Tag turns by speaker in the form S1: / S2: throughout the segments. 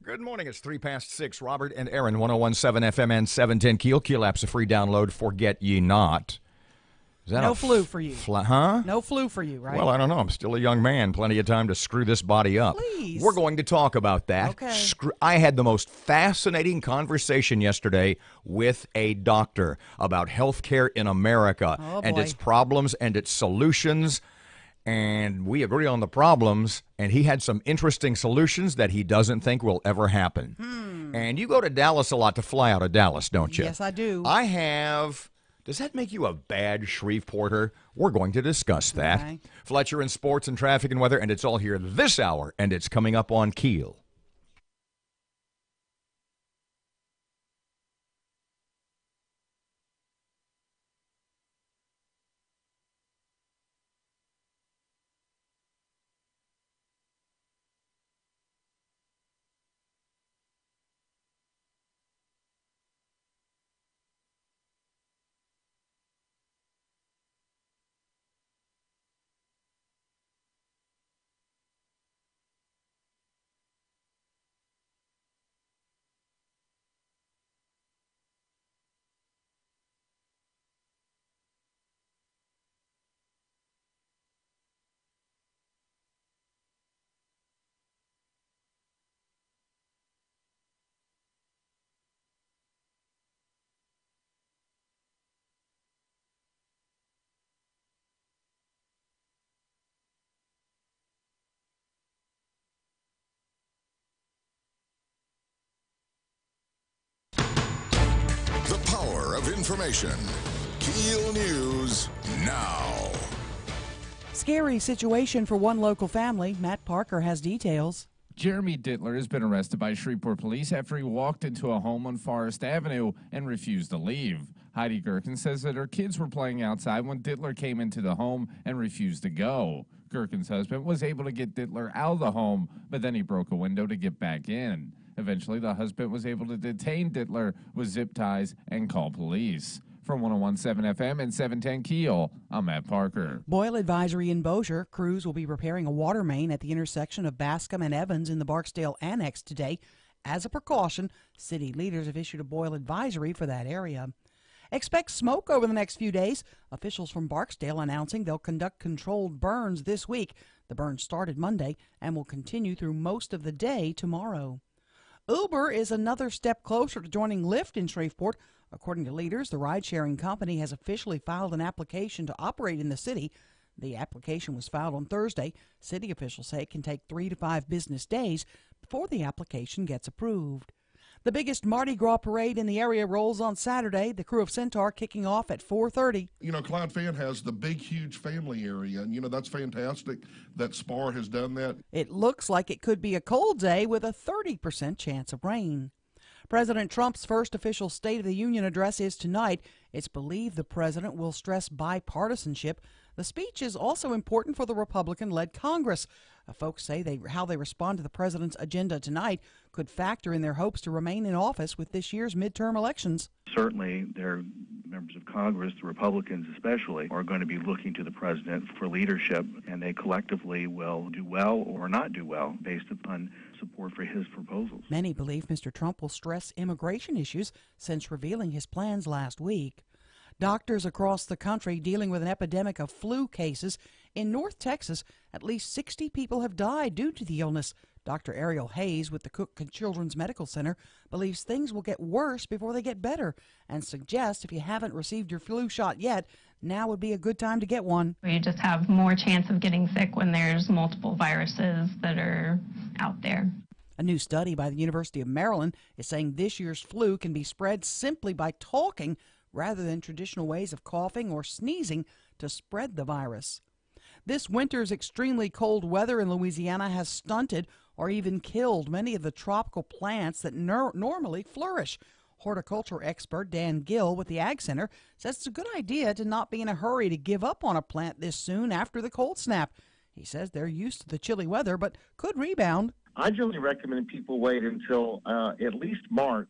S1: Good morning. It's 6:03. Robert and Erin, 101.7 FM and 710 KEEL. KEEL app's a free download. Forget ye not. Is that
S2: no flu for you.
S1: Huh?
S2: No flu for you, right?
S1: Well, I don't know. I'm still a young man. Plenty of time to screw this body up.
S2: Please.
S1: We're going to talk about that.
S2: Okay.
S1: I had the most fascinating conversation yesterday with a doctor about healthcare in America and its problems and its solutions. And we agree on the problems, and he had some interesting solutions that he doesn't think will ever happen. And you go to Dallas a lot to fly out of Dallas, don't you?
S2: Yes, I do.
S1: I have. Does that make you a bad Shreveporter? We're going to discuss that.
S2: Okay.
S1: Fletcher in sports and traffic and weather, and it's all here this hour, and it's coming up on KEEL.
S3: The power of information. KEEL News now.
S2: Scary situation for one local family. Matt Parker has details.
S4: Jeremy Dittler has been arrested by Shreveport police after he walked into a home on Forest Avenue and refused to leave. Heidi Gherkin says that her kids were playing outside when Dittler came into the home and refused to go. Gherkin's husband was able to get Dittler out of the home, but then he broke a window to get back in. Eventually, the husband was able to detain Dittler with zip ties and call police. From 101.7 FM and 710 KEEL, I'm Matt Parker.
S2: Boil advisory in Bossier. Crews will be repairing a water main at the intersection of Bascom and Evans in the Barksdale Annex today. As a precaution, city leaders have issued a boil advisory for that area. Expect smoke over the next few days. Officials from Barksdale announcing they'll conduct controlled burns this week. The burn started Monday and will continue through most of the day tomorrow. Uber is another step closer to joining Lyft in Shreveport. According to leaders, the ride-sharing company has officially filed an application to operate in the city. The application was filed on Thursday. City officials say it can take 3 to 5 business days before the application gets approved. The biggest Mardi Gras parade in the area rolls on Saturday. The Crew of Centaur kicking off at 4:30.
S5: Clyde Fan has the big, huge family area, and, that's fantastic that Spar has done that.
S2: It looks like it could be a cold day with a 30% chance of rain. President Trump's first official State of the Union address is tonight. It's believed the president will stress bipartisanship. The speech is also important for the Republican-led Congress. Folks say how they respond to the president's agenda tonight could factor in their hopes to remain in office with this year's midterm elections.
S6: Certainly, their members of Congress, the Republicans especially, are going to be looking to the president for leadership, and they collectively will do well or not do well based upon support for his proposals.
S2: Many believe Mr. Trump will stress immigration issues since revealing his plans last week. Doctors across the country dealing with an epidemic of flu cases. In North Texas, at least 60 people have died due to the illness. Dr. Ariel Hayes with the Cook Children's Medical Center believes things will get worse before they get better and suggests if you haven't received your flu shot yet, now would be a good time to get one.
S7: We just have more chance of getting sick when there's multiple viruses that are out there.
S2: A new study by the University of Maryland is saying this year's flu can be spread simply by talking rather than traditional ways of coughing or sneezing to spread the virus. This winter's extremely cold weather in Louisiana has stunted or even killed many of the tropical plants that normally flourish. Horticulture expert Dan Gill with the Ag Center says it's a good idea to not be in a hurry to give up on a plant this soon after the cold snap. He says they're used to the chilly weather but could rebound.
S8: I generally recommend people wait until at least March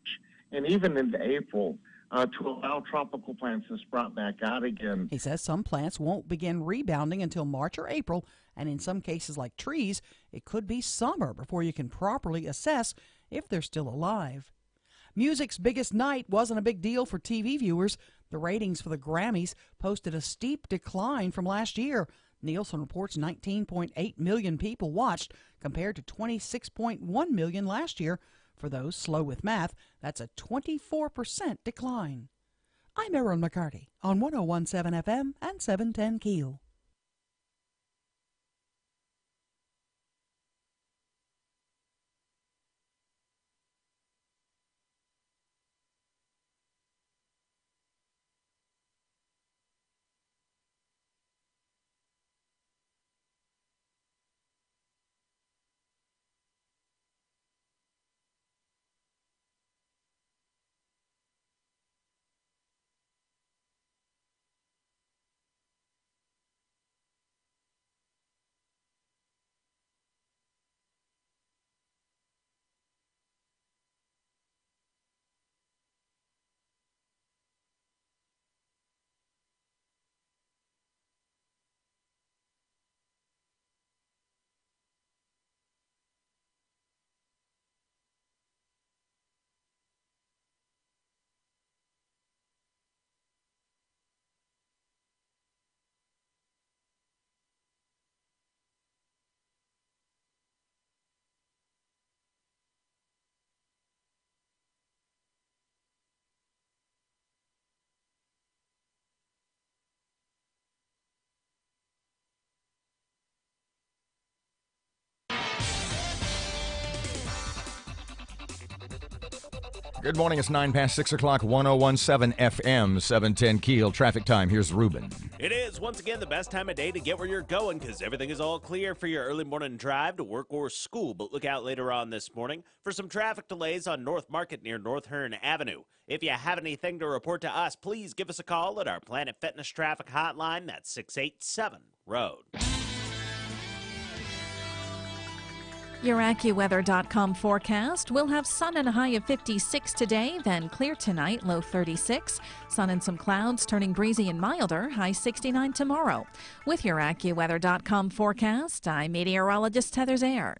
S8: and even into April to allow tropical plants to sprout back out again.
S2: He says some plants won't begin rebounding until March or April, and in some cases like trees, it could be summer before you can properly assess if they're still alive. Music's biggest night wasn't a big deal for TV viewers. The ratings for the Grammys posted a steep decline from last year. Nielsen reports 19.8 million people watched compared to 26.1 million last year. For those slow with math, that's a 24% decline. I'm Erin McCarty on 101.7 FM and 710 KEEL.
S1: Good morning. It's 9 past 6 o'clock, 101.7 FM, 710 KEEL. Traffic time. Here's Ruben.
S9: It is, once again, the best time of day to get where you're going because everything is all clear for your early morning drive to work or school. But look out later on this morning for some traffic delays on North Market near North Hearn Avenue. If you have anything to report to us, please give us a call at our Planet Fitness traffic hotline. That's 687-ROAD.
S10: Your AccuWeather.com forecast. We'll have sun and a high of 56 today, then clear tonight, low 36. Sun and some clouds turning breezy and milder, high 69 tomorrow. With your AccuWeather.com forecast, I'm meteorologist Heather Zaire.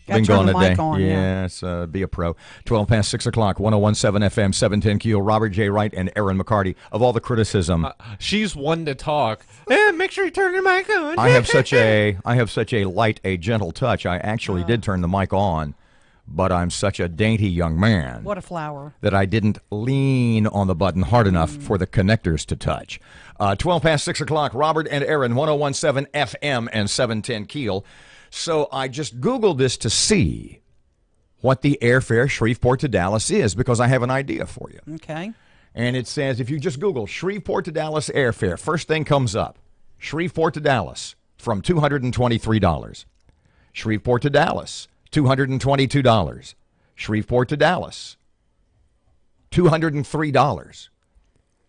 S1: Been gone a day.
S2: On,
S1: yes, be a pro. 12 past 6 o'clock, 101.7 FM, 710 KEEL. Robert J. Wright and Erin McCarty. Of all the criticism,
S11: she's one to talk. Make sure you turn your mic on.
S1: I have such a light, a gentle touch. I actually did turn the mic on, but I'm such a dainty young man.
S2: What a flower.
S1: That I didn't lean on the button hard enough for the connectors to touch. 12 past 6 o'clock, Robert and Erin, 101.7 FM and 710 KEEL. So I just Googled this to see what the airfare Shreveport to Dallas is because I have an idea for you.
S2: Okay.
S1: And it says, if you just Google Shreveport to Dallas airfare, first thing comes up. Shreveport to Dallas from $223. Shreveport to Dallas, $222. Shreveport to Dallas, $203.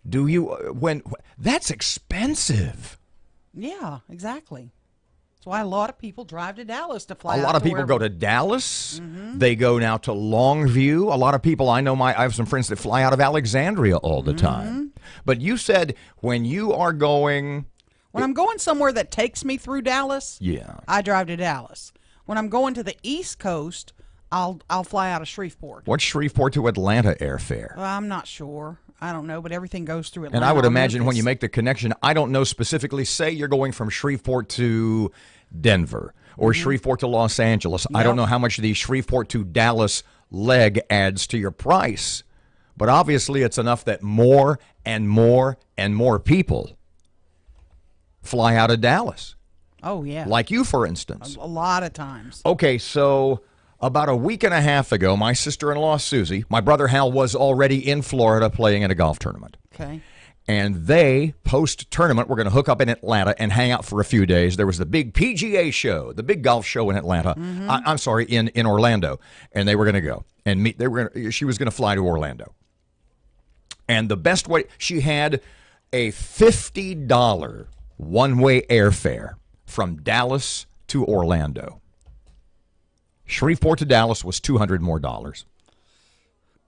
S1: Do you, that's expensive.
S2: Yeah, exactly. That's why a lot of people drive to Dallas to fly out.
S1: A lot of people go to Dallas. They go now to Longview. A lot of people, I have some friends that fly out of Alexandria all the time. But you said when you are going...
S2: When I'm going somewhere that takes me through Dallas, I drive to Dallas. When I'm going to the East Coast, I'll fly out of Shreveport.
S1: What's Shreveport to Atlanta airfare?
S2: I'm not sure. I don't know, but everything goes through Atlanta.
S1: And I would imagine when you make the connection, I don't know specifically, say you're going from Shreveport to Denver or Shreveport to Los Angeles. I don't know how much the Shreveport to Dallas leg adds to your price, but obviously it's enough that more and more and more people fly out of Dallas.
S2: Oh, yeah.
S1: Like you, for instance.
S2: A lot of times.
S1: Okay, so about a week and a half ago, my sister-in-law, Susie, my brother Hal was already in Florida playing in a golf tournament.
S2: Okay.
S1: And they, post-tournament, were going to hook up in Atlanta and hang out for a few days. There was the big PGA show, the big golf show in Atlanta. I'm sorry, in Orlando. And they were going to go and meet. She was going to fly to Orlando. And the best way, she had a $50 one-way airfare from Dallas to Orlando. Shreveport to Dallas was $200 more.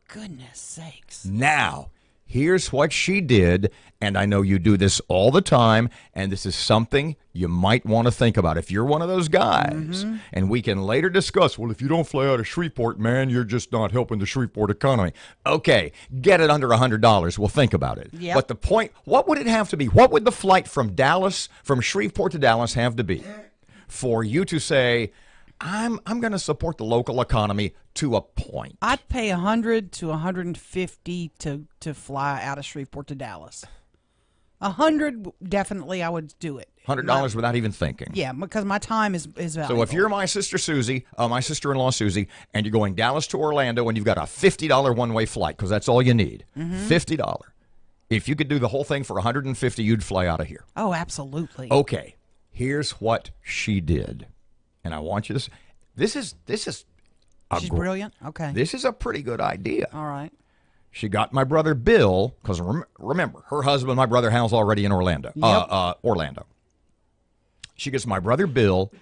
S2: Goodness sakes.
S1: Now, here's what she did, and I know you do this all the time, and this is something you might want to think about if you're one of those guys. And we can later discuss, well, if you don't fly out of Shreveport, man, you're just not helping the Shreveport economy. Okay, get it under $100. We'll think about it.
S2: Yep.
S1: But the point, what would it have to be? What would the flight from Shreveport to Dallas have to be for you to say, I'm going to support the local economy to a point?
S2: I'd pay $100 to $150 to fly out of Shreveport to Dallas. $100, definitely, I would do it.
S1: $100 without even thinking.
S2: Yeah, because my time is valuable.
S1: So if you're my sister Susie, my sister-in-law Susie, and you're going Dallas to Orlando, and you've got a $50 one-way flight, because that's all you need, $50. If you could do the whole thing for $150, you'd fly out of here.
S2: Oh, absolutely.
S1: Okay, here's what she did. And I want you to. This is.
S2: She's brilliant. Okay.
S1: This is a pretty good idea.
S2: All right.
S1: She got my brother Bill, because remember, her husband, my brother Hal's already in Orlando.
S2: Yep.
S1: Orlando. She gets my brother Bill.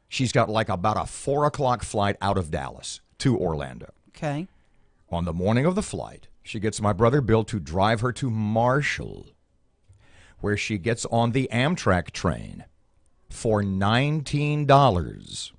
S1: She's got like about a 4:00 flight out of Dallas to Orlando.
S2: Okay.
S1: On the morning of the flight, she gets my brother Bill to drive her to Marshall, where she gets on the Amtrak train for $19.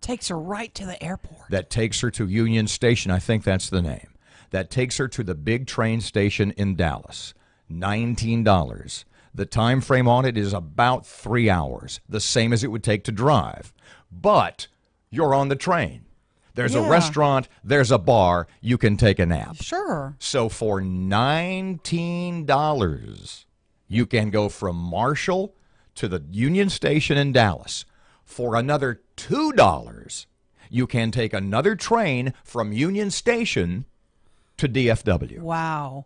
S2: Takes her right to the airport.
S1: That takes her to Union Station. I think that's the name. That takes her to the big train station in Dallas. $19. The time frame on it is about 3 hours, the same as it would take to drive. But you're on the train. There's a restaurant, there's a bar, you can take a nap.
S2: Sure.
S1: So for $19, you can go from Marshall to the Union Station in Dallas. For another $2, you can take another train from Union Station to DFW.
S2: Wow.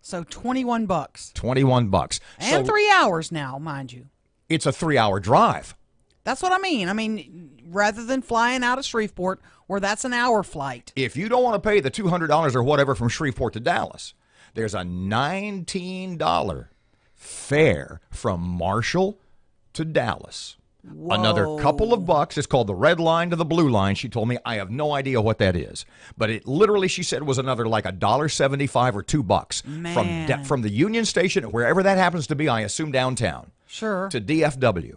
S2: So $21.
S1: $21.
S2: And 3 hours now, mind you.
S1: It's a 3-hour drive.
S2: That's what I mean. I mean, rather than flying out of Shreveport, where that's an hour flight.
S1: If you don't want to pay the $200 or whatever from Shreveport to Dallas, there's a $19 fare from Marshall to Dallas.
S2: Whoa.
S1: Another couple of bucks. It's called the red line to the blue line. She told me, I have no idea what that is. But it literally, she said, was another like $1.75 or $2 from the Union Station, wherever that happens to be, I assume downtown.
S2: Sure.
S1: To DFW.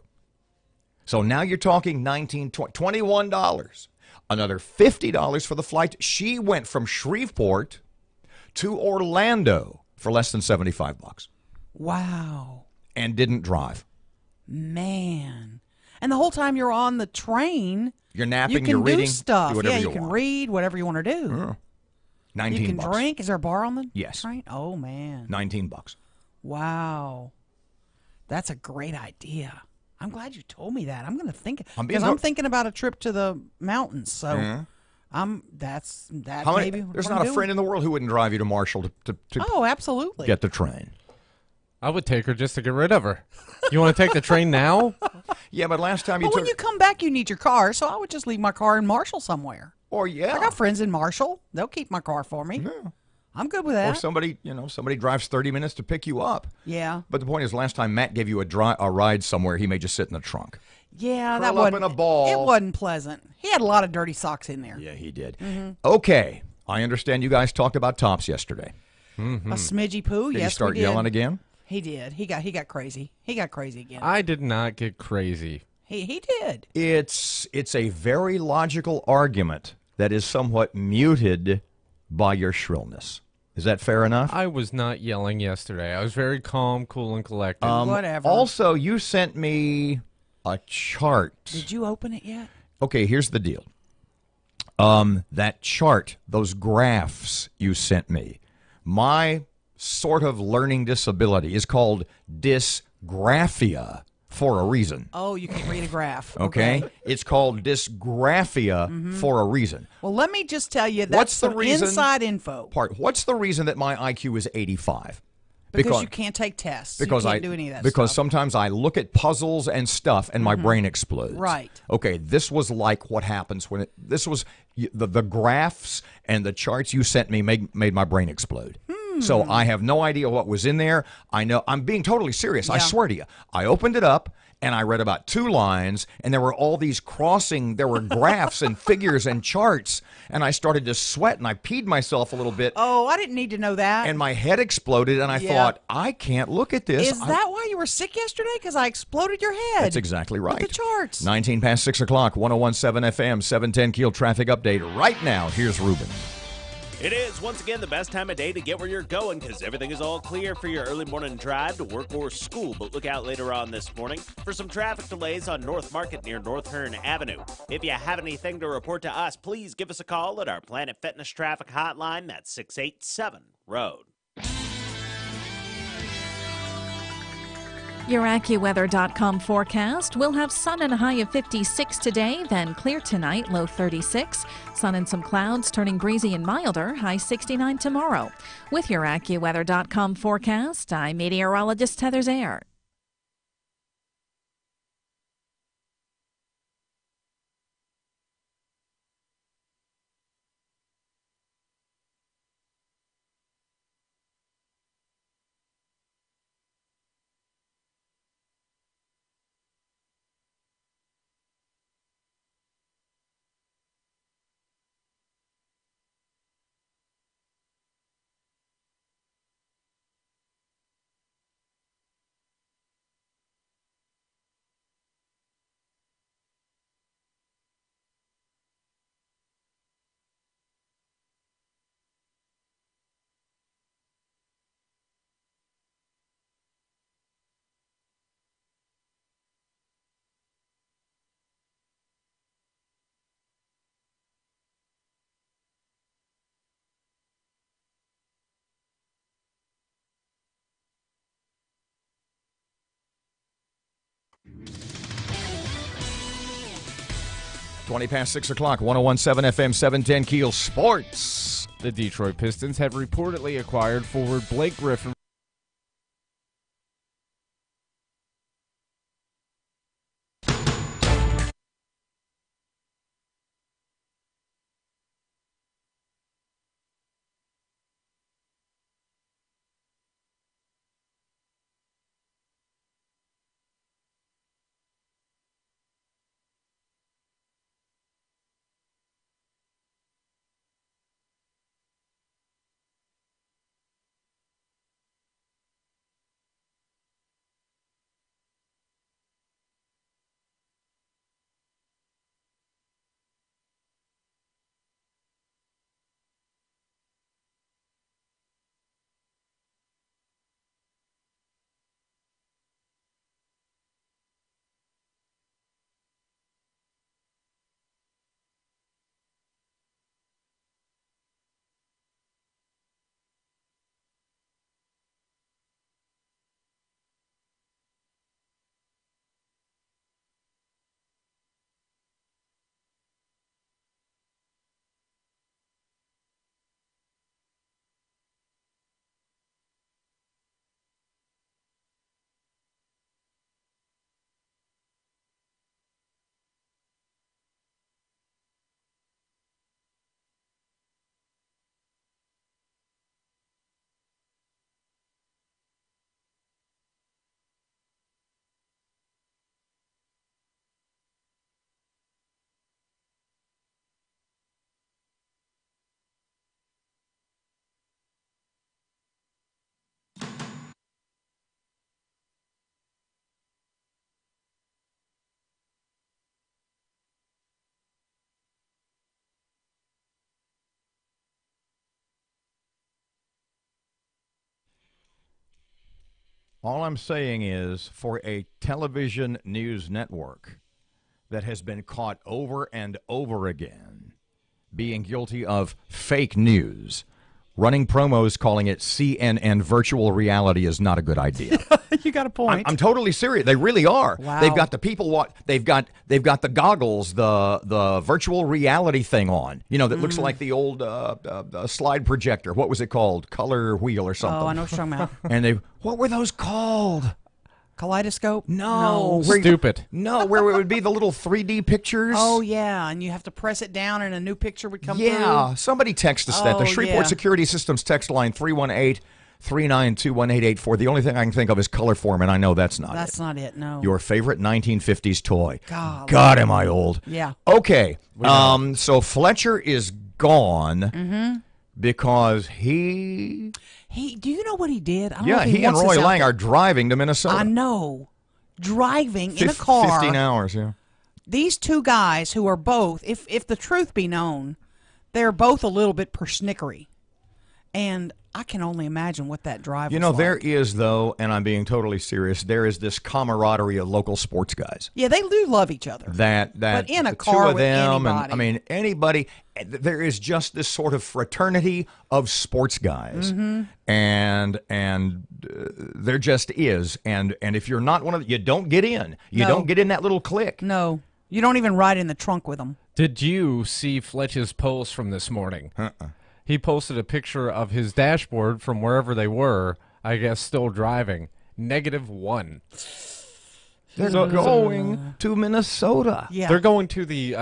S1: So now you're talking $21. Another $50 for the flight. She went from Shreveport to Orlando for less than $75.
S2: Wow.
S1: And didn't drive.
S2: Man. And the whole time you're on the train,
S1: you're napping,
S2: you're
S1: reading,
S2: stuff.
S1: do whatever
S2: you
S1: want.
S2: can read whatever you want to do.
S1: $19.
S2: You can drink. Is there a bar on the
S1: yes.
S2: train? Oh man.
S1: $19.
S2: Wow. That's a great idea. I'm glad you told me that. I'm going to think because I'm thinking about a trip to the mountains. So That's that.
S1: How many?
S2: Maybe
S1: There's
S2: what
S1: not
S2: I'm
S1: a friend
S2: doing.
S1: in the world who wouldn't drive you to Marshall to
S2: Oh, absolutely.
S1: get the train.
S11: I would take her just to get rid of her. You want to take the train now?
S1: Yeah, but last time you
S2: But
S1: took.
S2: when you come back, you need your car, so I would just leave my car in Marshall somewhere.
S1: Or yeah,
S2: I got friends in Marshall. They'll keep my car for me.
S1: Yeah.
S2: I'm good with that.
S1: Or somebody drives 30 minutes to pick you up.
S2: Yeah.
S1: But the point is, last time Matt gave you a ride somewhere, he made you sit in the trunk.
S2: Yeah,
S1: Curl
S2: that
S1: up
S2: wasn't
S1: in a ball.
S2: It wasn't pleasant. He had a lot of dirty socks in there.
S1: Yeah, he did.
S2: Mm-hmm.
S1: Okay, I understand you guys talked about tops yesterday.
S2: A smidgy poo.
S1: Did
S2: Yes,
S1: he start
S2: we did.
S1: yelling again?
S2: He did. He got crazy. He got crazy again.
S11: I did not get crazy.
S2: He did.
S1: It's a very logical argument that is somewhat muted by your shrillness. Is that fair enough?
S11: I was not yelling yesterday. I was very calm, cool, and collected.
S2: Whatever.
S1: Also, you sent me a chart.
S2: Did you open it yet?
S1: Okay, here's the deal. That chart, those graphs you sent me, my sort of learning disability is called dysgraphia for a reason.
S2: Oh, you can read a graph.
S1: Okay? It's called dysgraphia for a reason.
S2: Well, let me just tell you, that's
S1: What's the
S2: some
S1: reason-
S2: inside info.
S1: What's the reason that my IQ is 85?
S2: Because you can't take tests.
S1: Because
S2: you can't do any of that
S1: because
S2: stuff.
S1: sometimes I look at puzzles and stuff and my brain explodes.
S2: Right.
S1: Okay, this was like what happens when this was the graphs and the charts you sent me made my brain explode. So I have no idea what was in there. I know I'm being totally serious. I
S2: Yeah.
S1: swear to you. I opened it up and I read about 2 lines and there were all these there were graphs and figures and charts and I started to sweat and I peed myself a little bit
S2: Oh, I didn't need to know that.
S1: and my head exploded and I
S2: Yeah.
S1: thought, I can't look at this.
S2: Is that why you were sick yesterday? Because I exploded your head.
S1: That's exactly right.
S2: With the charts.
S1: 19 past 6 o'clock, 101.7 FM, 710 Keel traffic update. Right now, here's Ruben.
S9: It is, once again, the best time of day to get where you're going because everything is all clear for your early morning drive to work or school. But look out later on this morning for some traffic delays on North Market near North Hearn Avenue. If you have anything to report to us, please give us a call at our Planet Fitness traffic hotline. That's 687-ROAD.
S10: Your AccuWeather.com forecast. We'll have sun and a high of 56 today, then clear tonight, low 36. Sun and some clouds turning breezy and milder, high 69 tomorrow. With your AccuWeather.com forecast, I'm meteorologist Heather Zayer.
S1: Twenty past 6 o'clock, 101.7 FM, 710 Keel Sports.
S11: The Detroit Pistons have reportedly acquired forward Blake Griffin
S1: All I'm saying is, for a television news network that has been caught over and over again being guilty of fake news, running promos calling it CNN virtual reality is not a good idea.
S2: You got a point.
S1: I'm totally serious. They really are.
S2: Wow.
S1: They've got the people. They've got the goggles, the virtual reality thing on. You know, that looks like the old slide projector. What was it called? Color wheel or something.
S2: Oh, I know what you're talking about.
S1: And what were those called?
S2: Kaleidoscope?
S1: No.
S11: Stupid.
S1: No, where it would be the little 3D pictures.
S2: Oh, yeah, and you have to press it down and a new picture would come through.
S1: Yeah, somebody text us that. The Shreveport Security Systems text line 318-392-1884. The only thing I can think of is color form, and I know that's not it.
S2: That's not it, no.
S1: Your favorite 1950s toy.
S2: God,
S1: am I old.
S2: Yeah.
S1: Okay, so Fletcher is gone because he...
S2: Do you know what he did? I don't know if
S1: he and
S2: wants
S1: Roy
S2: this out
S1: Lang
S2: there.
S1: are driving to Minnesota.
S2: I know. Driving in a car.
S1: 15 hours, yeah.
S2: These two guys who are both, if the truth be known, they're both a little bit persnickery. And I can only imagine what that drive was like.
S1: There is, though, and I'm being totally serious, there is this camaraderie of local sports guys.
S2: Yeah, they do love each other.
S1: But
S2: in a
S1: the
S2: car
S1: two of
S2: with
S1: them,
S2: anybody.
S1: and anybody, there is just this sort of fraternity of sports guys. And there just is. And if you're not one of them, you don't get in. You don't get in that little clique.
S2: No. You don't even ride in the trunk with them.
S11: Did you see Fletch's post from this morning? He posted a picture of his dashboard from wherever they were, I guess still driving. -1.
S1: They're going to Minnesota.
S2: Yeah.
S11: They're going to the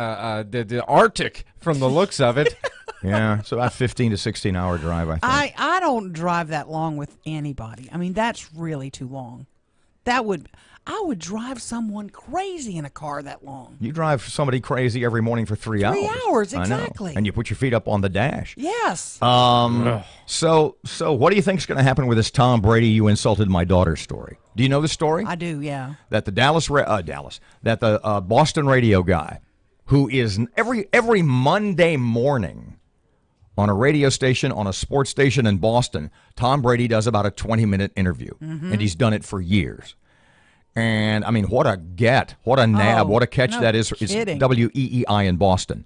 S11: Arctic from the looks of it.
S1: Yeah, it's about 15 to 16-hour drive, I think.
S2: I don't drive that long with anybody. I mean, that's really too long. I would drive someone crazy in a car that long.
S1: You drive somebody crazy every morning for 3 hours.
S2: 3 hours,
S1: I know.
S2: exactly.
S1: And you put your feet up on the dash.
S2: Yes.
S1: So what do you think is going to happen with this Tom Brady you insulted my daughter story? Do you know the story?
S2: I do, yeah.
S1: That the the Boston radio guy, who is every Monday morning on a radio station, on a sports station in Boston, Tom Brady does about a 20-minute interview, and he's done it for years. And, I mean, what a nab, what a catch that is.
S2: Kidding.
S1: It's WEEI in Boston.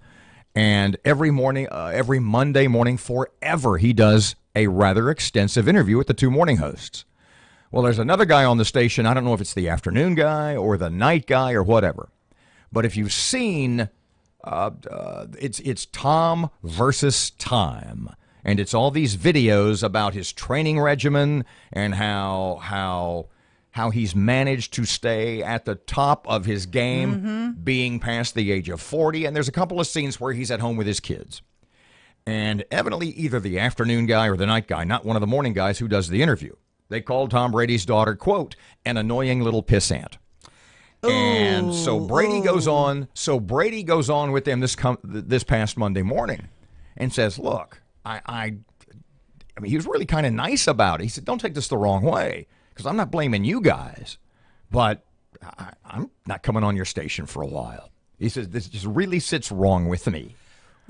S1: And every Monday morning forever, he does a rather extensive interview with the two morning hosts. Well, there's another guy on the station. I don't know if it's the afternoon guy or the night guy or whatever. But if you've seen, it's Tom versus Time. And it's all these videos about his training regimen and how he's managed to stay at the top of his game, being past the age of 40. And there's a couple of scenes where he's at home with his kids. And evidently either the afternoon guy or the night guy, not one of the morning guys who does the interview, they called Tom Brady's daughter, quote, an annoying little pissant. And so Brady goes on. So Brady goes on with them this past Monday morning, and says, "Look, I mean, he was really kind of nice about it. He said, don't take this the wrong way, because I'm not blaming you guys, but I'm not coming on your station for a while." He says, "This just really sits wrong with me."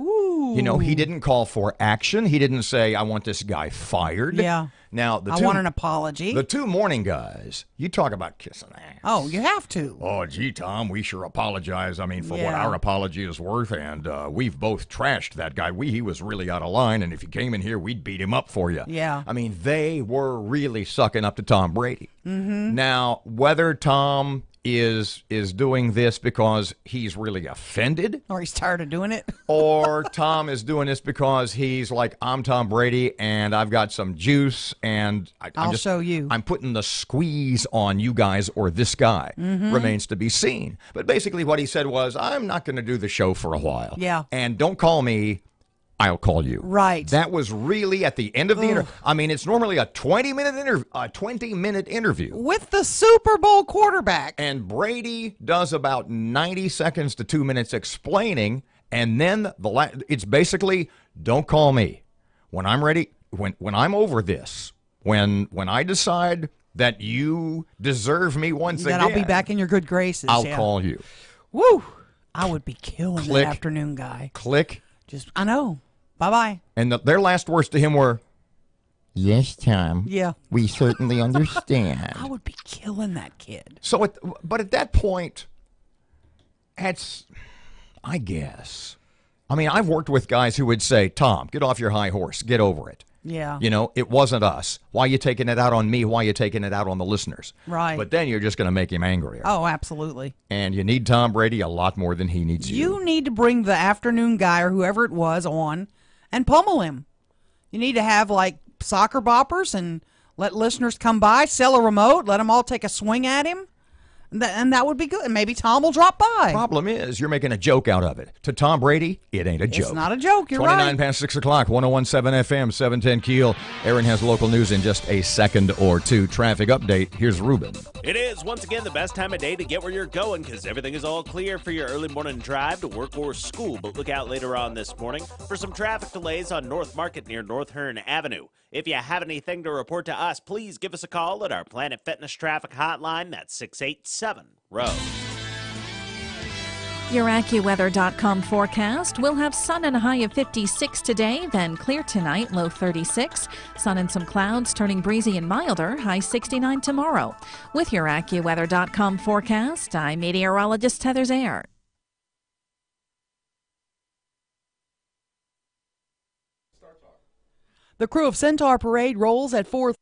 S2: Ooh.
S1: You know, he didn't call for action. He didn't say, "I want this guy fired."
S2: Yeah.
S1: Now,
S2: I want an apology.
S1: The two morning guys, you talk about kissing ass.
S2: Oh, you have to.
S1: Oh, gee, Tom, we sure apologize. I mean, for what
S2: Yeah.
S1: our apology is worth, and we've both trashed that guy. He was really out of line, and if he came in here, we'd beat him up for you.
S2: Yeah.
S1: I mean, they were really sucking up to Tom Brady. Now, whether Tom is doing this because he's really offended,
S2: Or he's tired of doing it.
S1: or Tom is doing this because he's like, I'm Tom Brady and I've got some juice and
S2: I'll show you.
S1: I'm putting the squeeze on you guys or this guy, remains to be seen. But basically what he said was, I'm not going to do the show for a while.
S2: Yeah.
S1: And don't call me, I'll call you.
S2: Right.
S1: That was really at the end of the interview. I mean, it's normally a 20-minute interview.
S2: With the Super Bowl quarterback.
S1: And Brady does about 90 seconds to 2 minutes explaining, and then it's basically, don't call me. When I'm ready, when I'm over this, when I decide that you deserve me once
S2: That
S1: again,
S2: I'll be back in your good graces.
S1: I'll
S2: yeah.
S1: call you.
S2: Woo! I would be killing
S1: Click.
S2: that afternoon guy.
S1: Click.
S2: I know. Bye-bye.
S1: And their last words to him were, Yes, Tom.
S2: Yeah.
S1: We certainly understand.
S2: I would be killing that kid.
S1: So, but at that point, I guess. I mean, I've worked with guys who would say, Tom, get off your high horse. Get over it.
S2: Yeah.
S1: You know, it wasn't us. Why are you taking it out on me? Why are you taking it out on the listeners?
S2: Right.
S1: But then you're just going to make him angrier.
S2: Oh, absolutely.
S1: And you need Tom Brady a lot more than he needs you.
S2: You need to bring the afternoon guy or whoever it was on and pummel him. You need to have, like, soccer boppers and let listeners come by, sell a remote, let them all take a swing at him. And that would be good. And maybe Tom will drop by.
S1: Problem is, you're making a joke out of it. To Tom Brady, it ain't a joke.
S2: It's not a joke. You're
S1: 29
S2: right.
S1: past 6 o'clock, 101.7 FM, 710 Keel. Erin has local news in just a second or two. Traffic update. Here's Ruben.
S9: It is, once again, the best time of day to get where you're going because everything is all clear for your early morning drive to work or school. But look out later on this morning for some traffic delays on North Market near North Hearn Avenue. If you have anything to report to us, please give us a call at our Planet Fitness traffic hotline. That's 687-ROW.
S10: Your AccuWeather.com forecast will have sun and a high of 56 today, then clear tonight, low 36. Sun and some clouds turning breezy and milder, high 69 tomorrow. With your AccuWeather.com forecast, I'm meteorologist Heather Zayer.
S2: The crew of Centaur Parade rolls at 4.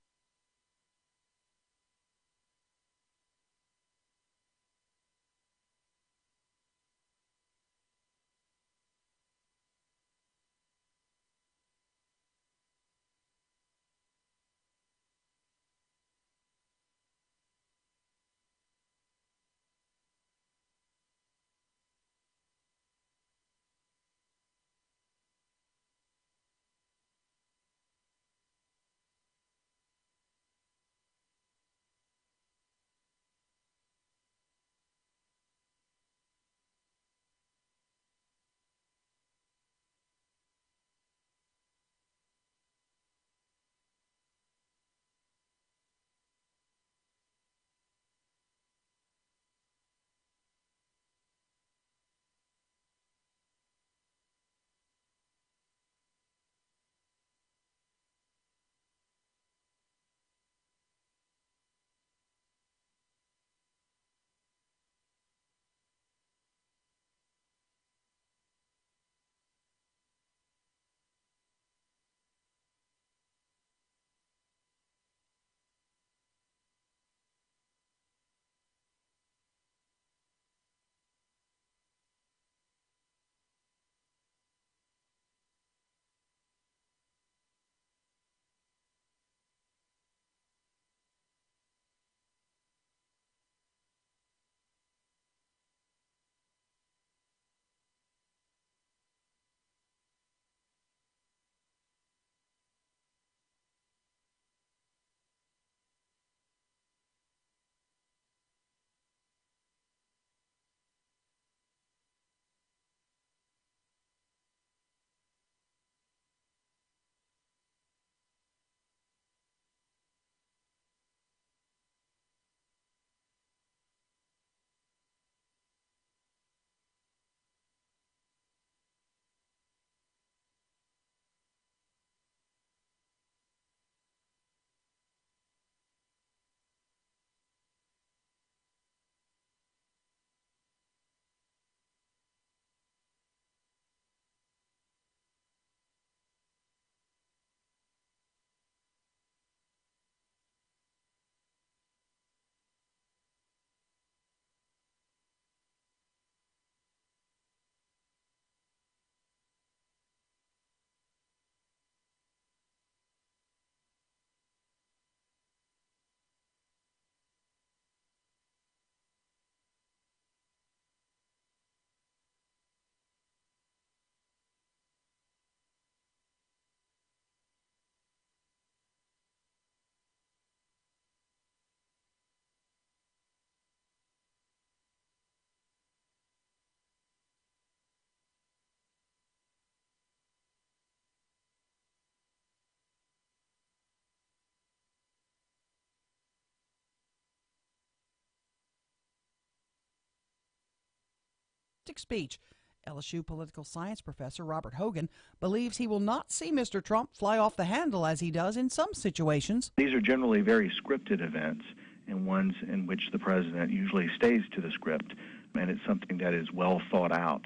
S2: Speech LSU political science professor Robert Hogan believes he will not see Mr. Trump fly off the handle as he does in some situations.
S6: These are generally very scripted events and ones in which the president usually stays to the script, and it's something that is well thought out.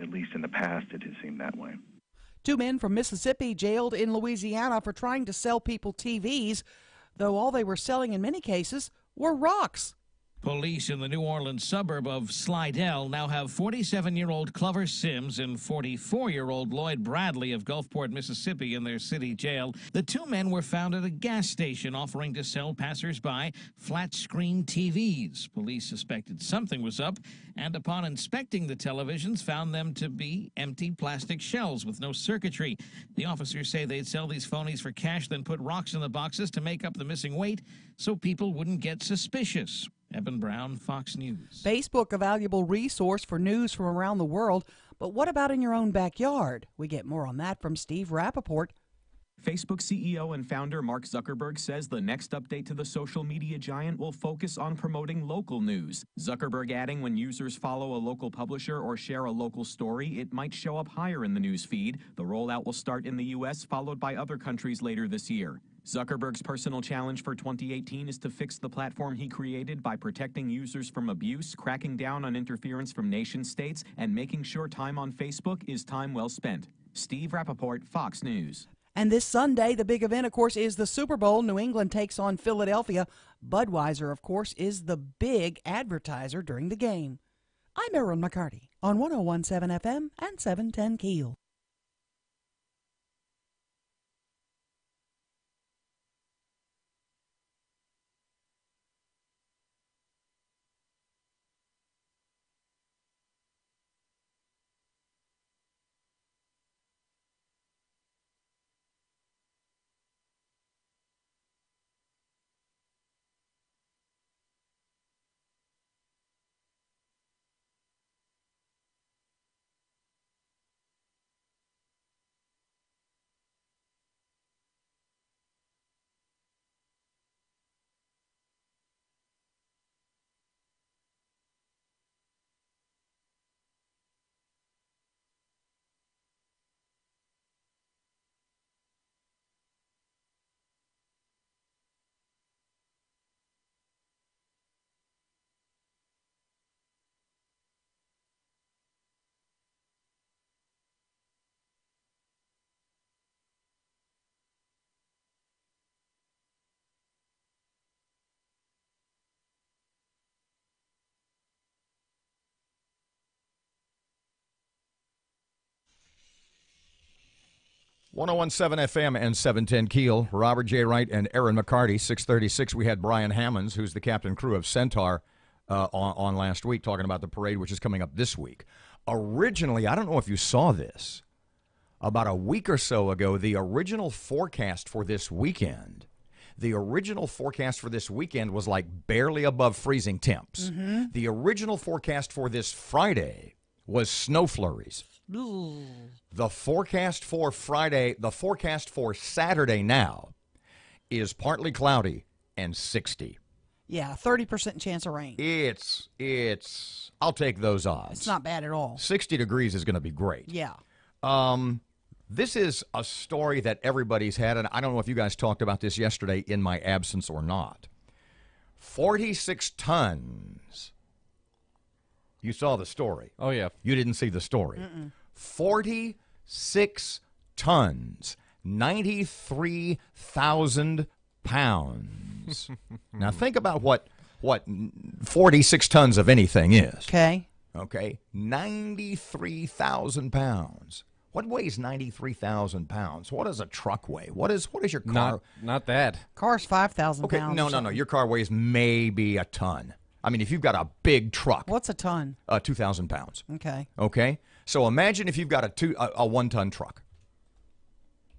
S6: At least in the past, it has seemed that way.
S2: 2 men from Mississippi jailed in Louisiana for trying to sell people TVs, though all they were selling in many cases were rocks.
S12: Police in the New Orleans suburb of Slidell now have 47-year-old Clover Sims and 44-year-old Lloyd Bradley of Gulfport, Mississippi in their city jail. The 2 men were found at a gas station offering to sell passersby flat-screen TVs. Police suspected something was up, and upon inspecting the televisions, found them to be empty plastic shells with no circuitry. The officers say they'd sell these phonies for cash, then put rocks in the boxes to make up the missing weight so people wouldn't get suspicious. Eben Brown, Fox News.
S2: Facebook, a valuable resource for news from around the world. But what about in your own backyard? We get more on that from Steve Rappaport.
S13: Facebook CEO and founder Mark Zuckerberg says the next update to the social media giant will focus on promoting local news. Zuckerberg adding when users follow a local publisher or share a local story, it might show up higher in the news feed. The rollout will start in the U.S., followed by other countries later this year. Zuckerberg's personal challenge for 2018 is to fix the platform he created by protecting users from abuse, cracking down on interference from nation-states, and making sure time on Facebook is time well spent. Steve Rappaport, Fox News.
S2: And this Sunday, the big event, of course, is the Super Bowl. New England takes on Philadelphia. Budweiser, of course, is the big advertiser during the game. I'm Erin McCarty on 101.7 FM and 710 KEEL.
S1: .101.7 FM and 710 KEEL. Robert J. Wright and Erin McCarty. 6:36. We had Brian Hammonds, who's the captain crew of Centaur, on last week, talking about the parade, which is coming up this week. Originally, I don't know if you saw this, about a week or so ago, the original forecast for this weekend was like barely above freezing temps.
S2: Mm-hmm.
S1: The original forecast for this Friday was snow flurries. The forecast for Saturday now is partly cloudy and 60.
S2: Yeah, 30% chance of rain.
S1: I'll take those odds.
S2: It's not bad at all.
S1: 60 degrees is going to be great.
S2: Yeah.
S1: This is a story that everybody's had, and I don't know if you guys talked about this yesterday in my absence or not. 46 tons. You saw the story.
S11: Oh, yeah.
S1: You didn't see the story. 46 tons, 93,000 pounds. Now think about what 46 tons of anything is.
S2: Okay.
S1: 93,000 pounds. What weighs 93,000 pounds? What does a truck weigh? What is your car?
S11: Not that.
S2: Car's 5,000 pounds.
S1: No. Your car weighs maybe a ton. I mean, if you've got a big truck.
S2: What's a ton?
S1: 2,000 pounds.
S2: Okay.
S1: So imagine if you've got a 1-ton truck.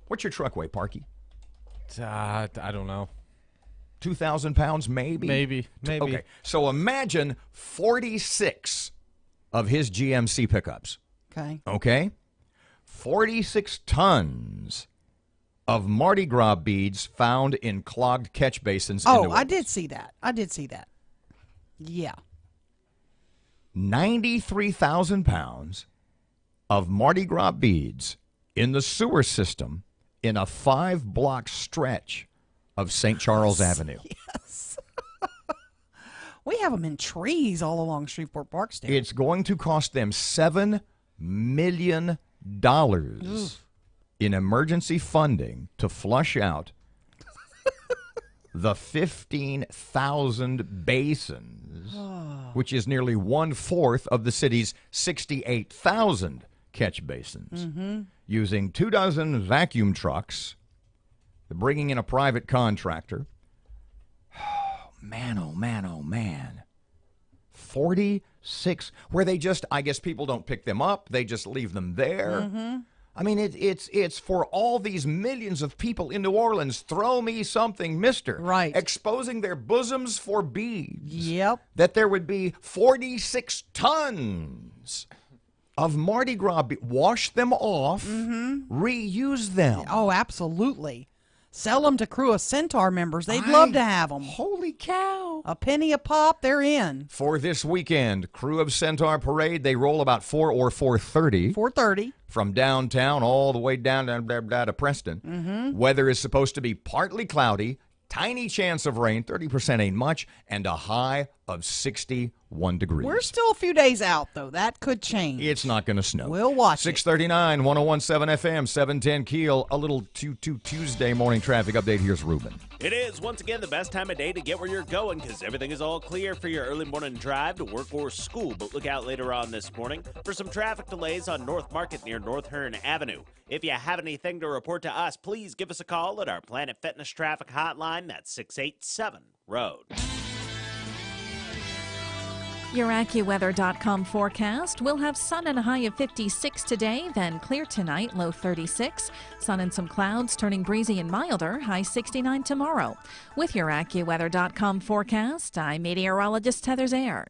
S1: What's your truck weigh, Parky?
S11: I don't know.
S1: 2,000 pounds, maybe?
S11: Maybe.
S1: Okay. So imagine 46 of his GMC pickups. Okay? 46 tons of Mardi Gras beads found in clogged catch basins.
S2: Oh, I did see that. Yeah.
S1: 93,000 pounds of Mardi Gras beads in the sewer system in a 5-block stretch of St. Charles Avenue.
S2: Yes. We have them in trees all along Shreveport Barksdale.
S1: It's going to cost them $7 million in emergency funding to flush out the 15,000 basins, which is nearly 1/4 of the city's 68,000 catch basins, using 24 vacuum trucks. They're bringing in a private contractor. Oh, man, oh, man, oh, man. 46, where they just, I guess people don't pick them up. They just leave them there. I mean, it's for all these millions of people in New Orleans. Throw me something, mister.
S2: Right.
S1: Exposing their bosoms for beads.
S2: Yep.
S1: That there would be 46 tons of Mardi Gras. Wash them off. Reuse them.
S2: Oh, absolutely. Sell them to Crew of Centaur members. They'd love to have them.
S1: Holy cow.
S2: A penny a pop, they're in.
S1: For this weekend, Crew of Centaur Parade, they roll about 4 or 4:30.
S2: 4:30.
S1: From downtown all the way down to Preston. Weather is supposed to be partly cloudy, tiny chance of rain, 30% ain't much, and a high of 61 degrees.
S2: We're still a few days out, though. That could change.
S1: It's not going to snow.
S2: We'll watch
S1: 639, 101.7 FM, 710 Keel. A little Tuesday morning traffic update. Here's Ruben.
S9: It is, once again, the best time of day to get where you're going because everything is all clear for your early morning drive to work or school. But look out later on this morning for some traffic delays on North Market near North Hearn Avenue. If you have anything to report to us, please give us a call at our Planet Fitness traffic hotline. That's 687-ROAD.
S10: Your AccuWeather.com forecast. We'll have sun and a high of 56 today, then clear tonight, low 36. Sun and some clouds turning breezy and milder, high 69 tomorrow. With your AccuWeather.com forecast, I'm meteorologist Heather Zayer.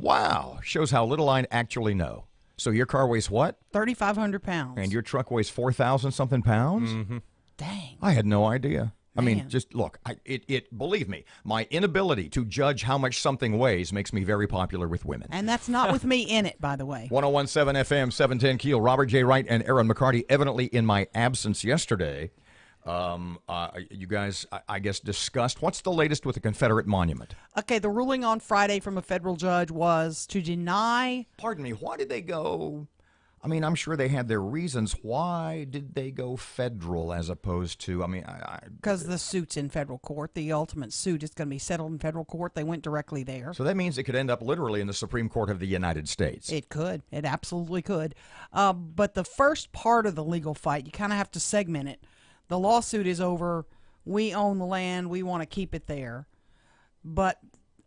S1: Wow. Shows how little I actually know. So your car weighs what?
S2: 3,500 pounds.
S1: And your truck weighs 4,000 something pounds?
S2: Dang.
S1: I had no idea. I mean, just look, believe me, my inability to judge how much something weighs makes me very popular with women.
S2: And that's not with me in it, by the way.
S1: 101.7 FM, 710 Keel. Robert J. Wright and Erin McCarty, evidently in my absence yesterday. You guys, I guess, discussed what's the latest with the Confederate monument?
S2: Okay, the ruling on Friday from a federal judge was to deny.
S1: Pardon me, why did they go? I mean, I'm sure they had their reasons. Why did they go federal as opposed to,
S2: because the suit's in federal court. The ultimate suit is going to be settled in federal court. They went directly there.
S1: So that means it could end up literally in the Supreme Court of the United States.
S2: It could. It absolutely could. But the first part of the legal fight, you kind of have to segment it. The lawsuit is over. We own the land. We want to keep it there. But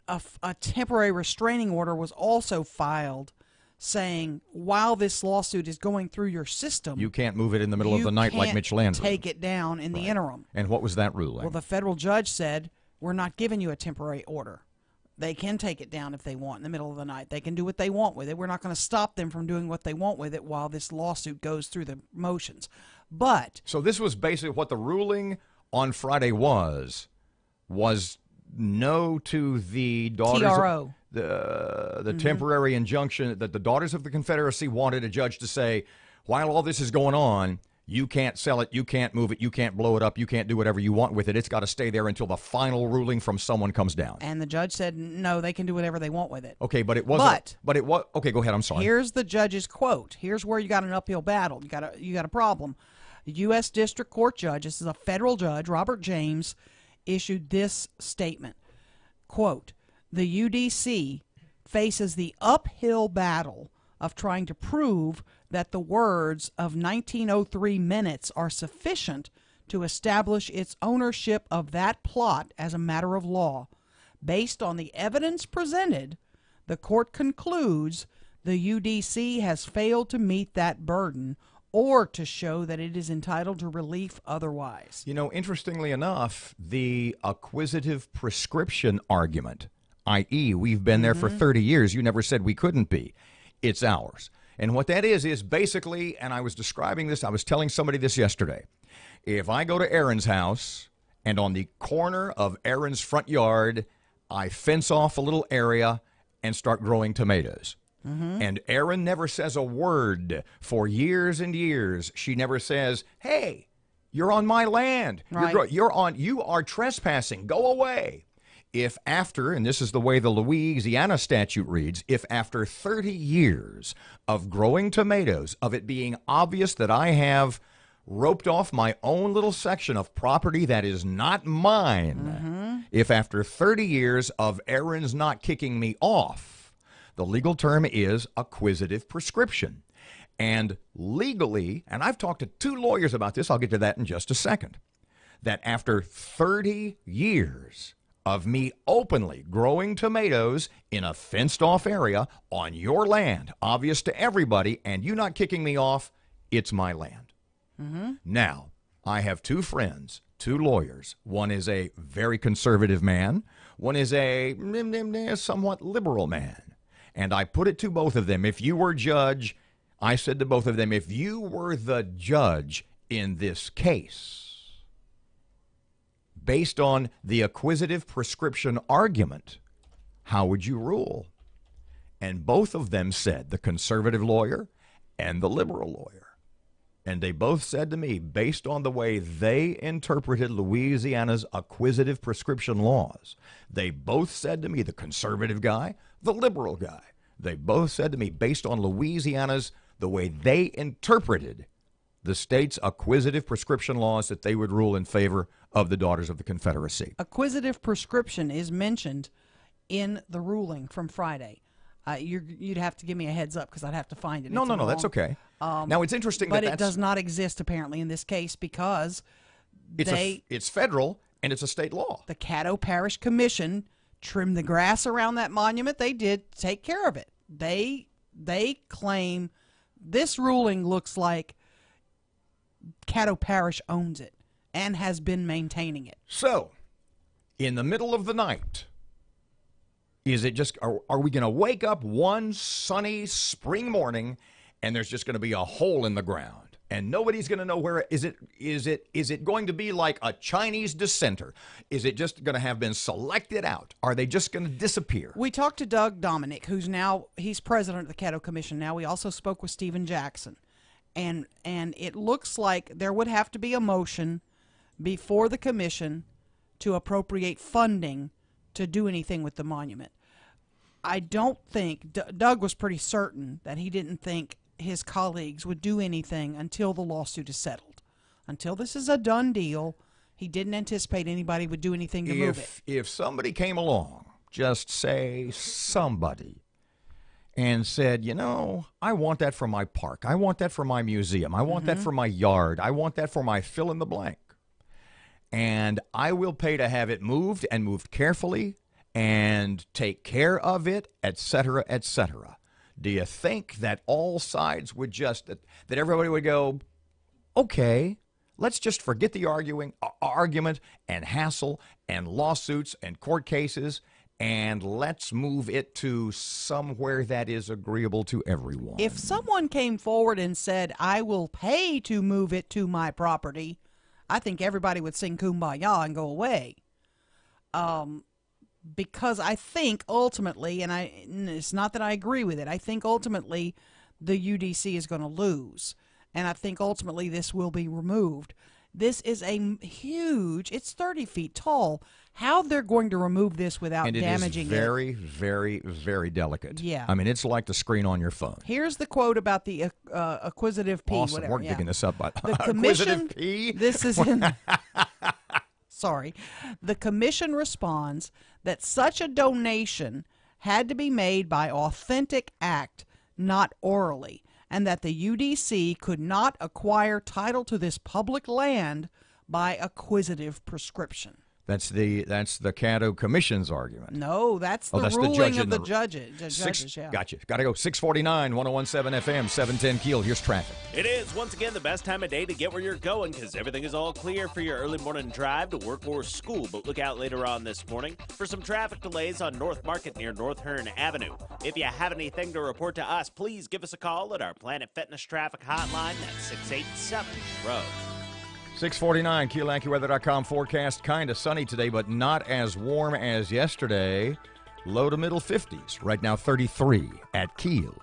S2: a temporary restraining order was also filed saying, while this lawsuit is going through your system,
S1: you can't move it in the middle of the night like Mitch Landrieu.
S2: Take it down in the interim.
S1: And what was that ruling?
S2: Well, the federal judge said, we're not giving you a temporary order. They can take it down if they want in the middle of the night. They can do what they want with it. We're not going to stop them from doing what they want with it while this lawsuit goes through the motions. But
S1: so this was basically what the ruling on Friday was no to the daughters
S2: TRO.
S1: the temporary injunction that the Daughters of the Confederacy wanted a judge to say, while all this is going on, you can't sell it, you can't move it, you can't blow it up, you can't do whatever you want with it. It's got to stay there until the final ruling from someone comes down.
S2: And the judge said, no, they can do whatever they want with it.
S1: Okay, but it wasn't. But it was. Okay, go ahead. I'm sorry.
S2: Here's the judge's quote. Here's where you got an uphill battle. You got a problem. The U.S. District Court judge, this is a federal judge, Robert James, issued this statement. Quote, the UDC faces the uphill battle of trying to prove that the words of 1903 minutes are sufficient to establish its ownership of that plot as a matter of law. Based on the evidence presented, the court concludes the UDC has failed to meet that burden or to show that it is entitled to relief otherwise.
S1: You know, interestingly enough, the acquisitive prescription argument, i.e., we've been there for 30 years, you never said we couldn't be, it's ours. And what that is basically, and I was describing this, I was telling somebody this yesterday. If I go to Erin's house and on the corner of Erin's front yard, I fence off a little area and start growing tomatoes. And Erin never says a word for years and years. She never says, hey, you're on my land.
S2: Right.
S1: You are trespassing. Go away. If after, and this is the way the Louisiana statute reads, if after 30 years of growing tomatoes, of it being obvious that I have roped off my own little section of property that is not mine, if after 30 years of Erin's not kicking me off, the legal term is acquisitive prescription. And legally, and I've talked to 2 lawyers about this, I'll get to that in just a second, that after 30 years of me openly growing tomatoes in a fenced-off area on your land, obvious to everybody, and you not kicking me off, it's my land. Now, I have 2 friends, 2 lawyers. One is a very conservative man. One is a somewhat liberal man. And I put it to both of them, if you were judge, I said to both of them, if you were the judge in this case, based on the acquisitive prescription argument, how would you rule? And both of them said, the conservative lawyer and the liberal lawyer, and they both said to me, based on the way they interpreted Louisiana's acquisitive prescription laws, they both said to me, the conservative guy, the liberal guy, they both said to me, based on Louisiana's, the way they interpreted the state's acquisitive prescription laws, that they would rule in favor of the Daughters of the Confederacy.
S2: Acquisitive prescription is mentioned in the ruling from Friday. You'd have to give me a heads up because I'd have to find it.
S1: No, that's okay. Now, it's interesting
S2: but
S1: that
S2: it does not exist apparently in this case because
S1: it's federal and it's a state law.
S2: The Caddo Parish Commission trimmed the grass around that monument. They did take care of it. They claim this ruling looks like Caddo Parish owns it and has been maintaining it.
S1: So, in the middle of the night, is it just, are we going to wake up one sunny spring morning and there's just going to be a hole in the ground and nobody's going to know where? Is it going to be like a Chinese dissenter? Is it just going to have been selected out? Are they just going to disappear?
S2: We talked to Doug Dominic, he's president of the Caddo Commission now. We also spoke with Stephen Jackson. And it looks like there would have to be a motion before the commission to appropriate funding to do anything with the monument. I don't think, Doug was pretty certain that he didn't think his colleagues would do anything until the lawsuit is settled. Until this is a done deal, he didn't anticipate anybody would do anything to move it.
S1: If somebody came along, just say somebody, and said, you know, I want that for my park. I want that for my museum. I want that for my yard. I want that for my fill in the blank. And I will pay to have it moved and moved carefully and take care of it, etc., etc. Do you think that all sides would just, that everybody would go, okay, let's just forget the argument and hassle and lawsuits and court cases, and let's move it to somewhere that is agreeable to everyone?
S2: If someone came forward and said, I will pay to move it to my property, I think everybody would sing Kumbaya and go away. because I think ultimately, and it's not that I agree with it, I think ultimately the UDC is going to lose. And I think ultimately this will be removed. This is a huge, it's 30 feet tall. How they're going to remove this without damaging it.
S1: And it is very, very, very delicate.
S2: Yeah.
S1: I mean, it's like the screen on your phone.
S2: Here's the quote about the acquisitive P.
S1: Awesome.
S2: Whatever.
S1: We're digging this up.
S2: The commission,
S1: acquisitive P?
S2: This is in... Sorry. The commission responds that such a donation had to be made by authentic act, not orally, and that the UDC could not acquire title to this public land by acquisitive prescription.
S1: That's the Caddo Commission's argument.
S2: No, that's the ruling of the judges. Yeah.
S1: Gotcha. Got to go. 649, 1017 FM, 710 Keel. Here's traffic.
S9: It is, once again, the best time of day to get where you're going because everything is all clear for your early morning drive to work or school. But look out later on this morning for some traffic delays on North Market near North Hearn Avenue. If you have anything to report to us, please give us a call at our Planet Fitness Traffic Hotline at 687 Road.
S1: 649, KeelAccuWeather.com forecast. Kind of sunny today, but not as warm as yesterday. Low to middle 50s. Right now, 33 at Keel.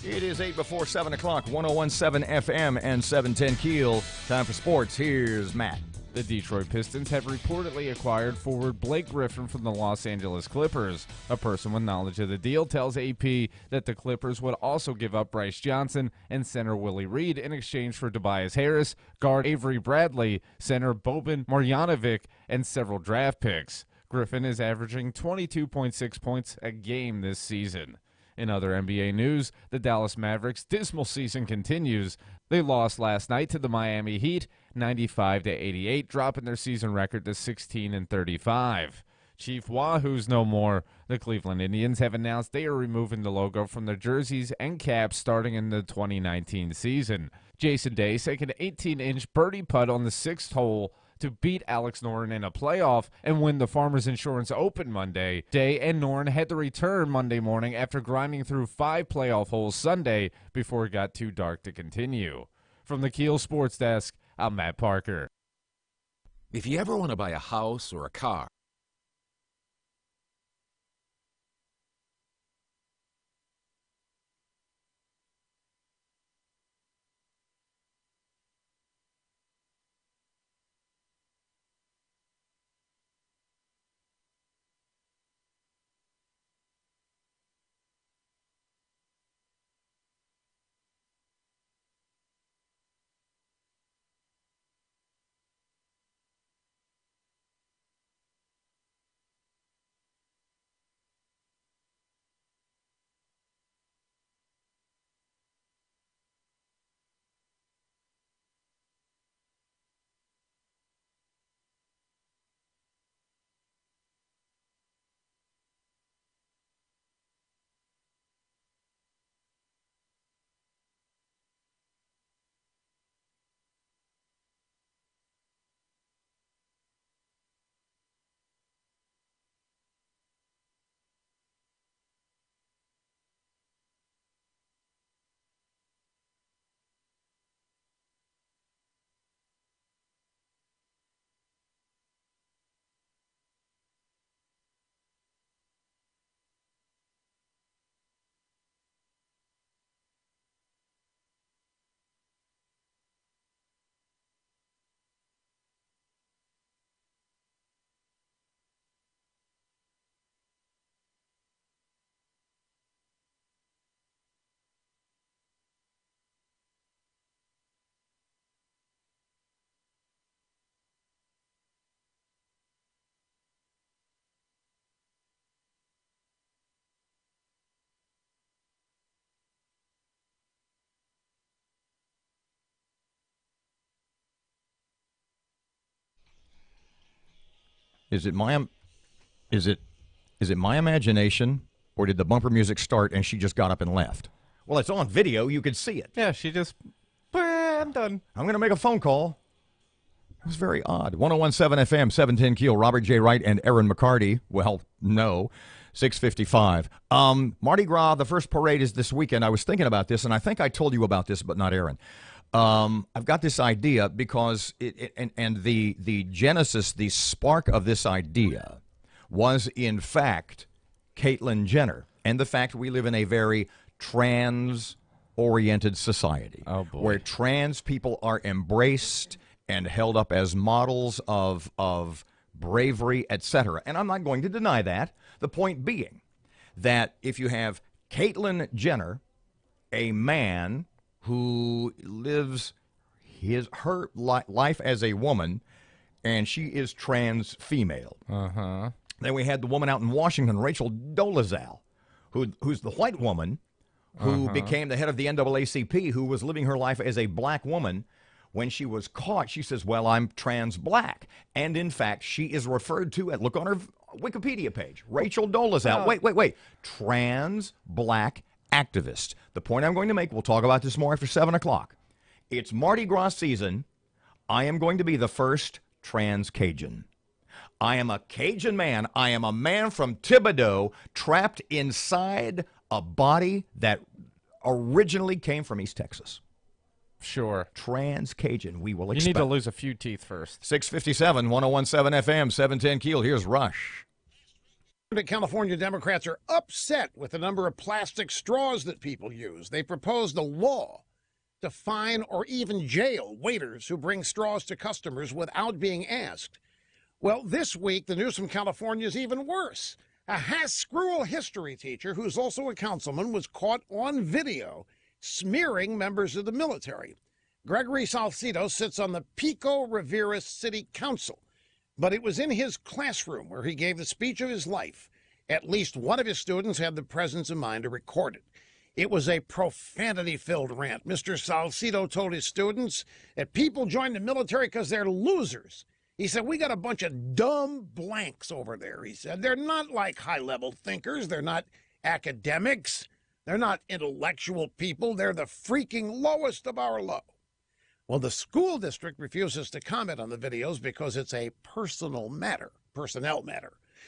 S1: It is 8 before 7 o'clock, 1017 FM and 710 Keel. Time for sports. Here's Matt.
S11: The Detroit Pistons have reportedly acquired forward Blake Griffin from the Los Angeles Clippers. A person with knowledge of the deal tells AP that the Clippers would also give up Bryce Johnson and center Willie Reed in exchange for Tobias Harris, guard Avery Bradley, center Boban Marjanovic, and several draft picks. Griffin is averaging 22.6 points a game this season. In other NBA news, the Dallas Mavericks' dismal season continues. They lost last night to the Miami Heat, 95-88, dropping their season record to 16-35. Chief Wahoo's no more. The Cleveland Indians have announced they are removing the logo from their jerseys and caps starting in the 2019 season. Jason Day sank an 18-inch birdie putt on the sixth hole to beat Alex Noren in a playoff and win the Farmers Insurance Open Monday. Day and Noren had to return Monday morning after grinding through 5 playoff holes Sunday before it got too dark to continue. From the Keel Sports Desk, I'm Matt Parker.
S14: If you ever want to buy a house or a car,
S1: Is it my is it my imagination, or did the bumper music start and she just got up and left? Well, it's on video. You could see it.
S11: Yeah, she just, I'm done.
S1: I'm going to make a phone call. It was very odd. 101.7 FM, 710 Keel, Robert J. Wright and Erin McCarty. Well, no, 6:55. Mardi Gras, the first parade is this weekend. I was thinking about this, and I think I told you about this, but not Erin. I've got this idea because the genesis, the spark of this idea was, in fact, Caitlyn Jenner, and the fact we live in a very trans-oriented society, where trans people are embraced and held up as models of bravery, etc. And I'm not going to deny that. The point being that if you have Caitlyn Jenner, a man who lives her life as a woman, and she is trans female. Then we had the woman out in Washington, Rachel Dolezal, who's the white woman who became the head of the NAACP, who was living her life as a black woman. When she was caught, she says, well, I'm trans black. And in fact, she is referred to, look on her Wikipedia page, Rachel Dolezal. Wait. Trans black activist. The point I'm going to make, we'll talk about this more after 7 o'clock. It's Mardi Gras season. I am going to be the first trans Cajun. I am a Cajun man. I am a man from Thibodaux trapped inside a body that originally came from East Texas.
S11: Sure.
S1: Trans Cajun. We will expect.
S11: You need to lose a few teeth first.
S1: 657, 101.7 FM, 710 Keel. Here's Rush.
S15: California Democrats are upset with the number of plastic straws that people use. They proposed a law to fine or even jail waiters who bring straws to customers without being asked. Well, this week, the news from California is even worse. A Haskell history teacher, who's also a councilman, was caught on video smearing members of the military. Gregory Salcido sits on the Pico Rivera City Council, but it was in his classroom where he gave the speech of his life. At least one of his students had the presence of mind to record it. It was a profanity-filled rant. Mr. Salcido told his students that people join the military because they're losers. He said, we got a bunch of dumb blanks over there, he said. They're not like high-level thinkers. They're not academics. They're not intellectual people. They're the freaking lowest of our low. Well, the school district refuses to comment on the videos because it's a personnel matter.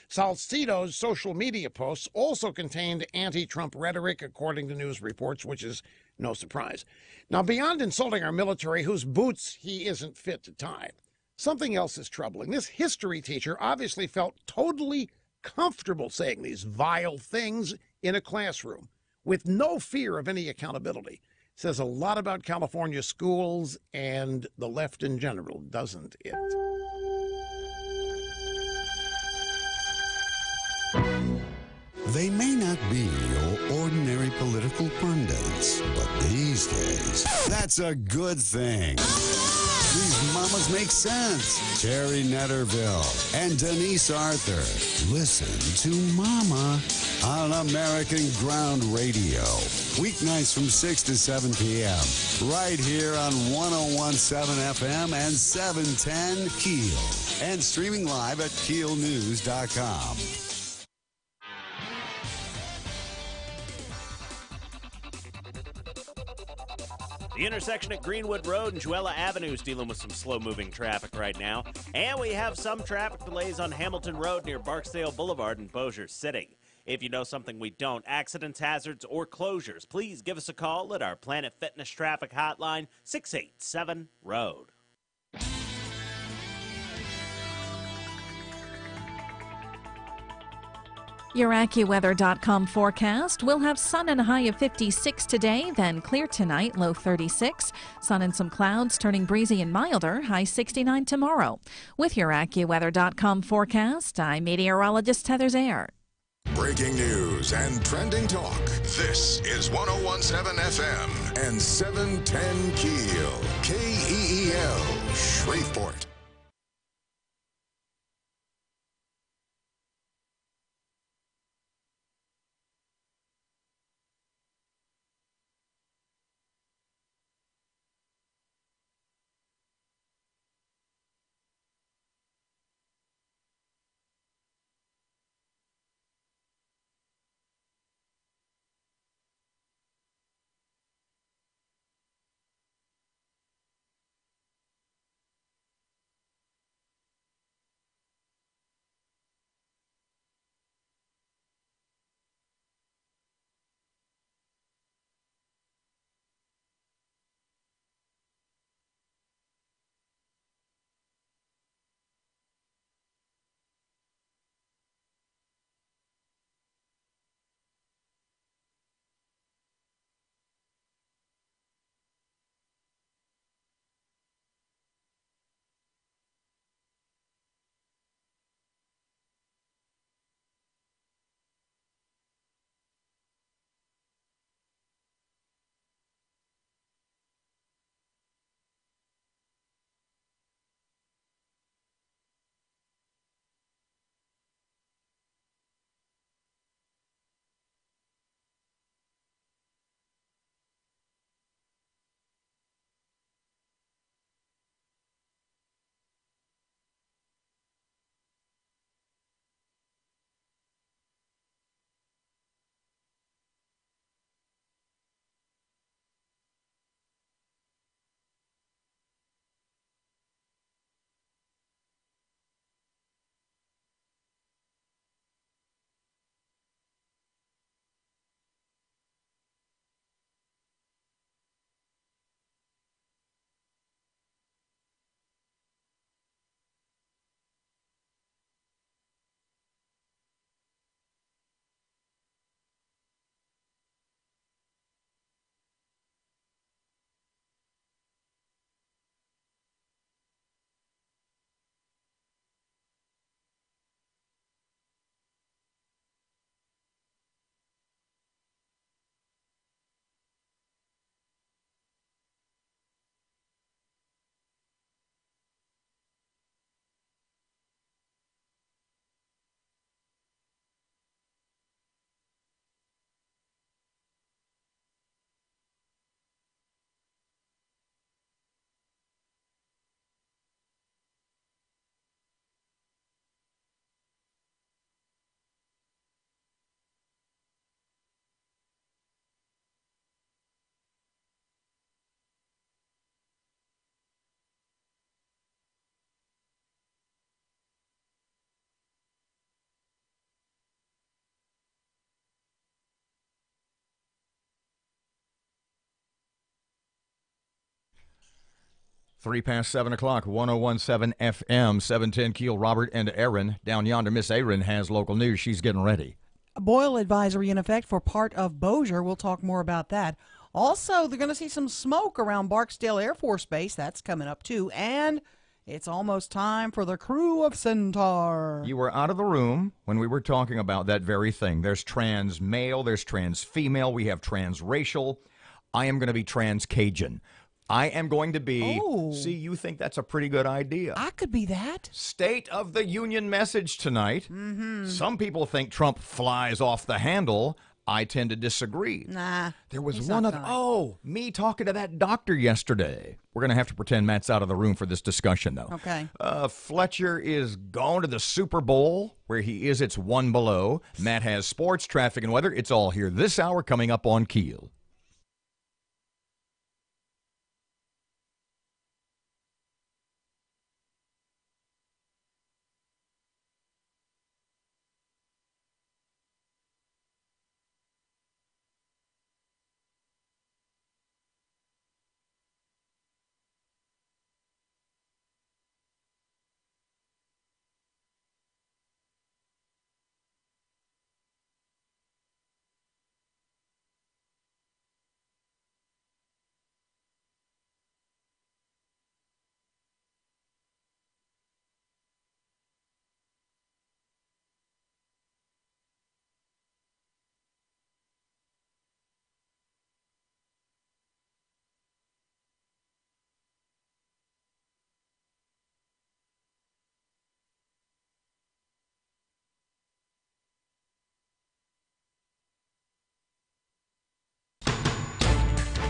S15: Salcido's social media posts also contained anti-Trump rhetoric, according to news reports, which is no surprise. Now, beyond insulting our military, whose boots he isn't fit to tie, something else is troubling. This history teacher obviously felt totally comfortable saying these vile things in a classroom with no fear of any accountability. Says a lot about California schools and the left in general, doesn't it?
S16: They may not be your ordinary political pundits, but these days, that's a good thing. These mamas make sense. Terry Netterville and Denise Arthur. Listen to Mama on American Ground Radio. Weeknights from 6 to 7 p.m. Right here on 101.7 FM and 710 Keel. And streaming live at keelnews.com.
S9: The intersection at Greenwood Road and Juella Avenue is dealing with some slow-moving traffic right now. And we have some traffic delays on Hamilton Road near Barksdale Boulevard in Bossier City. If you know something we don't, accidents, hazards, or closures, please give us a call at our Planet Fitness Traffic Hotline, 687-ROAD.
S10: Your AccuWeather.com forecast. We'll have sun and a high of 56 today, then clear tonight, low 36. Sun and some clouds, turning breezy and milder, high 69 tomorrow. With your AccuWeather.com forecast, I'm meteorologist Heather Zayer.
S3: Breaking news and trending talk. This is 101.7 FM and 710 Keel. KEEL, Shreveport.
S1: 7 o'clock, 101.7 FM, 710 Keel. Robert and Erin down yonder. Miss Erin has local news. She's getting ready.
S2: A boil advisory in effect for part of Bossier. We'll talk more about that. Also, they're going to see some smoke around Barksdale Air Force Base. That's coming up, too. And it's almost time for the crew of Centaur.
S1: You were out of the room when we were talking about that very thing. There's trans male, there's trans female, we have transracial. I am going to be trans Cajun. I am going to be, see, you think that's a pretty good idea.
S2: I could be that.
S1: State of the Union message tonight.
S2: Mm-hmm.
S1: Some people think Trump flies off the handle. I tend to disagree.
S2: Nah.
S1: There was one other, me talking to that doctor yesterday. We're going to have to pretend Matt's out of the room for this discussion, though.
S2: Okay.
S1: Fletcher is going to the Super Bowl, where he is. It's one below. Matt has sports, traffic, and weather. It's all here this hour coming up on Keel.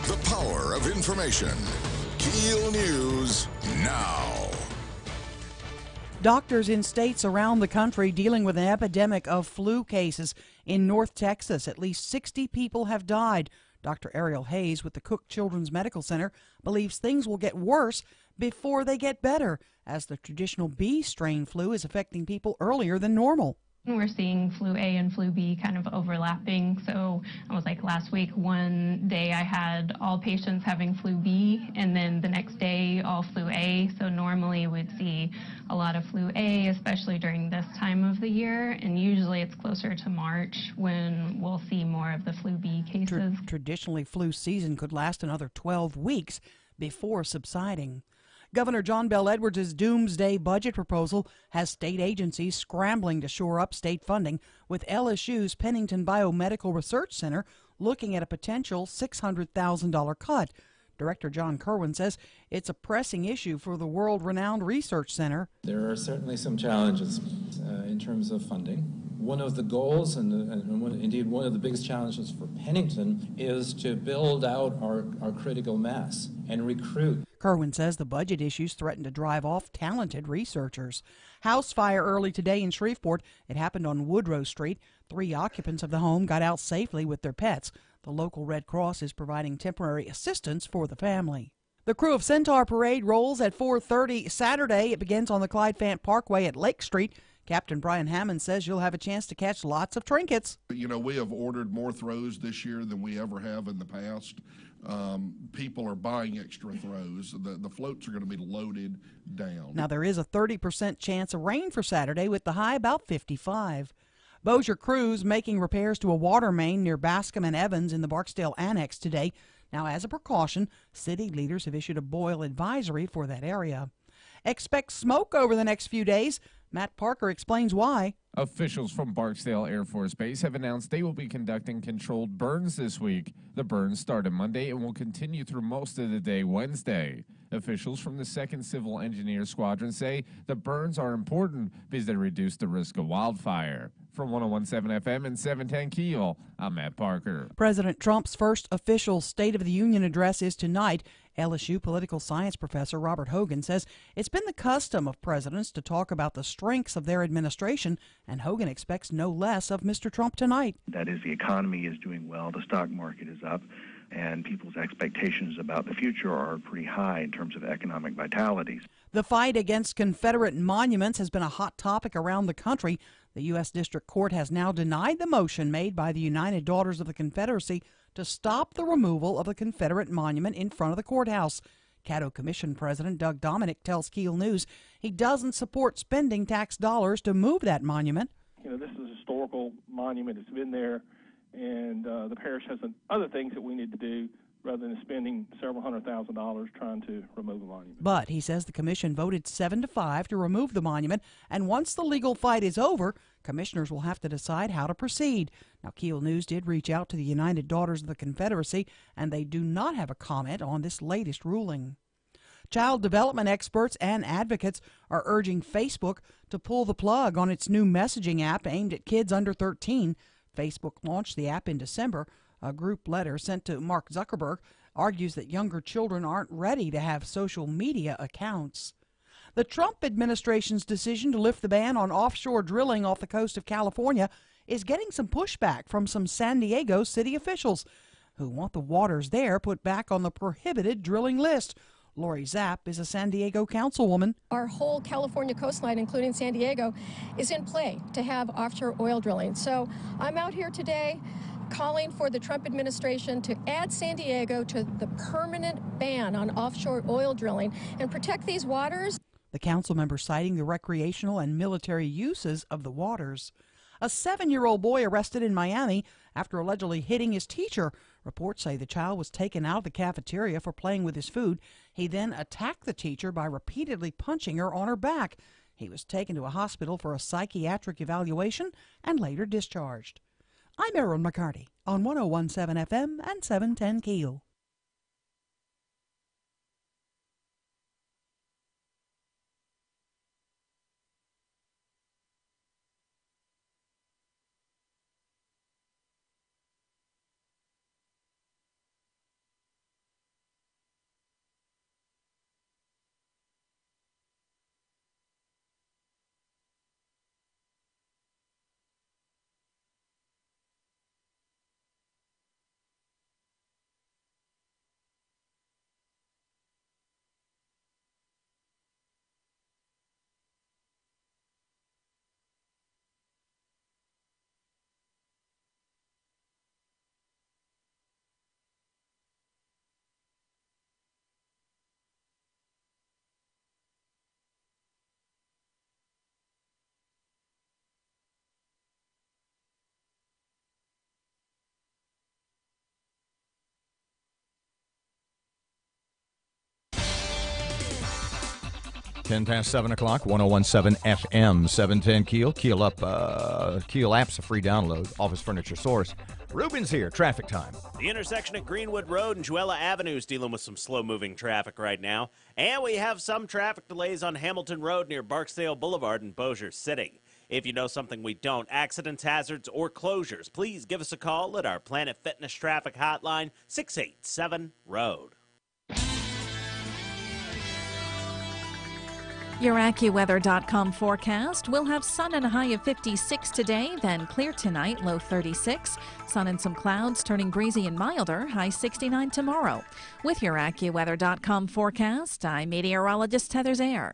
S3: The power of information. KEEL News now.
S2: Doctors in states around the country dealing with an epidemic of flu cases. In North Texas, at least 60 people have died. Dr. Ariel Hayes with the Cook Children's Medical Center believes things will get worse before they get better, as the traditional B strain flu is affecting people earlier than normal.
S7: We're seeing flu A and flu B kind of overlapping. So I was like last week, one day I had all patients having flu B, and then the next day all flu A. So normally we'd see a lot of flu A, especially during this time of the year. And usually it's closer to March when we'll see more of the flu B cases.
S2: Traditionally, flu season could last another 12 weeks before subsiding. Governor John Bel Edwards' doomsday budget proposal has state agencies scrambling to shore up state funding, with LSU's Pennington Biomedical Research Center looking at a potential $600,000 cut. Director John Kerwin says it's a pressing issue for the world-renowned research center.
S17: There are certainly some challenges in terms of funding. One of the goals, and indeed one of the biggest challenges for Pennington, is to build out our critical mass and recruit.
S2: Kerwin says the budget issues threaten to drive off talented researchers. House fire early today in Shreveport. It happened on Woodrow Street. 3 occupants of the home got out safely with their pets. The local Red Cross is providing temporary assistance for the family. The Crew of Centaur Parade rolls at 4:30 Saturday. It begins on the Clyde Fant Parkway at Lake Street. Captain Brian Hammond says you'll have a chance to catch lots of trinkets.
S5: You know, we have ordered more throws this year than we ever have in the past. People are buying extra throws. The floats are going to be loaded down.
S2: Now, there is a 30% chance of rain for Saturday, with the high about 55. Bossier crews making repairs to a water main near Bascom and Evans in the Barksdale Annex today. Now, as a precaution, city leaders have issued a boil advisory for that area. Expect smoke over the next few days. Matt Parker explains why.
S4: Officials from Barksdale Air Force Base have announced they will be conducting controlled burns this week. The burns started Monday and will continue through most of the day Wednesday. Officials from the 2nd Civil Engineer Squadron say the burns are important because they reduce the risk of wildfire. From 101.7 FM and 710 Keel, I'm Matt Parker.
S2: President Trump's first official State of the Union address is tonight. LSU political science professor Robert Hogan says it's been the custom of presidents to talk about the strengths of their administration, and Hogan expects no less of Mr. Trump tonight.
S6: That is, the economy is doing well, the stock market is up, and people's expectations about the future are pretty high in terms of economic vitality.
S2: The fight against Confederate monuments has been a hot topic around the country. The U.S. District Court has now denied the motion made by the United Daughters of the Confederacy to stop the removal of the Confederate monument in front of the courthouse. Caddo Commission President Doug Dominic tells KEEL News he doesn't support spending tax dollars to move that monument.
S18: This is a historical monument. It's been there, and the parish has other things that we need to do rather than spending several $100,000 trying to remove a monument.
S2: But he says the commission voted 7-5 to remove the monument, and once the legal fight is over, commissioners will have to decide how to proceed. Now, KEEL News did reach out to the United Daughters of the Confederacy, and they do not have a comment on this latest ruling. Child development experts and advocates are urging Facebook to pull the plug on its new messaging app aimed at kids under 13. Facebook launched the app in December. A group letter sent to Mark Zuckerberg argues that younger children aren't ready to have social media accounts. The Trump administration's decision to lift the ban on offshore drilling off the coast of California is getting some pushback from some San Diego city officials who want the waters there put back on the prohibited drilling list. Lori Zapp is a San Diego councilwoman.
S19: Our whole California coastline, including San Diego, is in play to have offshore oil drilling. So I'm out here today calling for the Trump administration to add San Diego to the permanent ban on offshore oil drilling and protect these waters.
S2: The council member citing the recreational and military uses of the waters. A 7-year-old boy arrested in Miami after allegedly hitting his teacher. Reports say the child was taken out of the cafeteria for playing with his food. He then attacked the teacher by repeatedly punching her on her back. He was taken to a hospital for a psychiatric evaluation and later discharged. I'm Erin McCarty on 101.7 FM and 710 KEEL.
S1: Ten past 7 o'clock, 101.7 FM, 710 KEEL. KEEL up, KEEL app's a free download. Office Furniture Source. Ruben's here. Traffic time.
S9: The intersection at Greenwood Road and Juella Avenue is dealing with some slow-moving traffic right now. And we have some traffic delays on Hamilton Road near Barksdale Boulevard in Bossier City. If you know something we don't, accidents, hazards, or closures, please give us a call at our Planet Fitness Traffic Hotline, 687-ROAD.
S10: Your AccuWeather.com forecast will have sun and a high of 56 today, then clear tonight, low 36. Sun and some clouds turning breezy and milder, high 69 tomorrow. With your AccuWeather.com forecast, I'm meteorologist Heather Zayer.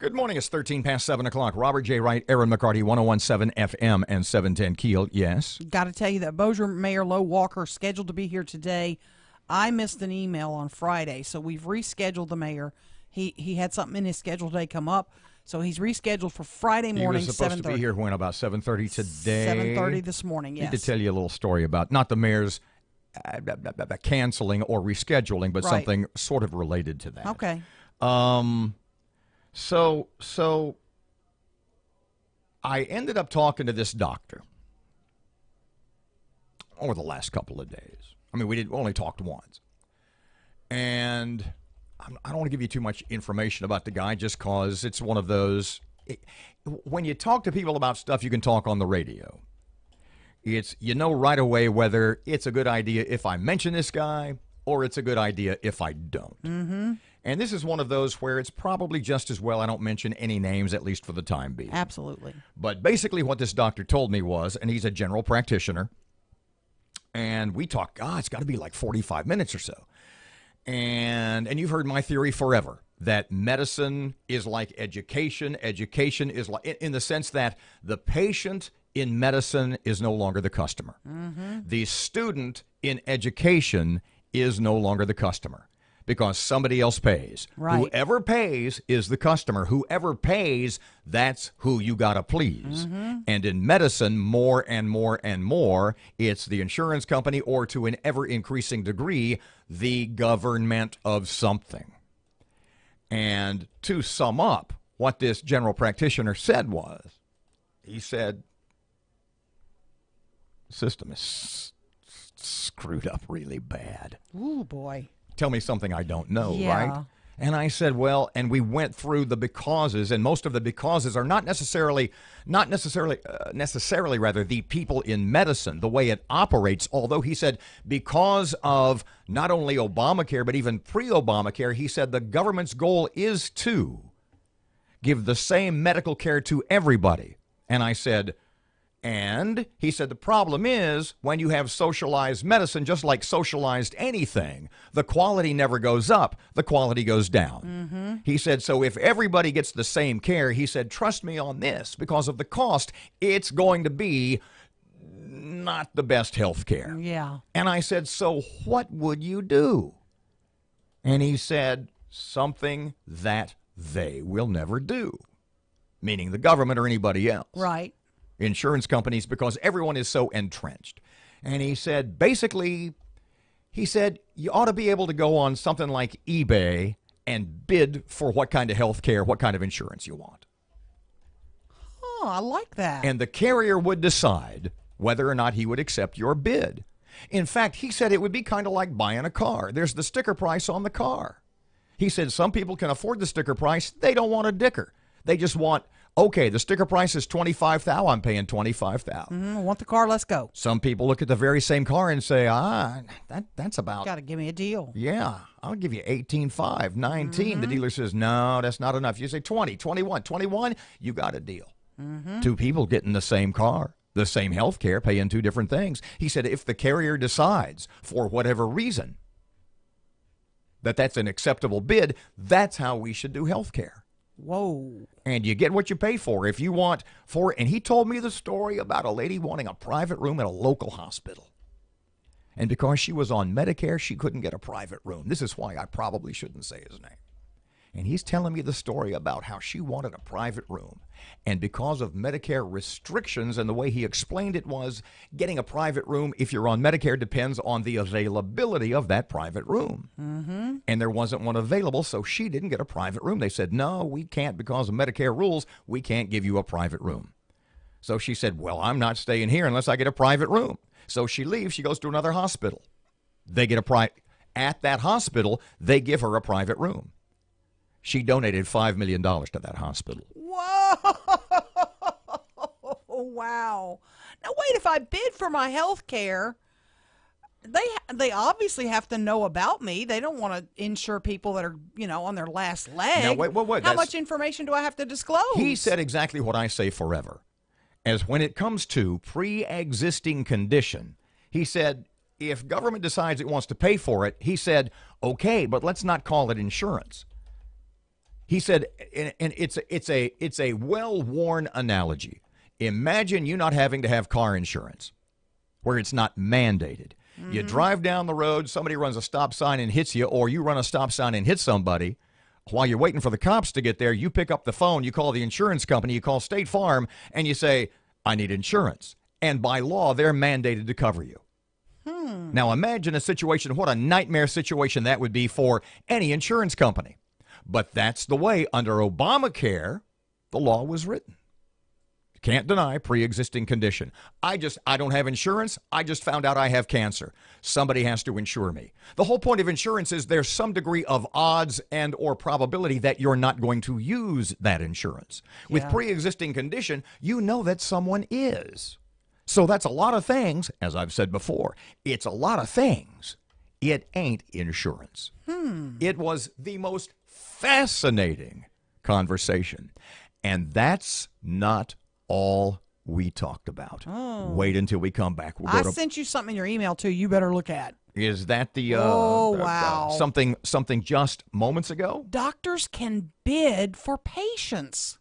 S1: Good morning. It's 13 past 7 o'clock. Robert J. Wright, Erin McCarty, 101.7 FM and 710 KEEL. Yes?
S2: Got to tell you that Bossier Mayor Lo Walker scheduled to be here today. I missed an email on Friday, so we've rescheduled the mayor. He had something in his schedule today come up, so he's rescheduled for Friday morning, 7:30.
S1: He was supposed to be here when, about 7:30 today?
S2: 7:30 this morning, yes.
S1: I need to tell you a little story about, not the mayor's canceling or rescheduling, but something sort of related to that.
S2: Okay.
S1: So I ended up talking to this doctor over the last couple of days. I mean, we only talked once. And I don't want to give you too much information about the guy just because it's one of those. When you talk to people about stuff you can talk on the radio, it's, you know right away whether it's a good idea if I mention this guy or it's a good idea if I don't.
S2: Mm-hmm.
S1: And this is one of those where it's probably just as well I don't mention any names, at least for the time being.
S2: Absolutely.
S1: But basically what this doctor told me was, and he's a general practitioner, and we talked, it's got to be like 45 minutes or so. And you've heard my theory forever, that medicine is like education. Education is like, in the sense that the patient in medicine is no longer the customer.
S2: Mm-hmm.
S1: The student in education is no longer the customer. Because somebody else pays.
S2: Right.
S1: Whoever pays is the customer. Whoever pays, that's who you got to please.
S2: Mm-hmm.
S1: And in medicine, more and more and more, it's the insurance company or, to an ever-increasing degree, the government of something. And to sum up, what this general practitioner said was, he said, the system is screwed up really bad.
S2: Ooh, boy.
S1: Tell me something I don't know,
S2: Yeah.
S1: right? And I said, well, and we went through the becauses, and most of the becauses are not necessarily the people in medicine, the way it operates. Although he said because of not only Obamacare, but even pre-Obamacare, he said the government's goal is to give the same medical care to everybody. And I said, and he said, the problem is when you have socialized medicine, just like socialized anything, the quality never goes up, the quality goes down.
S2: Mm-hmm.
S1: He said, so if everybody gets the same care, he said, trust me on this, because of the cost, it's going to be not the best health care.
S2: Yeah.
S1: And I said, so what would you do? And he said, something that they will never do, meaning the government or anybody else.
S2: Right.
S1: Insurance companies, because everyone is so entrenched. And he said, basically, he said, you ought to be able to go on something like eBay and bid for what kind of health care, what kind of insurance you want.
S2: Oh, I like that.
S1: And the carrier would decide whether or not he would accept your bid. In fact, he said it would be kind of like buying a car. There's the sticker price on the car. He said some people can afford the sticker price. They don't want a dicker. They just want, okay, the sticker price is $25,000. I'm paying $25,000.
S2: I want the car. Let's go.
S1: Some people look at the very same car and say, that's about.
S2: Got to give me a deal.
S1: Yeah, I'll give you 18.5, 19. The dealer says, no, that's not enough. You say 20, 21, 21, you got a deal. Two people getting the same car, the same health care, paying two different things. He said if the carrier decides, for whatever reason, that that's an acceptable bid, that's how we should do health care.
S2: Whoa.
S1: And you get what you pay for. If you want for, and he told me the story about a lady wanting a private room at a local hospital. And because she was on Medicare, she couldn't get a private room. This is why I probably shouldn't say his name. And he's telling me the story about how she wanted a private room. And because of Medicare restrictions, and the way he explained it was, getting a private room, if you're on Medicare, depends on the availability of that private room. And there wasn't one available, so she didn't get a private room. They said, no, we can't, because of Medicare rules, we can't give you a private room. So she said, well, I'm not staying here unless I get a private room. So she leaves, she goes to another hospital. They get at that hospital, they give her a private room. She donated $5 million to that hospital.
S2: Whoa! Wow. Now, wait, if I bid for my health care, they obviously have to know about me. They don't want to insure people that are, on their last leg.
S1: Now, wait.
S2: How much information do I have to disclose?
S1: He said exactly what I say forever. As when it comes to pre-existing condition, he said, if government decides it wants to pay for it, he said, okay, but let's not call it insurance. He said, and it's a well-worn analogy. Imagine you not having to have car insurance, where it's not mandated. You drive down the road, somebody runs a stop sign and hits you, or you run a stop sign and hit somebody. While you're waiting for the cops to get there, you pick up the phone, you call the insurance company, you call State Farm, and you say, I need insurance. And by law, they're mandated to cover you. Now imagine a situation, what a nightmare situation that would be for any insurance company. But that's the way, under Obamacare, the law was written. Can't deny pre-existing condition. I don't have insurance. I just found out I have cancer. Somebody has to insure me. The whole point of insurance is there's some degree of odds and or probability that you're not going to use that insurance. Yeah. With pre-existing condition, you know that someone is. So that's a lot of things, as I've said before. It's a lot of things. It ain't insurance. It was the most fascinating conversation. And that's not all we talked about. Wait until we come back.
S2: I sent you something in your email, too. You better look at.
S1: Is that the
S2: wow.
S1: Something just moments ago?
S2: Doctors can bid for patients.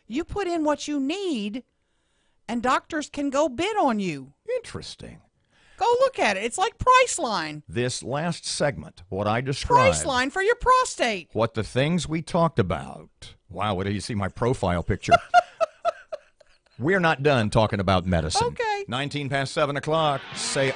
S2: You put in what you need, and doctors can go bid on you.
S1: Interesting.
S2: Go look at it. It's like Priceline.
S1: This last segment, what I described.
S2: Priceline for your prostate.
S1: What the things we talked about. Wow, what do you see my profile picture? We're not done talking about medicine.
S2: Okay.
S1: 19 past 7 o'clock. Say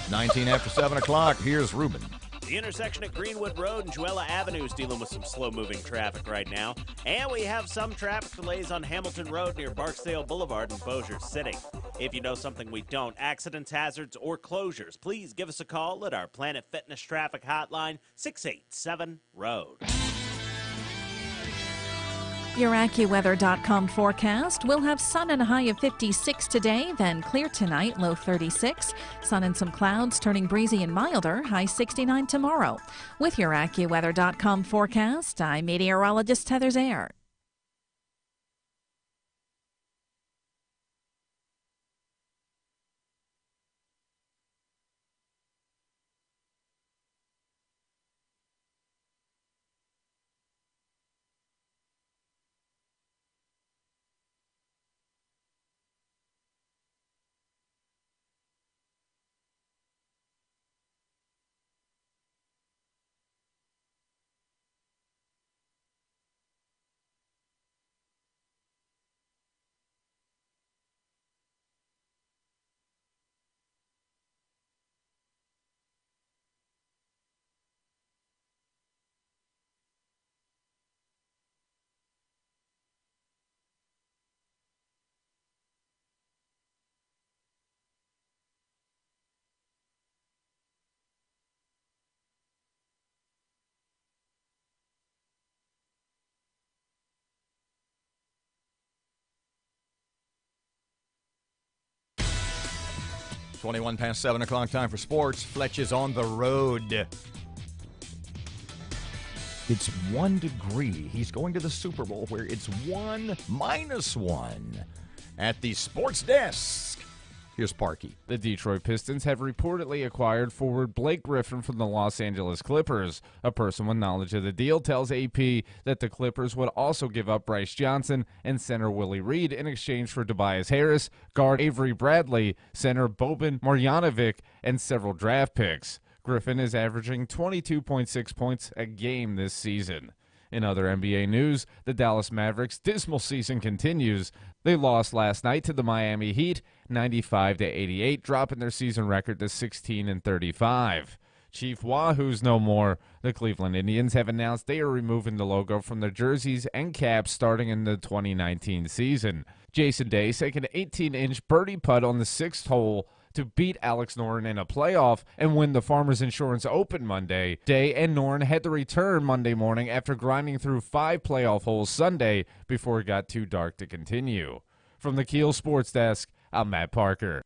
S1: 19 after 7 o'clock. Here's Ruben.
S9: The intersection at Greenwood Road and Juella Avenue is dealing with some slow-moving traffic right now. And we have some traffic delays on Hamilton Road near Barksdale Boulevard in Bossier City. If you know something we don't, accidents, hazards, or closures, please give us a call at our Planet Fitness traffic hotline, 687-ROAD.
S10: Your AccuWeather.com forecast will have sun and a high of 56 today, then clear tonight, low 36. Sun and some clouds turning breezy and milder, high 69 tomorrow. With your AccuWeather.com forecast, I'm meteorologist Heather Zayer.
S1: Twenty-one past 7 o'clock, time for sports. Fletch is on the road. It's 1 degree. He's going to the Super Bowl where it's -1 at the sports desk. Here's Parky.
S11: The Detroit Pistons have reportedly acquired forward Blake Griffin from the Los Angeles Clippers. A person with knowledge of the deal tells AP that the Clippers would also give up Bryce Johnson and center Willie Reed in exchange for Tobias Harris, guard Avery Bradley, center Boban Marjanovic, and several draft picks. Griffin is averaging 22.6 points a game this season. In other NBA news, the Dallas Mavericks' dismal season continues. They lost last night to the Miami Heat, 95-88, dropping their season record to 16-35. Chief Wahoo's no more. The Cleveland Indians have announced they are removing the logo from their jerseys and caps starting in the 2019 season. Jason Day sank an 18-inch birdie putt on the 6th hole to beat Alex Noren in a playoff and win the Farmers Insurance Open Monday. Day and Noren had to return Monday morning after grinding through 5 playoff holes Sunday before it got too dark to continue. From the KEEL Sports Desk, I'm Matt Parker.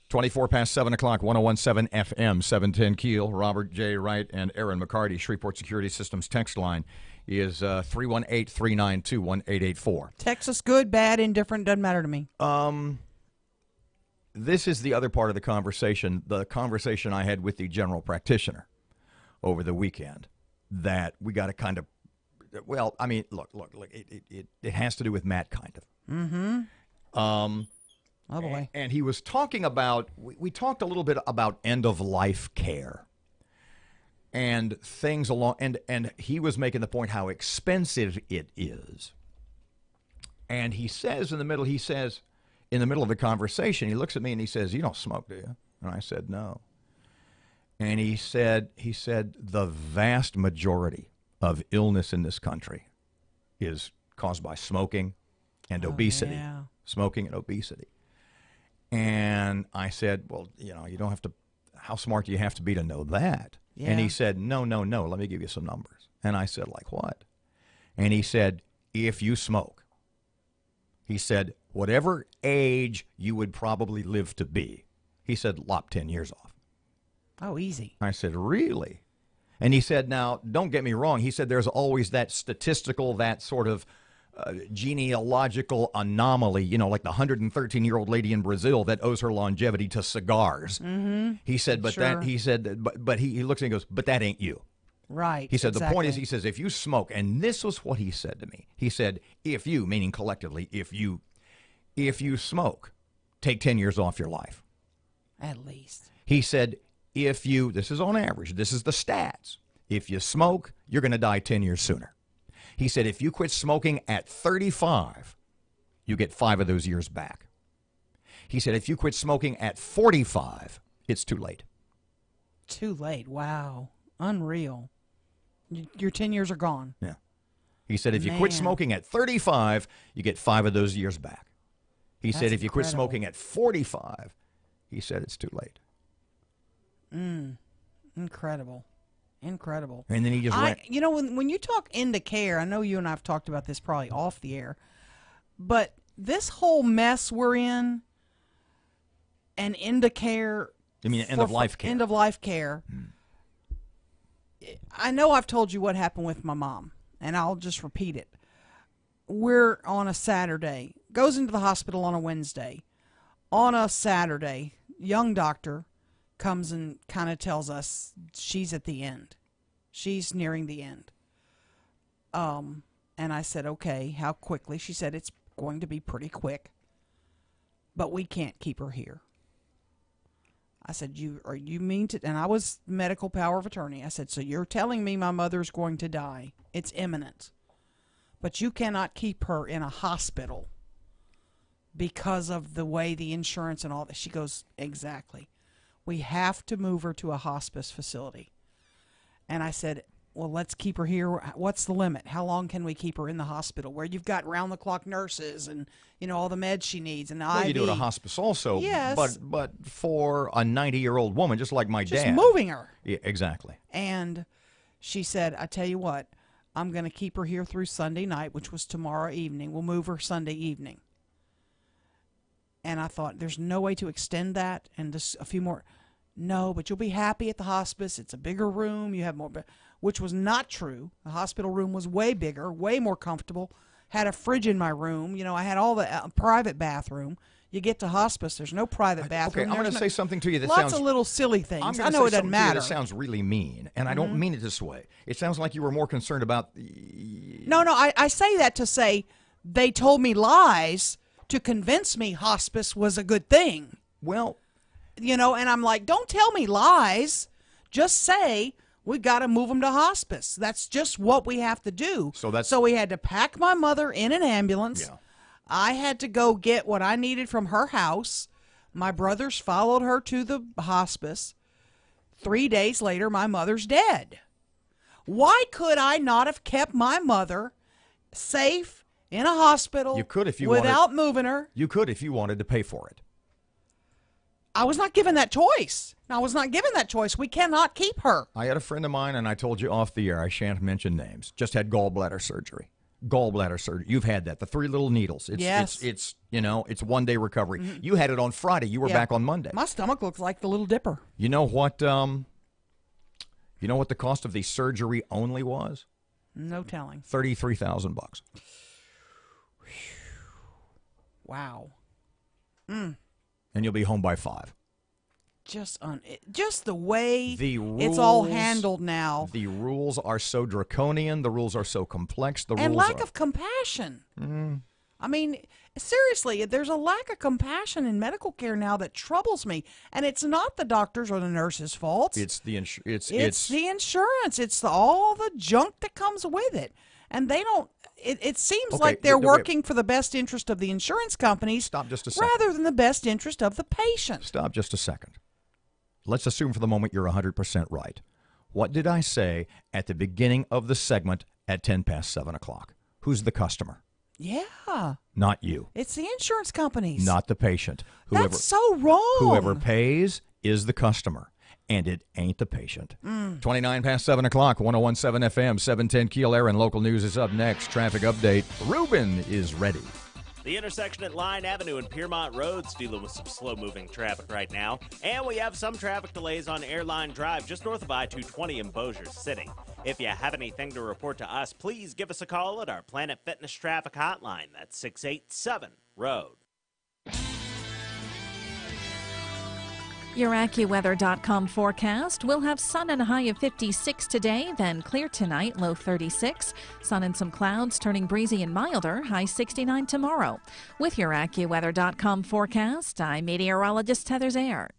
S1: 24 past 7 o'clock, 101.7 FM, 710 Keel. Robert J. Wright and Erin McCarty. Shreveport Security Systems text line is 318-392-1884.
S2: Texas, good, bad, indifferent, doesn't matter to me.
S1: This is the other part of the conversation I had with the general practitioner over the weekend, that we got to kind of, well, I mean, look, it has to do with Matt, kind of.
S2: Mm-hmm.
S1: Oh,
S2: boy.
S1: And he was talking about, we talked a little bit about end-of-life care and things along, and he was making the point how expensive it is. And he says in the middle of the conversation, he looks at me and he says, "You don't smoke, do you?" And I said, "No." And he said the vast majority of illness in this country is caused by smoking and obesity.
S2: Yeah.
S1: Smoking and obesity. And I said, "Well, you don't have to, how smart do you have to be to know that?"
S2: Yeah.
S1: And he said, no, let me give you some numbers. And I said, "Like what?" And he said, "If you smoke," he said, "whatever age you would probably live to be," he said, "lop 10 years off."
S2: Oh, easy.
S1: I said, "Really?" And he said, "Now, don't get me wrong." He said, "There's always that statistical, that sort of genealogical anomaly, like the 113-year-old lady in Brazil that owes her longevity to cigars."
S2: Mm-hmm.
S1: He said, "But
S2: Sure.
S1: he looks and he goes, "But that ain't you."
S2: Right.
S1: He said,
S2: exactly.
S1: The point is, he says, if you smoke, and this was what he said to me. He said, if you, meaning collectively, if you smoke, take 10 years off your life.
S2: At least.
S1: He said, this is on average, this is the stats. If you smoke, you're going to die 10 years sooner. He said, if you quit smoking at 35, you get 5 of those years back. He said, if you quit smoking at 45, it's too late.
S2: Too late. Wow. Unreal. Your 10 years are gone.
S1: Yeah. He said, if you quit smoking at 35, you get 5 of those years back. He said, if you quit smoking at 45, he said, it's too late.
S2: Incredible. Incredible.
S1: And then he just went.
S2: When you talk into care, I know you and I have talked about this probably off the air, but this whole mess we're in and into care.
S1: You mean end-of-life care?
S2: End-of-life care. I know I've told you what happened with my mom, and I'll just repeat it. We're on a Saturday, goes into the hospital on a Wednesday. On a Saturday, young doctor comes and kind of tells us she's at the end. She's nearing the end. And I said, okay, how quickly? She said, it's going to be pretty quick, but we can't keep her here. I said, you mean to, and I was medical power of attorney. I said, so you're telling me my mother's going to die. It's imminent. But you cannot keep her in a hospital because of the way the insurance and all that. She goes, exactly. We have to move her to a hospice facility. And I said, well, let's keep her here. What's the limit? How long can we keep her in the hospital where you've got round-the-clock nurses and, all the meds she needs and the
S1: well,
S2: IV?
S1: You do it at a hospice also.
S2: Yes.
S1: But for a 90-year-old woman, just like my dad.
S2: Just moving her.
S1: Yeah, exactly.
S2: And she said, I tell you what, I'm going to keep her here through Sunday night, which was tomorrow evening. We'll move her Sunday evening. And I thought, there's no way to extend that and just a few more. No, but you'll be happy at the hospice. It's a bigger room. You have more, which was not true. The hospital room was way bigger, way more comfortable. Had a fridge in my room. I had all the private bathroom. You get to hospice, there's no private bathroom.
S1: Okay, I'm going to say something to you that
S2: lots
S1: sounds...
S2: of little silly things. I
S1: know
S2: it doesn't matter.
S1: That sounds really mean, and I don't mean it this way. It sounds like you were more concerned about...
S2: No, I say that to say they told me lies to convince me hospice was a good thing.
S1: Well...
S2: and I'm like, don't tell me lies. Just say we got to move them to hospice. That's just what we have to do. So we had to pack my mother in an ambulance.
S1: Yeah.
S2: I had to go get what I needed from her house. My brothers followed her to the hospice. 3 days later, my mother's dead. Why could I not have kept my mother safe in a hospital
S1: You could if you
S2: without moving her?
S1: You could if you wanted to pay for it.
S2: I was not given that choice. We cannot keep her.
S1: I had a friend of mine, and I told you off the air, I shan't mention names, just had gallbladder surgery. Gallbladder surgery. You've had that. The 3 little needles.
S2: Yes.
S1: It's it's 1 day recovery. You had it on Friday. You were back on Monday.
S2: My stomach looks like the Little Dipper.
S1: You know what? You know what the cost of the surgery only was?
S2: No telling.
S1: $33,000.
S2: Wow.
S1: And you'll be home by 5.
S2: Just the way
S1: it's
S2: all handled now.
S1: The rules are so draconian. The rules are so complex.
S2: And lack of compassion. I mean, seriously, there's a lack of compassion in medical care now that troubles me. And it's not the doctors or the nurses' fault.
S1: It's the
S2: it's the insurance. It's all the junk that comes with it. And they don't. It seems like they're working for the best interest of the insurance companies.
S1: Stop just a second.
S2: Rather than the best interest of the patient.
S1: Stop just a second. Let's assume for the moment you're 100% right. What did I say at the beginning of the segment at 10 past 7 o'clock? Who's the customer?
S2: Yeah.
S1: Not you.
S2: It's the insurance companies.
S1: Not the patient.
S2: That's so wrong.
S1: Whoever pays is the customer, and it ain't the patient. 29 past 7 o'clock, 101.7 FM, 710 KEEL. Erin, local news is up next. Traffic update. Ruben is ready.
S9: The intersection at Line Avenue and Piermont Road's dealing with some slow-moving traffic right now. And we have some traffic delays on Airline Drive just north of I-220 in Bossier City. If you have anything to report to us, please give us a call at our Planet Fitness traffic hotline. That's 687-ROAD.
S10: Your AccuWeather.com forecast. We'll have sun and a high of 56 today, then clear tonight, low 36. Sun and some clouds, turning breezy and milder, high 69 tomorrow. With your AccuWeather.com forecast, I'm meteorologist Heather Zayer.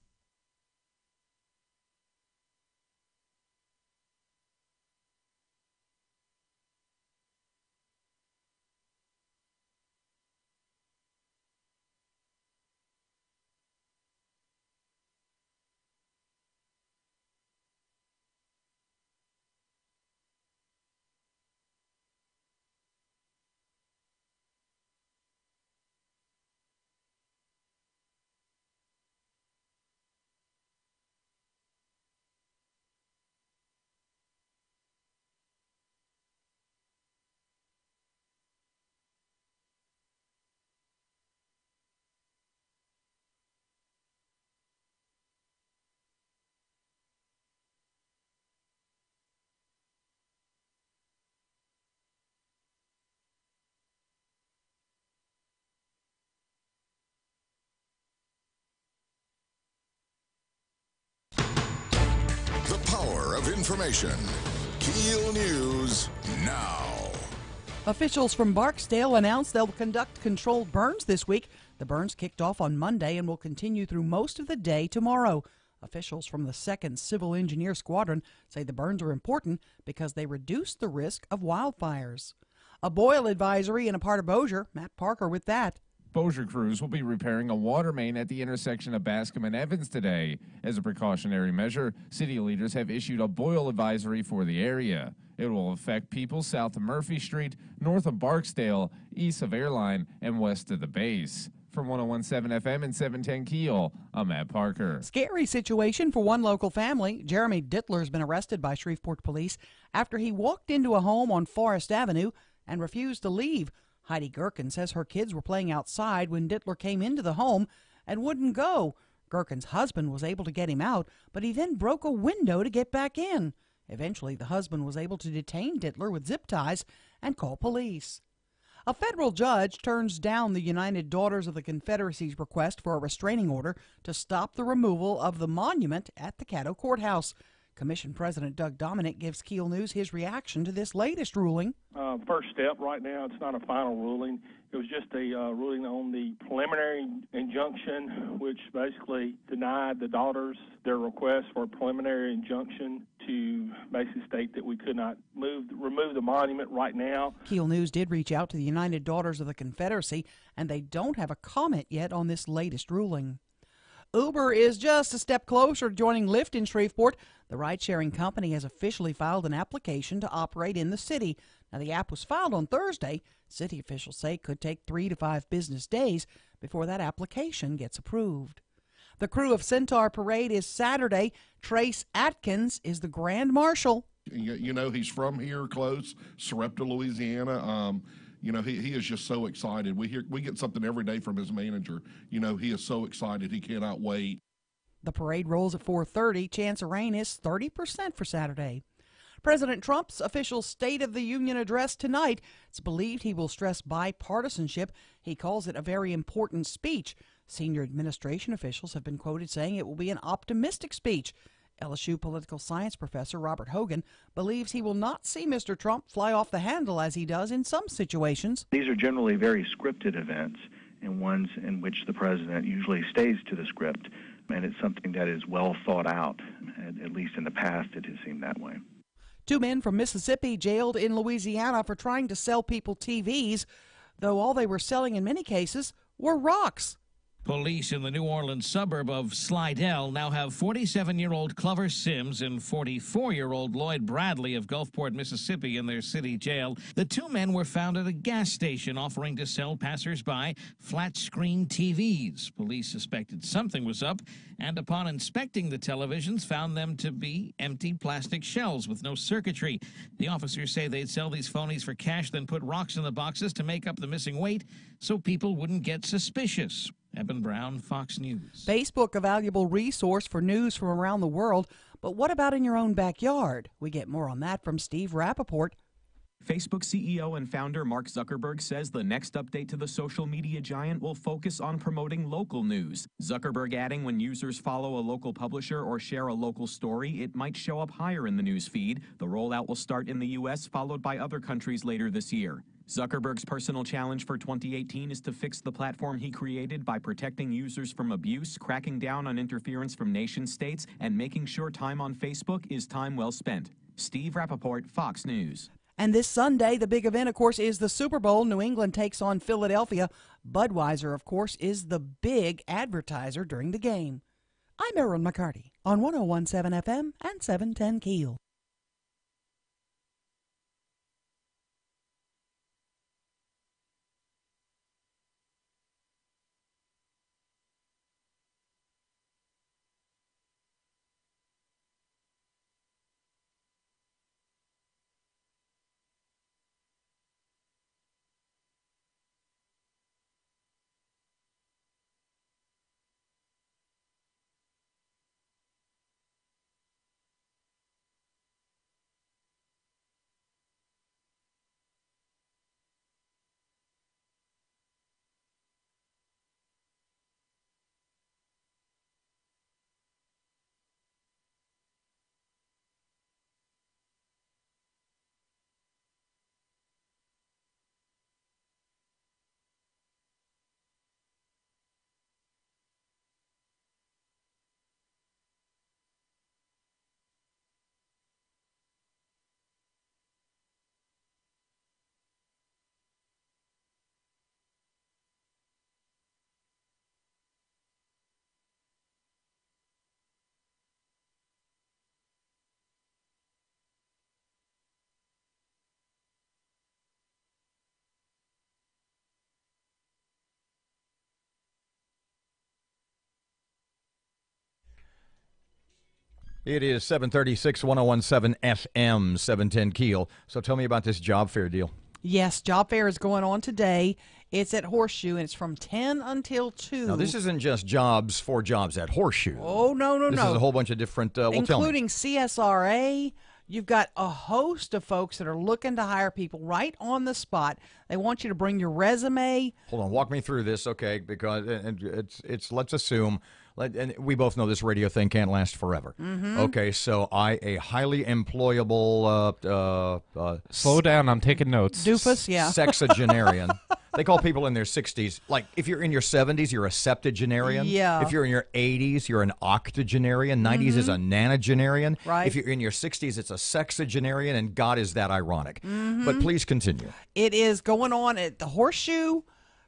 S3: The power of information. KEEL News now.
S2: Officials from Barksdale announced they'll conduct controlled burns this week. The burns kicked off on Monday and will continue through most of the day tomorrow. Officials from the 2nd Civil Engineer Squadron say the burns are important because they reduce the risk of wildfires. A boil advisory in a part of Bossier. Matt Parker with that.
S4: Bossier crews will be repairing a water main at the intersection of Bascom and Evans today. As a precautionary measure, city leaders have issued a boil advisory for the area. It will affect people south of Murphy Street, north of Barksdale, east of Airline, and west of the base. From 101.7 FM and 710 KEEL, I'm Matt Parker.
S2: Scary situation for one local family. Jeremy Dittler has been arrested by Shreveport police after he walked into a home on Forest Avenue and refused to leave. Heidi Gherkin says her kids were playing outside when Dittler came into the home and wouldn't go. Gherkin's husband was able to get him out, but he then broke a window to get back in. Eventually, the husband was able to detain Dittler with zip ties and call police. A federal judge turns down the United Daughters of the Confederacy's request for a restraining order to stop the removal of the monument at the Caddo Courthouse. Commission President Doug Dominic gives KEEL News his reaction to this latest ruling.
S18: First step right now, it's not a final ruling. It was just a ruling on the preliminary injunction, which basically denied the daughters their request for a preliminary injunction to basically state that we could not remove the monument right now.
S2: KEEL News did reach out to the United Daughters of the Confederacy, and they don't have a comment yet on this latest ruling. Uber is just a step closer to joining Lyft in Shreveport. The ride-sharing company has officially filed an application to operate in the city. Now, the app was filed on Thursday. City officials say it could take 3 to 5 business days before that application gets approved. The crew of Centaur Parade is Saturday. Trace Atkins is the Grand Marshal.
S5: You know, he's from here close, Sarepta, Louisiana. You know, he is just so excited. We get something every day from his manager. You know, he is so excited. He cannot wait.
S2: The parade rolls at 4:30. Chance of rain is 30% for Saturday. President Trump's official State of the Union address tonight. It's believed he will stress bipartisanship. He calls it a very important speech. Senior administration officials have been quoted saying it will be an optimistic speech. LSU political science professor Robert Hogan believes he will not see Mr. Trump fly off the handle as he does in some situations.
S6: These are generally very scripted events and ones in which the president usually stays to the script, and it's something that is well thought out. At least in the past, it has seemed that way.
S2: 2 men from Mississippi jailed in Louisiana for trying to sell people TVs, though all they were selling in many cases were rocks.
S12: Police in the New Orleans suburb of Slidell now have 47-year-old Clover Sims and 44-year-old Lloyd Bradley of Gulfport, Mississippi in their city jail. The 2 men were found at a gas station offering to sell passersby flat-screen TVs. Police suspected something was up, and upon inspecting the televisions, found them to be empty plastic shells with no circuitry. The officers say they'd sell these phonies for cash, then put rocks in the boxes to make up the missing weight so people wouldn't get suspicious. Eben Brown, Fox News.
S2: Facebook, a valuable resource for news from around the world. But what about in your own backyard? We get more on that from Steve Rappaport.
S13: Facebook CEO and founder Mark Zuckerberg says the next update to the social media giant will focus on promoting local news. Zuckerberg adding when users follow a local publisher or share a local story, it might show up higher in the news feed. The rollout will start in the U.S., followed by other countries later this year. Zuckerberg's personal challenge for 2018 is to fix the platform he created by protecting users from abuse, cracking down on interference from nation-states, and making sure time on Facebook is time well spent. Steve Rappaport, Fox News.
S2: And this Sunday, the big event, of course, is the Super Bowl. New England takes on Philadelphia. Budweiser, of course, is the big advertiser during the game. I'm Erin McCarty on 101.7 FM and 710 KEEL.
S1: It is 736, 1017 FM, 710 KEEL. So tell me about this job fair deal.
S2: Yes, job fair is going on today. It's at Horseshoe, and it's from 10 until 2.
S1: Now, this isn't just jobs for jobs at Horseshoe.
S2: Oh, no.
S1: This is a whole bunch of different,
S2: including CSRA. You've got a host of folks that are looking to hire people right on the spot. They want you to bring your resume.
S1: Hold on, walk me through this, okay? Because it's let's assume, and we both know this radio thing can't last forever.
S2: Mm-hmm.
S1: Okay, so a highly employable.
S11: Slow down, I'm taking notes.
S2: Doofus, yeah.
S1: Sexagenarian. They call people in their 60s, like if you're in your 70s, you're a septuagenarian.
S2: Yeah.
S1: If you're in your 80s, you're an octogenarian. 90s is a nonagenarian.
S2: Right.
S1: If you're in your 60s, it's a sexagenarian, and God, is that ironic.
S2: Mm-hmm.
S1: But please continue.
S2: It is going on at the Horseshoe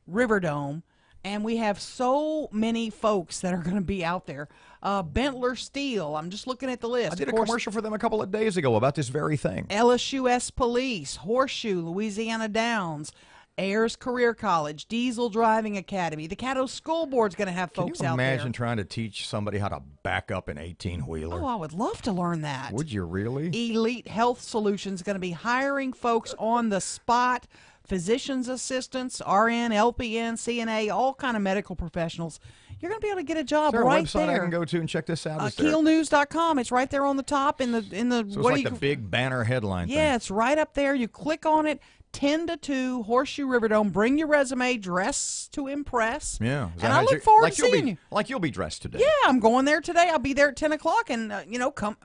S2: Riverdome, and we have so many folks that are going to be out there. Bentler Steel, I'm just looking at the list.
S1: I did a commercial for them a couple of days ago about this very thing.
S2: LSUS Police, Horseshoe, Louisiana Downs, Ayers Career College, Diesel Driving Academy. The Caddo School Board's going to have folks
S1: Can you
S2: out there.
S1: imagine trying to teach somebody how to back up an 18-wheeler?
S2: Oh, I would love to learn that.
S1: Would you really?
S2: Elite Health Solutions going to be hiring folks on the spot, physician's assistants, RN, LPN, CNA, all kind of medical professionals. You're going to be able to get a job
S1: Is there
S2: right
S1: a website
S2: there.
S1: I can go to and check this out?
S2: KEELnews.com. It's right there on the top in the
S1: So it's like the big banner headline thing.
S2: Yeah, it's right up there. You click on it. 10 to 2, Horseshoe Riverdome. Bring your resume, dress to impress.
S1: Yeah.
S2: And I look forward to seeing you.
S1: Like you'll be dressed today.
S2: Yeah, I'm going there today. I'll be there at 10 o'clock. And, come.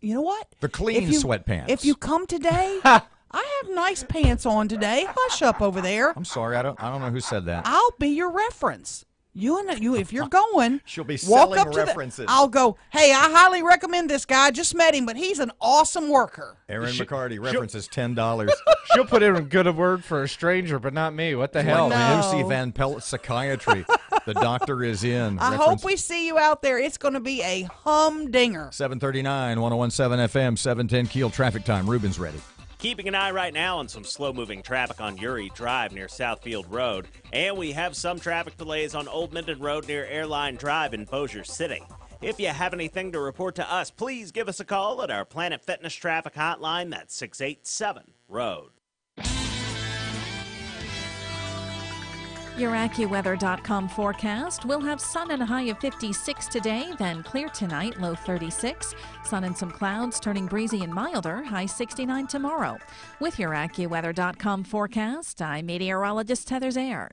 S2: You know what?
S1: The clean sweatpants.
S2: If you come today, I have nice pants on today. Hush up over there.
S1: I'm sorry. I don't know who said that.
S2: I'll be your reference. You, if you're going,
S1: she'll be
S2: walk
S1: selling
S2: up to
S1: references.
S2: I'll go, hey, I highly recommend this guy. Just met him, but he's an awesome worker.
S1: Erin McCarty references $10.
S11: She'll put in a good word for a stranger, but not me. What the hell?
S1: Lucy Van Pelt Psychiatry. The doctor is in.
S2: I hope we see you out there. It's going to be a humdinger.
S1: 739, 1017 FM, 710 Keel traffic time. Ruben's ready.
S9: Keeping an eye right now on some slow-moving traffic on Uri Drive near Southfield Road. And we have some traffic delays on Old Minden Road near Airline Drive in Bossier City. If you have anything to report to us, please give us a call at our Planet Fitness traffic hotline. That's 687-ROAD.
S10: Your AccuWeather.com forecast. We'll have sun and a high of 56 today, then clear tonight, low 36. Sun and some clouds, turning breezy and milder, high 69 tomorrow. With your AccuWeather.com forecast, I'm meteorologist Heather Zayer.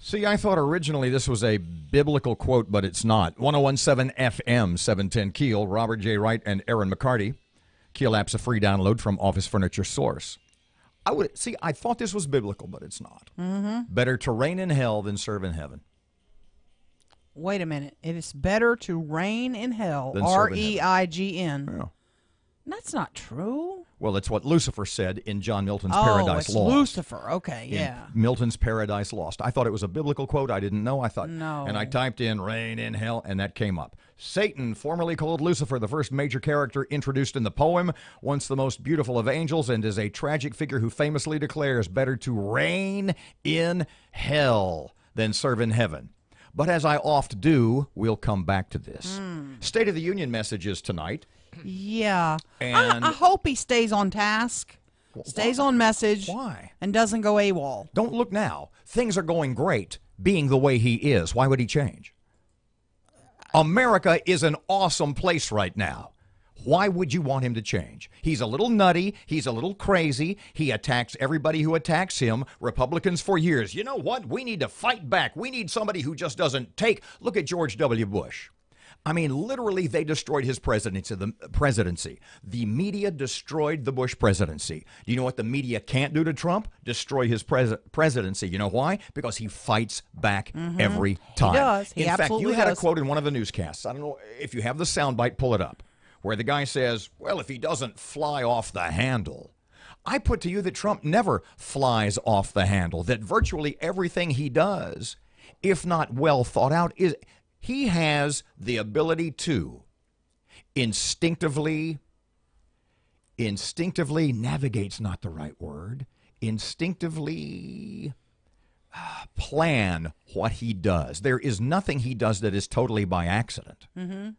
S1: See, I thought originally this was a biblical quote, but it's not. 1017 FM, 710 Keel, Robert J. Wright and Erin McCarty. Keel app's a free download from Office Furniture Source. I thought this was biblical, but it's not.
S2: Mm-hmm.
S1: Better to reign in hell than serve in heaven.
S2: Wait a minute. It is better to reign in hell,
S1: Than serve in heaven.
S2: REIGN.
S1: Yeah.
S2: That's not true.
S1: Well, it's what Lucifer said in John Milton's
S2: Oh,
S1: Paradise
S2: it's
S1: Lost.
S2: Lucifer. Okay,
S1: In
S2: yeah.
S1: Milton's Paradise Lost. I thought it was a biblical quote. I didn't know. I thought,
S2: No.
S1: and I typed in "reign in hell," and that came up. Satan, formerly called Lucifer, the first major character introduced in the poem, once the most beautiful of angels, and is a tragic figure who famously declares, "Better to reign in hell than serve in heaven." But as I oft do, we'll come back to this. State of the Union messages tonight.
S2: Yeah.
S1: And
S2: I hope he stays on task, stays on message.
S1: Why?
S2: And doesn't go AWOL.
S1: Don't look now. Things are going great, being the way he is. Why would he change? America is an awesome place right now. Why would you want him to change? He's a little nutty. He's a little crazy. He attacks everybody who attacks him. Republicans for years. You know what? We need to fight back. We need somebody who just doesn't take. Look at George W. Bush. I mean, literally, they destroyed his presidency. The media destroyed the Bush presidency. Do you know what the media can't do to Trump? Destroy his presidency. You know why? Because he fights back every time.
S2: He does. He
S1: in fact, you
S2: absolutely
S1: had a
S2: does.
S1: quote in one of the newscasts. I don't know if you have the soundbite, pull it up, where the guy says, well, if he doesn't fly off the handle. I put to you that Trump never flies off the handle, that virtually everything he does, if not well thought out, is he has the ability to instinctively navigate's not the right word, instinctively, plan what he does. There is nothing he does that is totally by accident.
S2: Mm-hmm.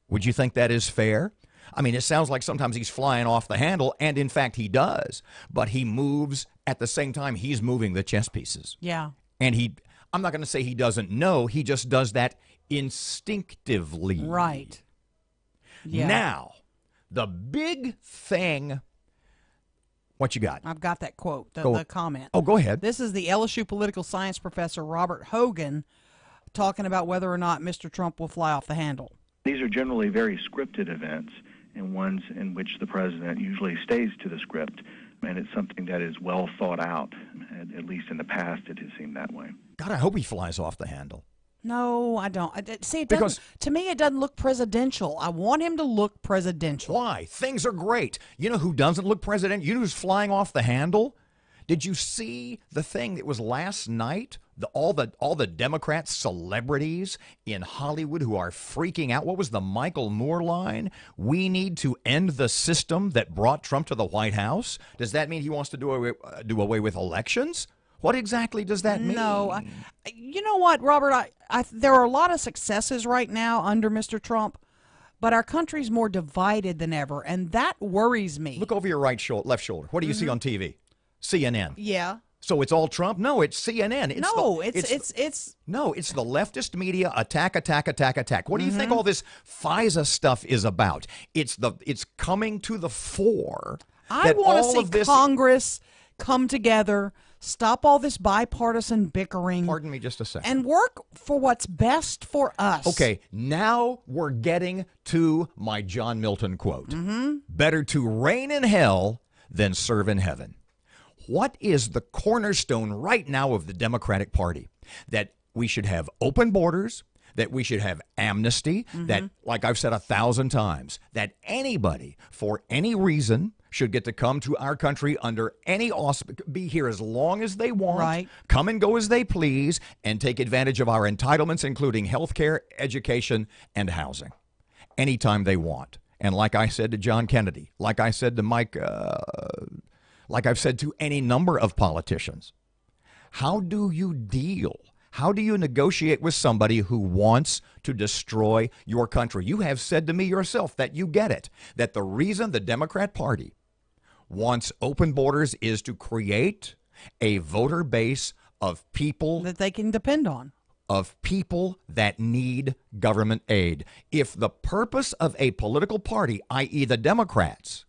S1: Would you think that is fair? I mean, it sounds like sometimes he's flying off the handle, and in fact he does. But he moves at the same time he's moving the chess pieces.
S2: Yeah.
S1: And I'm not going to say he doesn't know, he just does that instinctively.
S2: Right. Yeah.
S1: Now, the big thing, what you got?
S2: I've got that quote, the comment.
S1: Oh, go ahead.
S2: This is the LSU political science professor Robert Hogan talking about whether or not Mr. Trump will fly off the handle.
S6: These are generally very scripted events, and ones in which the president usually stays to the script, and it's something that is well thought out. At least in the past, it has seemed that way.
S1: God, I hope he flies off the handle.
S2: No, I don't. See, to me, it doesn't look presidential. I want him to look presidential.
S1: Why? Things are great. You know who doesn't look presidential? You know who's flying off the handle? Did you see the thing that was last night? All the Democrat celebrities in Hollywood who are freaking out. What was the Michael Moore line? We need to end the system that brought Trump to the White House. Does that mean he wants to do away with elections? What exactly does that mean?
S2: No, you know what, Robert? There are a lot of successes right now under Mr. Trump, but our country's more divided than ever, and that worries me.
S1: Look over your left shoulder. What do you see on TV? CNN.
S2: Yeah.
S1: So it's all Trump? No, it's CNN.
S2: It's
S1: No, it's the leftist media attack. What do you think all this FISA stuff is about? It's coming to the fore.
S2: I want to see Congress come together, stop all this bipartisan bickering.
S1: Pardon me just a second.
S2: And work for what's best for us.
S1: Okay, now we're getting to my John Milton quote.
S2: Mm-hmm.
S1: Better to reign in hell than serve in heaven. What is the cornerstone right now of the Democratic Party? That we should have open borders, that we should have amnesty, that, like I've said 1,000 times, that anybody, for any reason, should get to come to our country under any auspice, be here as long as they want, come and go as they please, and take advantage of our entitlements, including health care, education, and housing, anytime they want. And like I said to John Kennedy, like I said to Mike, like I've said to any number of politicians, how do you negotiate with somebody who wants to destroy your country? You have said to me yourself that you get it, that the reason the Democrat Party wants open borders is to create a voter base of people
S2: that they can depend on,
S1: of people that need government aid. If the purpose of a political party, i.e. the Democrats,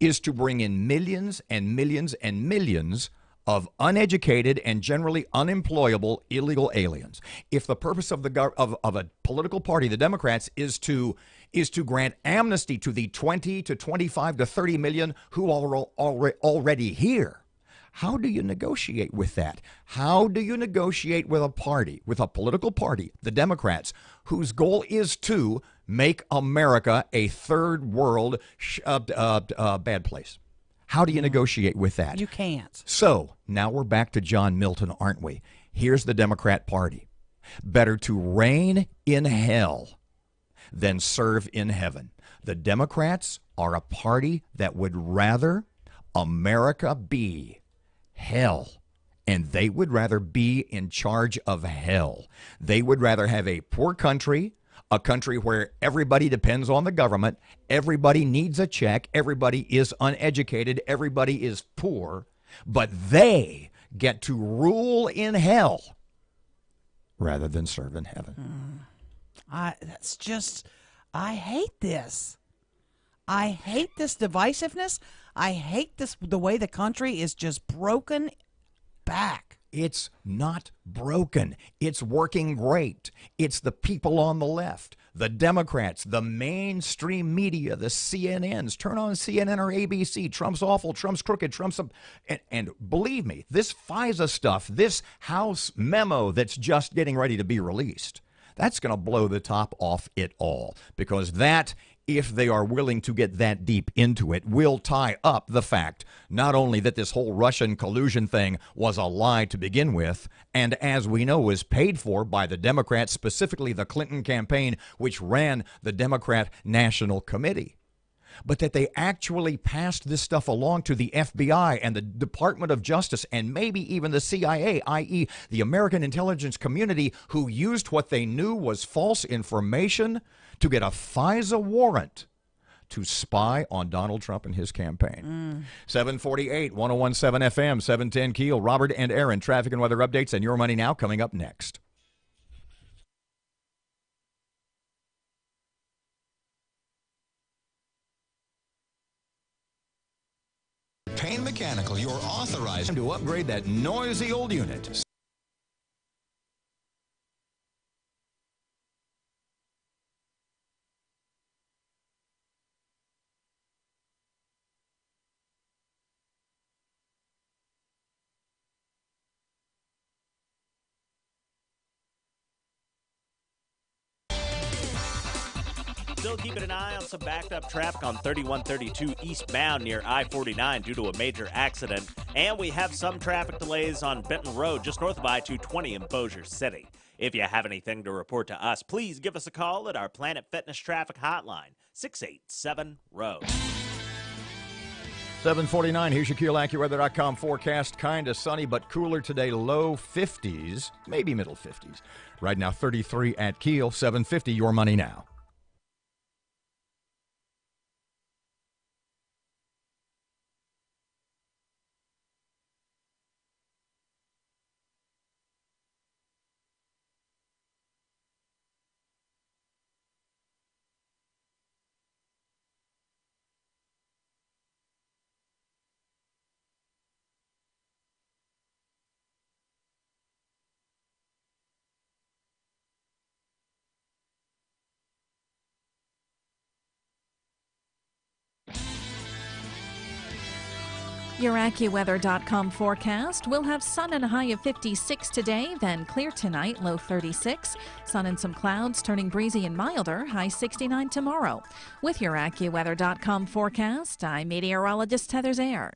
S1: is to bring in millions and millions and millions of uneducated and generally unemployable illegal aliens. If the purpose of a political party, the Democrats, is to grant amnesty to the 20 to 25 to 30 million who are already here, how do you negotiate with that? How do you negotiate with a party, with a political party, the Democrats, whose goal is to make America a third world bad place? How do you negotiate with that?
S2: You can't.
S1: So now we're back to John Milton, aren't we? Here's the Democrat Party. Better to reign in hell than serve in heaven. The Democrats are a party that would rather America be hell, and they would rather be in charge of hell. They would rather have a poor country, a country where everybody depends on the government, everybody needs a check, everybody is uneducated, everybody is poor, but they get to rule in hell rather than serve in heaven.
S2: I hate this. I hate this divisiveness. I hate the way the country is just broken back.
S1: It's not broken. It's working great. It's the people on the left, the Democrats, the mainstream media, the CNNs. Turn on CNN or ABC. Trump's awful. Trump's crooked. Trump's and believe me, this FISA stuff, this House memo that's just getting ready to be released, that's going to blow the top off it all, because that, if they are willing to get that deep into it, will tie up the fact not only that this whole Russian collusion thing was a lie to begin with, and as we know was paid for by the Democrats, specifically the Clinton campaign, which ran the Democrat National Committee, but that they actually passed this stuff along to the FBI and the Department of Justice and maybe even the CIA, i.e., the American intelligence community, who used what they knew was false information to get a FISA warrant to spy on Donald Trump and his campaign. 748, 1017 FM, 710 Keel. Robert and Erin, traffic and weather updates, and Your Money Now coming up next. Payne Mechanical, you're authorized to upgrade that noisy old unit.
S9: Still keeping an eye on some backed up traffic on 3132 eastbound near I-49 due to a major accident. And we have some traffic delays on Benton Road just north of I-220 in Bossier City. If you have anything to report to us, please give us a call at our Planet Fitness Traffic Hotline, 687-ROAD.
S1: 749, here's your KeelAccuWeather.com forecast. Kind of sunny, but cooler today. Low 50s, maybe middle 50s. Right now, 33 at Keel. 750, Your Money Now.
S10: Your AccuWeather.com forecast. We'll have sun and a high of 56 today, then clear tonight, low 36. Sun and some clouds, turning breezy and milder, high 69 tomorrow. With your AccuWeather.com forecast, I'm meteorologist Heather Zayer.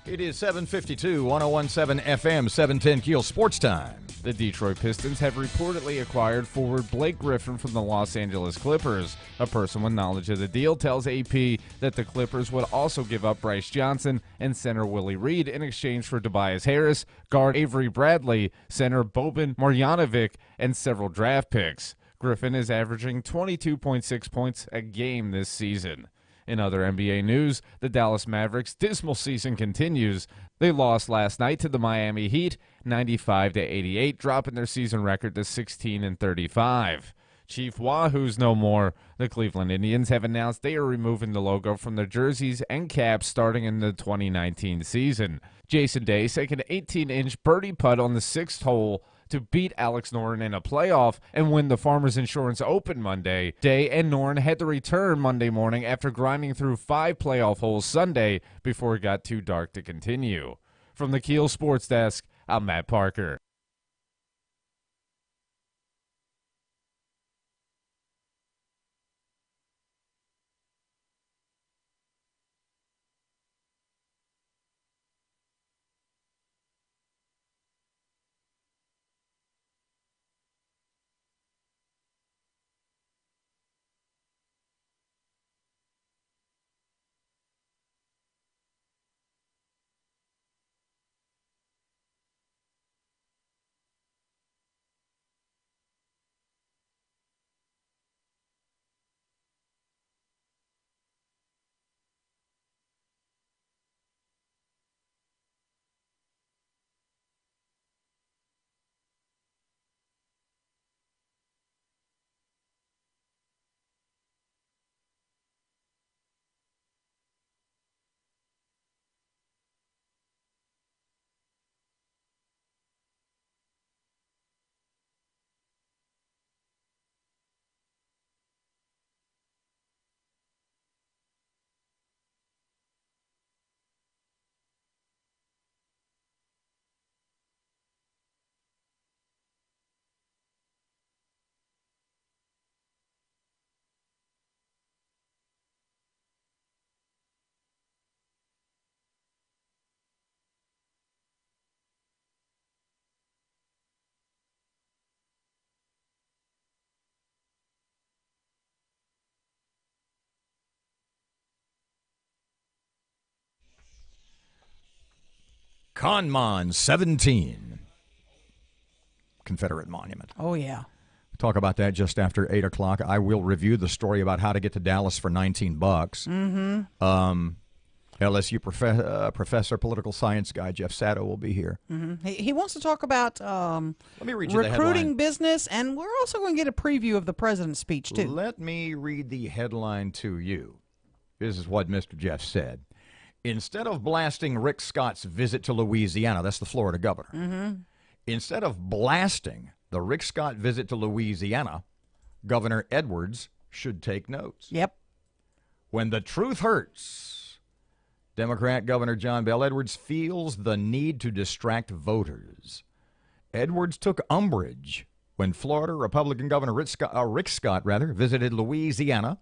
S1: It is 752, 1017 FM, 710 Keel. Sports Time.
S11: The Detroit Pistons have reportedly acquired forward Blake Griffin from the Los Angeles Clippers. A person with knowledge of the deal tells AP that the Clippers would also give up Bryce Johnson and center Willie Reed in exchange for Tobias Harris, guard Avery Bradley, center Boban Marjanovic, and several draft picks. Griffin is averaging 22.6 points a game this season. In other NBA news, the Dallas Mavericks' dismal season continues. They lost last night to the Miami Heat, 95-88, dropping their season record to 16-35. Chief Wahoo's no more. The Cleveland Indians have announced they are removing the logo from their jerseys and caps starting in the 2019 season. Jason Day sank an 18-inch birdie putt on the sixth hole to beat Alex Noren in a playoff and win the Farmers Insurance Open Monday. Day and Noren had to return Monday morning after grinding through 5 playoff holes Sunday before it got too dark to continue. From the Keel Sports Desk, I'm Matt Parker.
S1: Conmon 17. Confederate monument.
S2: Oh, yeah.
S1: Talk about that just after 8 o'clock. I will review the story about how to get to Dallas for $19.
S2: Mm-hmm.
S1: LSU professor, political science guy Jeff Sato will be here.
S2: Mm-hmm. He wants to talk about
S1: Let me read you the
S2: recruiting
S1: headline.
S2: business, and we're also going to get a preview of the president's speech, too.
S1: Let me read the headline to you. This is what Mr. Jeff said. Instead of blasting Rick Scott's visit to Louisiana, that's the Florida governor,
S2: Mm-hmm.
S1: instead of blasting the Rick Scott visit to Louisiana, Governor Edwards should take notes.
S2: Yep.
S1: When the truth hurts, Democrat Governor John Bel Edwards feels the need to distract voters. Edwards took umbrage when Florida Republican Governor Rick Scott visited Louisiana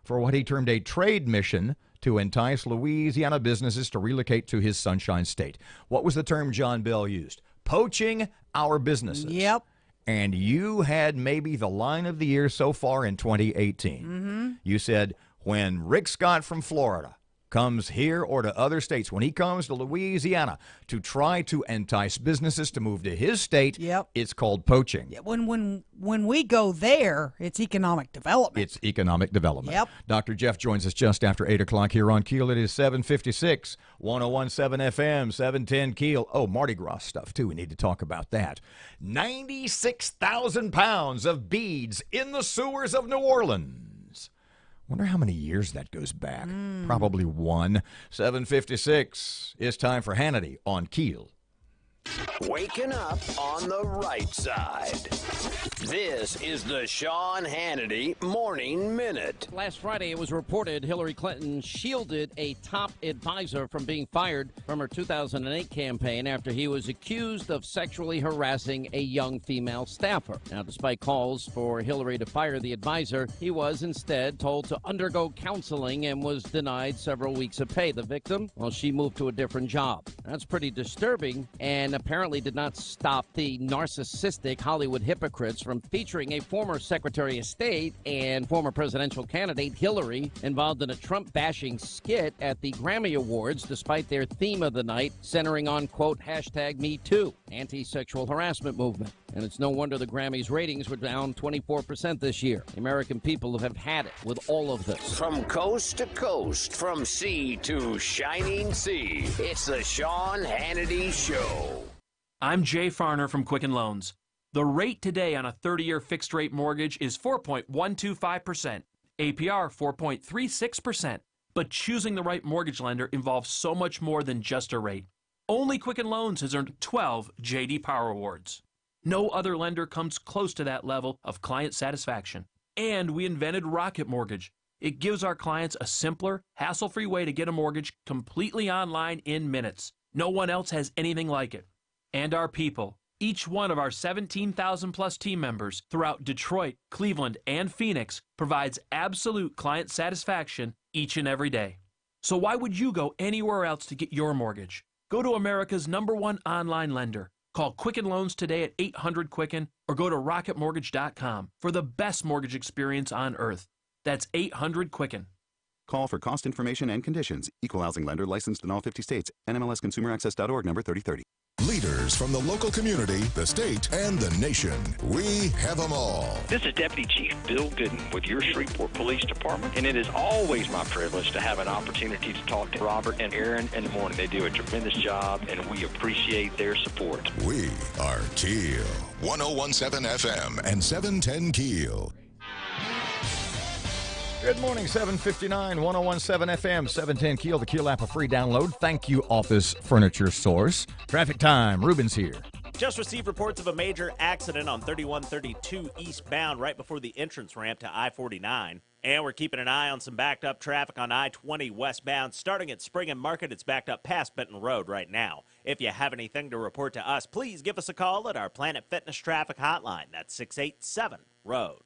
S1: for what he termed a trade mission to entice Louisiana businesses to relocate to his Sunshine State. What was the term John Bell used? Poaching our businesses.
S2: Yep.
S1: And you had maybe the line of the year so far in 2018.
S2: Mm-hmm.
S1: You said, when Rick Scott from Florida comes here or to other states, when he comes to Louisiana to try to entice businesses to move to his state, it's called poaching.
S2: Yeah, when we go there, it's economic development.
S1: It's economic development.
S2: Yep.
S1: Dr. Jeff joins us just after 8 o'clock here on KEEL. It is 7:56, 101.7 FM, 710 KEEL. Oh, Mardi Gras stuff, too. We need to talk about that. 96,000 pounds of beads in the sewers of New Orleans. Wonder how many years that goes back. Probably one. 7:56. It's time for Hannity on KEEL.
S20: Waking up on the right side. This is the Sean Hannity Morning Minute.
S21: Last Friday, it was reported Hillary Clinton shielded a top advisor from being fired from her 2008 campaign after he was accused of sexually harassing a young female staffer. Now, despite calls for Hillary to fire the advisor, he was instead told to undergo counseling and was denied several weeks of pay. The victim, well, she moved to a different job. That's pretty disturbing, and apparently did not stop the narcissistic Hollywood hypocrites from featuring a former Secretary of State and former presidential candidate Hillary involved in a Trump-bashing skit at the Grammy Awards, despite their theme of the night centering on, quote, #MeToo, anti-sexual harassment movement. And it's no wonder the Grammys' ratings were down 24% this year. The American people have had it with all of this.
S20: From coast to coast, from sea to shining sea, it's the Sean Hannity Show.
S22: I'm Jay Farner from Quicken Loans. The rate today on a 30-year fixed-rate mortgage is 4.125%, APR 4.36%. But choosing the right mortgage lender involves so much more than just a rate. Only Quicken Loans has earned 12 J.D. Power Awards. No other lender comes close to that level of client satisfaction. And we invented Rocket Mortgage. It gives our clients a simpler, hassle-free way to get a mortgage completely online in minutes. No one else has anything like it. And our people. Each one of our 17,000-plus team members throughout Detroit, Cleveland, and Phoenix provides absolute client satisfaction each and every day. So why would you go anywhere else to get your mortgage? Go to America's #1 online lender. Call Quicken Loans today at 800-QUICKEN or go to rocketmortgage.com for the best mortgage experience on earth. That's 800-QUICKEN.
S23: Call for cost information and conditions. Equal housing lender licensed in all 50 states. NMLSConsumerAccess.org number 3030.
S3: Leaders from the local community, the state, and the nation. We have them all.
S24: This is Deputy Chief Bill Gooden with your Shreveport Police Department, and it is always my privilege to have an opportunity to talk to Robert and Erin in the morning. They do a tremendous job, and we appreciate their support.
S3: We are KEEL. 101.7 FM and 710 KEEL.
S1: Good morning, 759, 101.7 FM, 710 KEEL, the KEEL app, a free download. Thank you, Office Furniture Source. Traffic time, Ruben's here.
S9: Just received reports of a major accident on 3132 eastbound right before the entrance ramp to I-49. And we're keeping an eye on some backed up traffic on I-20 westbound. Starting at Spring and Market, it's backed up past Benton Road right now. If you have anything to report to us, please give us a call at our Planet Fitness traffic hotline. That's 687-ROAD.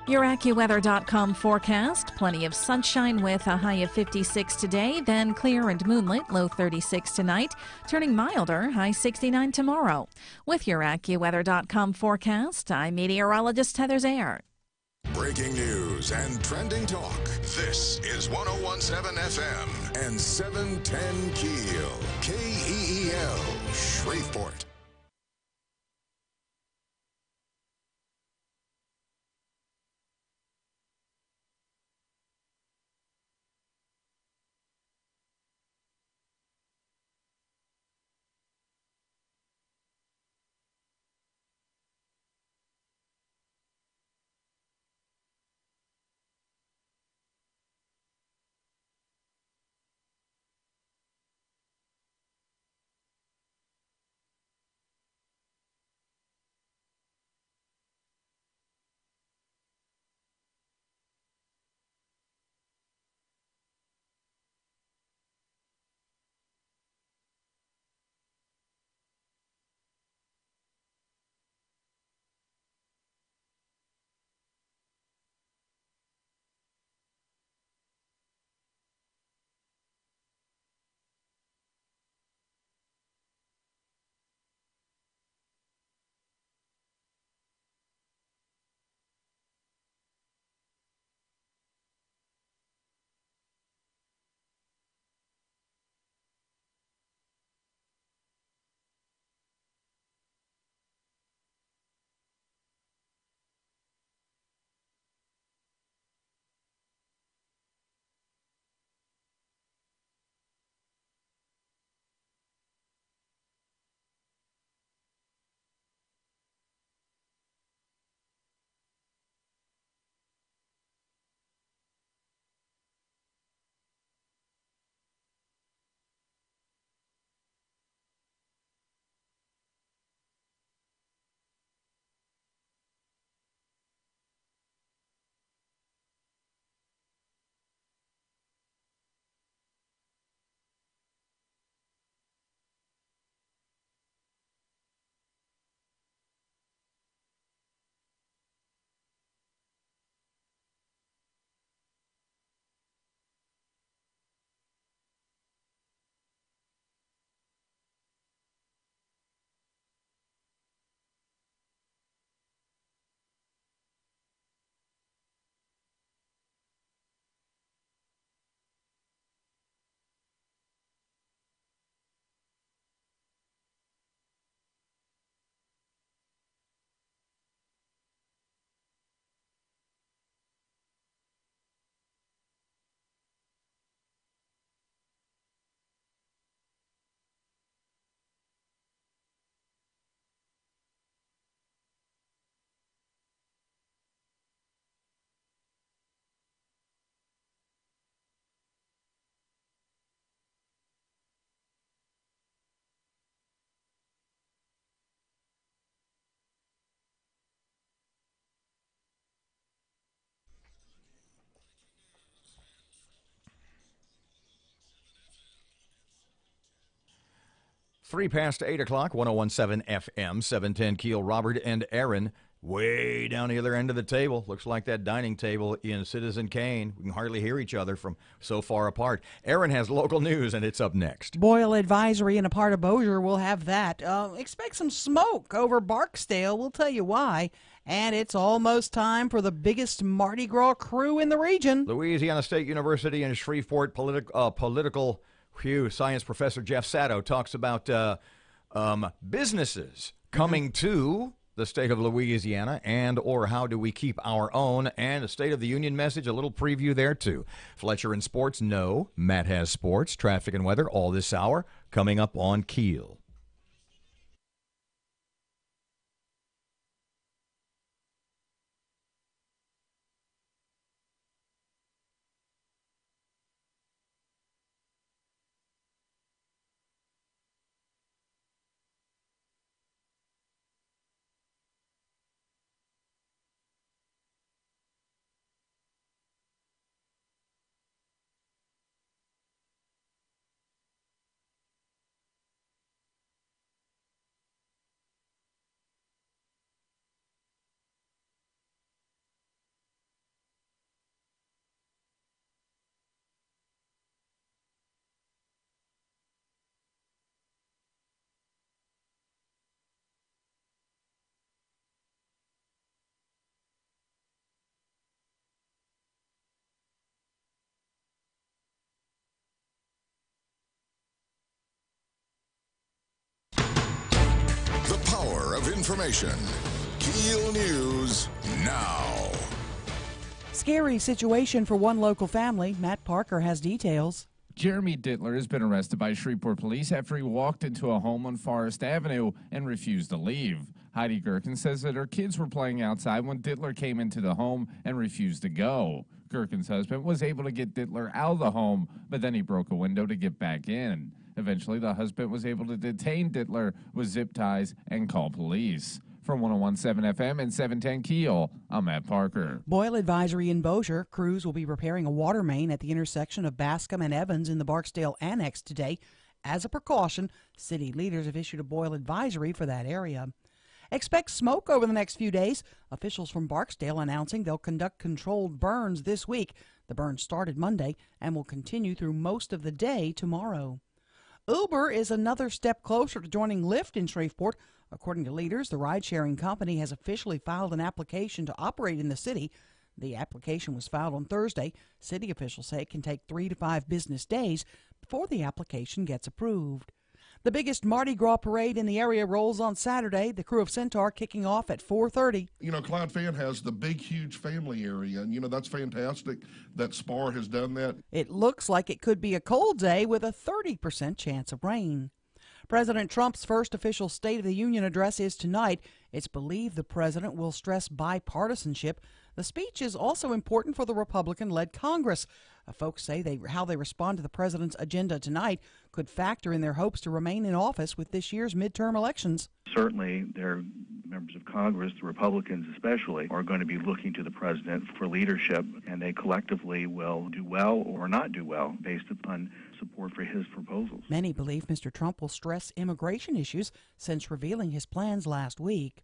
S10: Your AccuWeather.com forecast. Plenty of sunshine with a high of 56 today, then clear and moonlit, low 36 tonight, turning milder, high 69 tomorrow. With your AccuWeather.com forecast, I'm meteorologist Heather Zayer.
S3: breaking news and trending talk. This is 1017 FM and 710 KEEL. KEEL, Shreveport.
S1: Three past 8 o'clock, 1017 FM, 710 KEEL. Robert and Erin way down the other end of the table. Looks like that dining table in Citizen Kane. We can hardly hear each other from so far apart. Erin has local news, and it's up next.
S2: Boil advisory in a part of Bossier. We'll have that. Expect some smoke over Barksdale. We'll tell you why. And it's almost time for the biggest Mardi Gras crew in the region.
S1: Louisiana State University in Shreveport political science professor Jeff Sato talks about businesses coming to the state of Louisiana, and or how do we keep our own, and a State of the Union message, a little preview there too. Fletcher in sports, no. Matt has sports, traffic and weather all this hour coming up on KEEL.
S3: information. KEEL News now.
S2: Scary situation for one local family. Matt Parker has details.
S4: Jeremy Dittler has been arrested by Shreveport police after he walked into a home on Forest Avenue and refused to leave. Heidi Gerken says that her kids were playing outside when Dittler came into the home and refused to go. Gerken's husband was able to get Dittler out of the home, but then he broke a window to get back in. Eventually, the husband was able to detain Dittler with zip ties and call police. From 101.7 FM and 710 KEEL, I'm Matt Parker.
S2: Boil advisory in Bossier. Crews will be repairing a water main at the intersection of Bascom and Evans in the Barksdale Annex today. As a precaution, city leaders have issued a boil advisory for that area. Expect smoke over the next few days. Officials from Barksdale announcing they'll conduct controlled burns this week. The burn started Monday and will continue through most of the day tomorrow. Uber is another step closer to joining Lyft in Shreveport. According to leaders, the ride-sharing company has officially filed an application to operate in the city. The application was filed on Thursday. City officials say it can take 3 to 5 business days before the application gets approved. The biggest Mardi Gras parade in the area rolls on Saturday. The Crew of Centaur kicking off at 4:30.
S5: You know, Clyde Fan has the big, huge family area, and, you know, that's fantastic that Spar has done that.
S2: It looks like it could be a cold day with a 30% chance of rain. President Trump's first official State of the Union address is tonight. It's believed the president will stress bipartisanship. The speech is also important for the Republican-led Congress. Folks say how they respond to the president's agenda tonight could factor in their hopes to remain in office with this year's midterm elections.
S6: Certainly, their members of Congress, the Republicans especially, are going to be looking to the president for leadership, and they collectively will do well or not do well based upon support for his proposals.
S2: Many believe Mr. Trump will stress immigration issues since revealing his plans last week.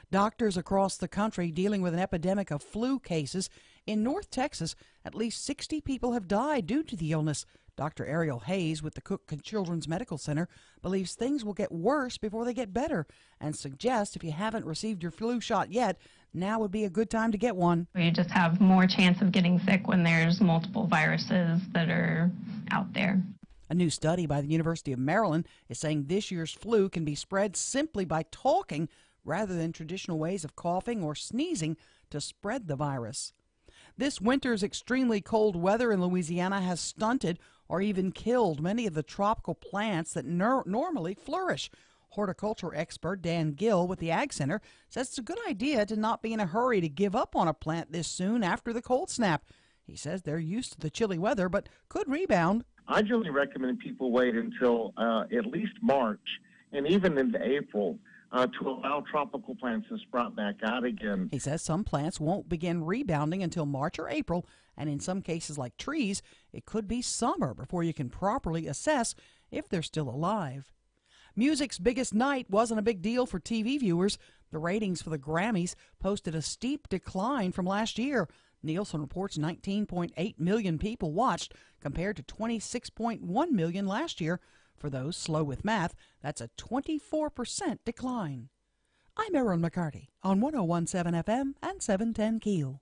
S2: Doctors across the country dealing with an epidemic of flu cases. In North Texas, at least 60 people have died due to the illness. Dr. Ariel Hayes with the Cook Children's Medical Center believes things will get worse before they get better and suggests if you haven't received your flu shot yet, now would be a good time to get one.
S7: You just have more chance of getting sick when there's multiple viruses that are out there.
S2: A new study by the University of Maryland is saying this year's flu can be spread simply by talking rather than traditional ways of coughing or sneezing to spread the virus. This winter's extremely cold weather in Louisiana has stunted or even killed many of the tropical plants that normally flourish. Horticulture expert Dan Gill with the Ag Center says it's a good idea to not be in a hurry to give up on a plant this soon after the cold snap. He says they're used to the chilly weather but could rebound.
S8: I generally recommend people wait until at least March and even into April to allow tropical plants to sprout back out again.
S2: He says some plants won't begin rebounding until March or April, and in some cases like trees, it could be summer before you can properly assess if they're still alive. Music's biggest night wasn't a big deal for TV viewers. The ratings for the Grammys posted a steep decline from last year. Nielsen reports 19.8 million people watched compared to 26.1 million last year. For those slow with math, that's a 24% decline. I'm Erin McCarty on 101.7 FM and 710 KEEL.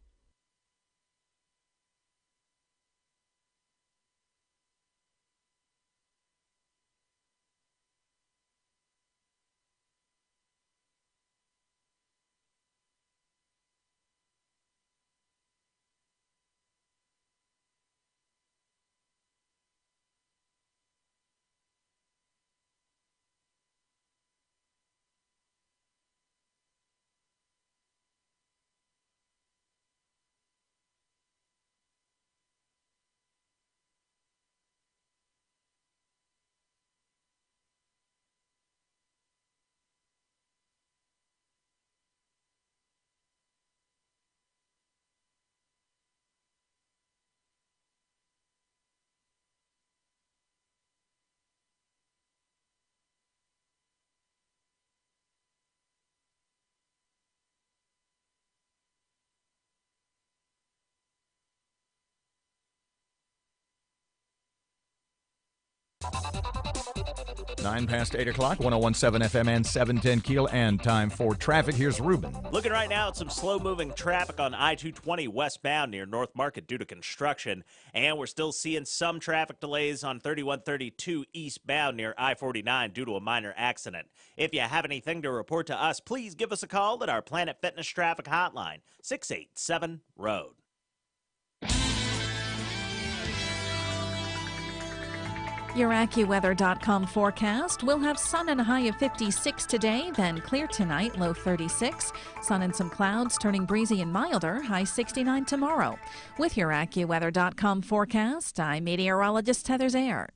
S1: 9 past 8 o'clock, 101.7 FM and 710 KEEL, and time for traffic. Here's Ruben.
S9: Looking right now at some slow-moving traffic on I-220 westbound near North Market due to construction, and we're still seeing some traffic delays on 3132 eastbound near I-49 due to a minor accident. If you have anything to report to us, please give us a call at our Planet Fitness Traffic Hotline, 687-ROAD.
S10: Your AccuWeather.com forecast. We'll have sun and a high of 56 today, then clear tonight, low 36. Sun and some clouds, turning breezy and milder, high 69 tomorrow. With your AccuWeather.com forecast, I'm meteorologist Heather Zayer.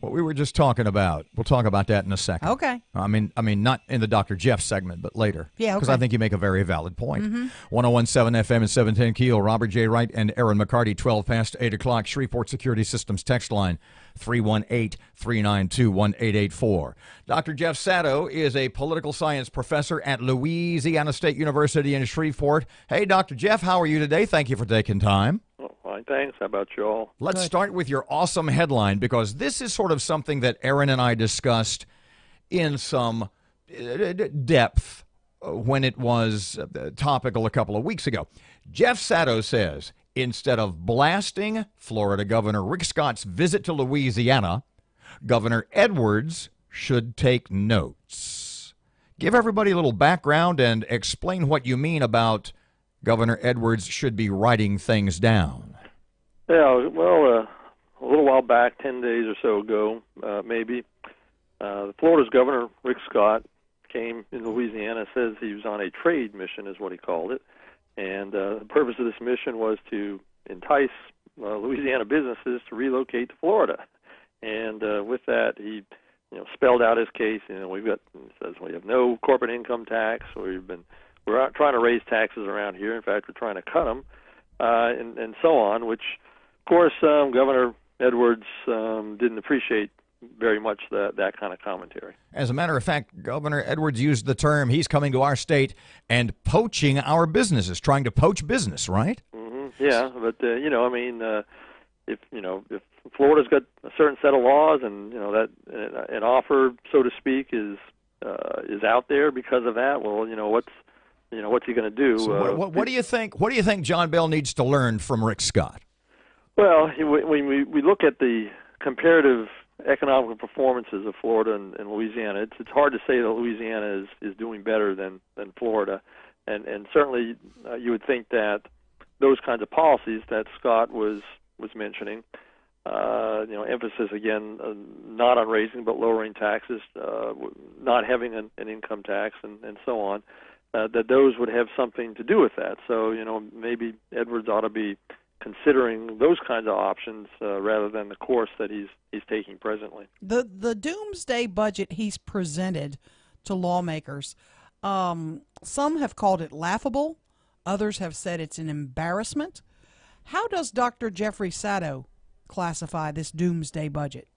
S1: What we were just talking about, we'll talk about that in a second.
S2: Okay.
S1: I mean, not in the Dr. Jeff segment, but later.
S2: Yeah, okay.
S1: Because I think you make a very valid point.
S2: Mm-hmm.
S1: 101.7 FM and 710 KEEL. Robert J. Wright and Erin McCarty, 12 past 8 o'clock. Shreveport Security Systems text line, 318-392-1884. Dr. Jeff Sato is a political science professor at Louisiana State University in Shreveport. Hey, Dr. Jeff, how are you today? Thank you for taking time.
S14: Well, fine, thanks. How about you all?
S1: Let's start with your awesome headline, because this is sort of something that Erin and I discussed in some depth when it was topical a couple of weeks ago. Jeff Sato says, instead of blasting Florida Governor Rick Scott's visit to Louisiana, Governor Edwards should take notes. Give everybody a little background and explain what you mean about Governor Edwards should be writing things down.
S14: Yeah, well, a little while back, 10 days or so ago, maybe, Florida's Governor Rick Scott came in Louisiana, says he was on a trade mission, is what he called it. And the purpose of this mission was to entice Louisiana businesses to relocate to Florida. And with that, he spelled out his case. He says we have no corporate income tax. We're not trying to raise taxes around here. In fact, we're trying to cut them, and so on, which, of course, Governor Edwards didn't appreciate very much that kind of commentary.
S1: As a matter of fact, Governor Edwards used the term, he's coming to our state and poaching our businesses, trying to poach business, right?
S14: Mm-hmm. Yeah, but, if Florida's got a certain set of laws and, that an offer, so to speak, is out there because of that, well, what's he going to do?
S1: So what do you think? What do you think John Bell needs to learn from Rick Scott?
S14: Well, when we look at the comparative economic performances of Florida and Louisiana, it's hard to say that Louisiana is doing better than Florida, and certainly you would think that those kinds of policies that Scott was mentioning, emphasis again not on raising but lowering taxes, not having an income tax, and so on, that those would have something to do with that. So maybe Edwards ought to be considering those kinds of options rather than the course that he's taking presently.
S2: The doomsday budget he's presented to lawmakers, some have called it laughable, others have said it's an embarrassment. How does Dr. Jeffrey Sato classify this doomsday budget?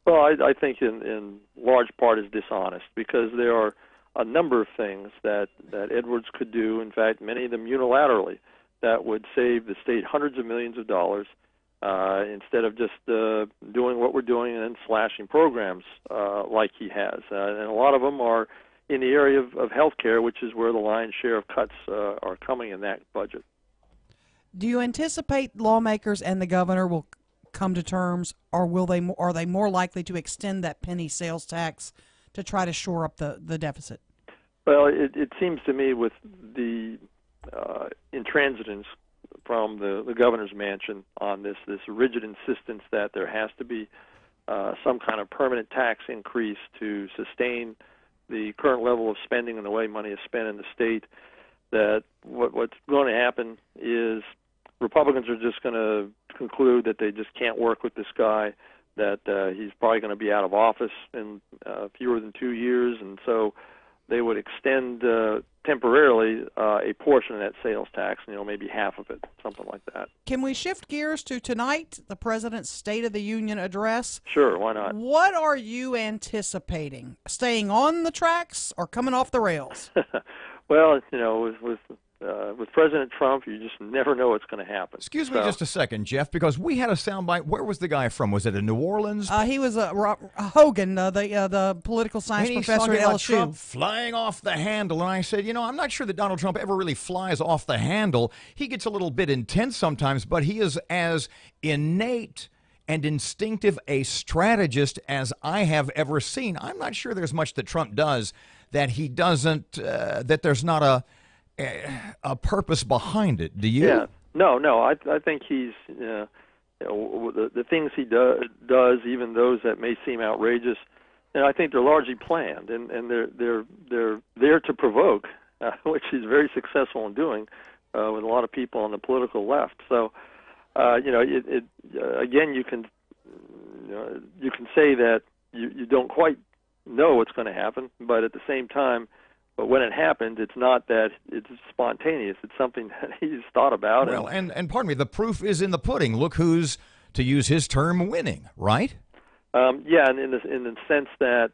S14: Well, I think in large part is dishonest, because there are a number of things that Edwards could do, in fact, many of them unilaterally, that would save the state hundreds of millions of dollars instead of just doing what we're doing and then slashing programs like he has. And a lot of them are in the area of health care, which is where the lion's share of cuts are coming in that budget.
S2: Do you anticipate lawmakers and the governor will come to terms, or are they more likely to extend that penny sales tax to try to shore up the deficit?
S14: Well, it seems to me with the intransigence from the governor's mansion on this rigid insistence that there has to be some kind of permanent tax increase to sustain the current level of spending and the way money is spent in the state, that what's going to happen is Republicans are just going to conclude that they just can't work with this guy, that he's probably going to be out of office in fewer than 2 years, and so they would extend temporarily a portion of that sales tax, maybe half of it, something like that.
S2: Can we shift gears to tonight, the President's State of the Union address?
S14: Sure, why not?
S2: What are you anticipating? Staying on the tracks or coming off the rails?
S14: Well, with President Trump, you just never know what's going to happen.
S1: Excuse me just a second, Jeff, because we had a soundbite. Where was the guy from? Was it in New Orleans?
S2: He was Hogan, the political science professor at LSU.
S1: Trump flying off the handle, and I said, I'm not sure that Donald Trump ever really flies off the handle. He gets a little bit intense sometimes, but he is as innate and instinctive a strategist as I have ever seen. I'm not sure there's much that Trump does that he doesn't, that there's not a purpose behind it. Do you?
S14: Yeah. No. I think he's the things he does, even those that may seem outrageous, and I think they're largely planned, and they're there to provoke, which he's very successful in doing with a lot of people on the political left. So, again, you can say that you don't quite know what's going to happen, but at the same time, but when it happens, it's not that it's spontaneous. It's something that he's thought about.
S1: Well, and pardon me, the proof is in the pudding. Look who's, to use his term, winning, right?
S14: Yeah, and in the sense that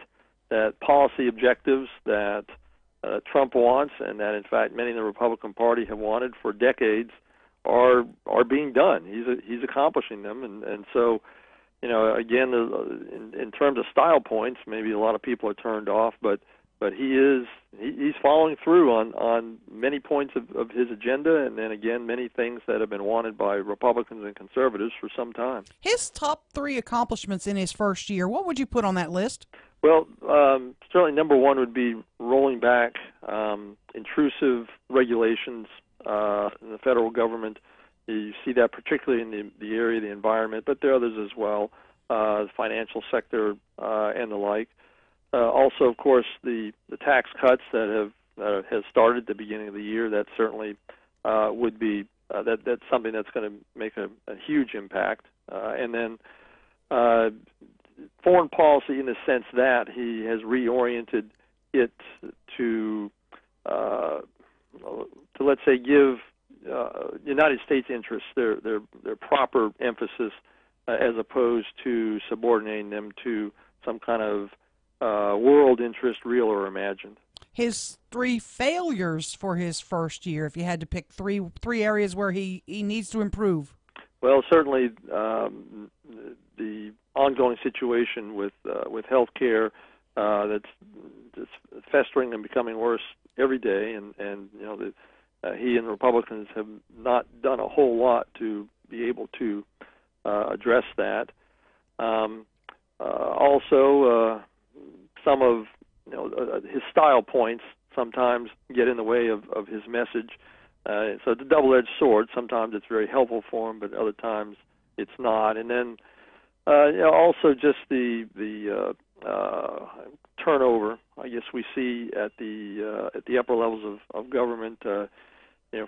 S14: policy objectives that Trump wants, and that in fact many in the Republican Party have wanted for decades, are being done. He's accomplishing them, and so again, in terms of style points, maybe a lot of people are turned off, but he's following through on many points of his agenda, and then again many things that have been wanted by Republicans and conservatives for some time.
S2: His top 3 accomplishments in his first year, what would you put on that list?
S14: Well, certainly number one would be rolling back intrusive regulations in the federal government. You see that particularly in the area of the environment, but there are others as well, the financial sector and the like. Also, of course, the tax cuts that have started at the beginning of the year, that certainly would be that's something that's going to make a huge impact. And then foreign policy, in the sense that he has reoriented it to let's say give United States interests their proper emphasis, as opposed to subordinating them to some kind of world interest, real or imagined.
S2: His 3 failures for his first year, if you had to pick three areas where he needs to improve.
S14: Well, certainly the ongoing situation with health care that's just festering and becoming worse every day, and he and Republicans have not done a whole lot to be able to address that. Also, some of his style points sometimes get in the way of his message. So it's a double-edged sword. Sometimes it's very helpful for him, but other times it's not. And then also just the turnover, I guess we see at the upper levels of government. For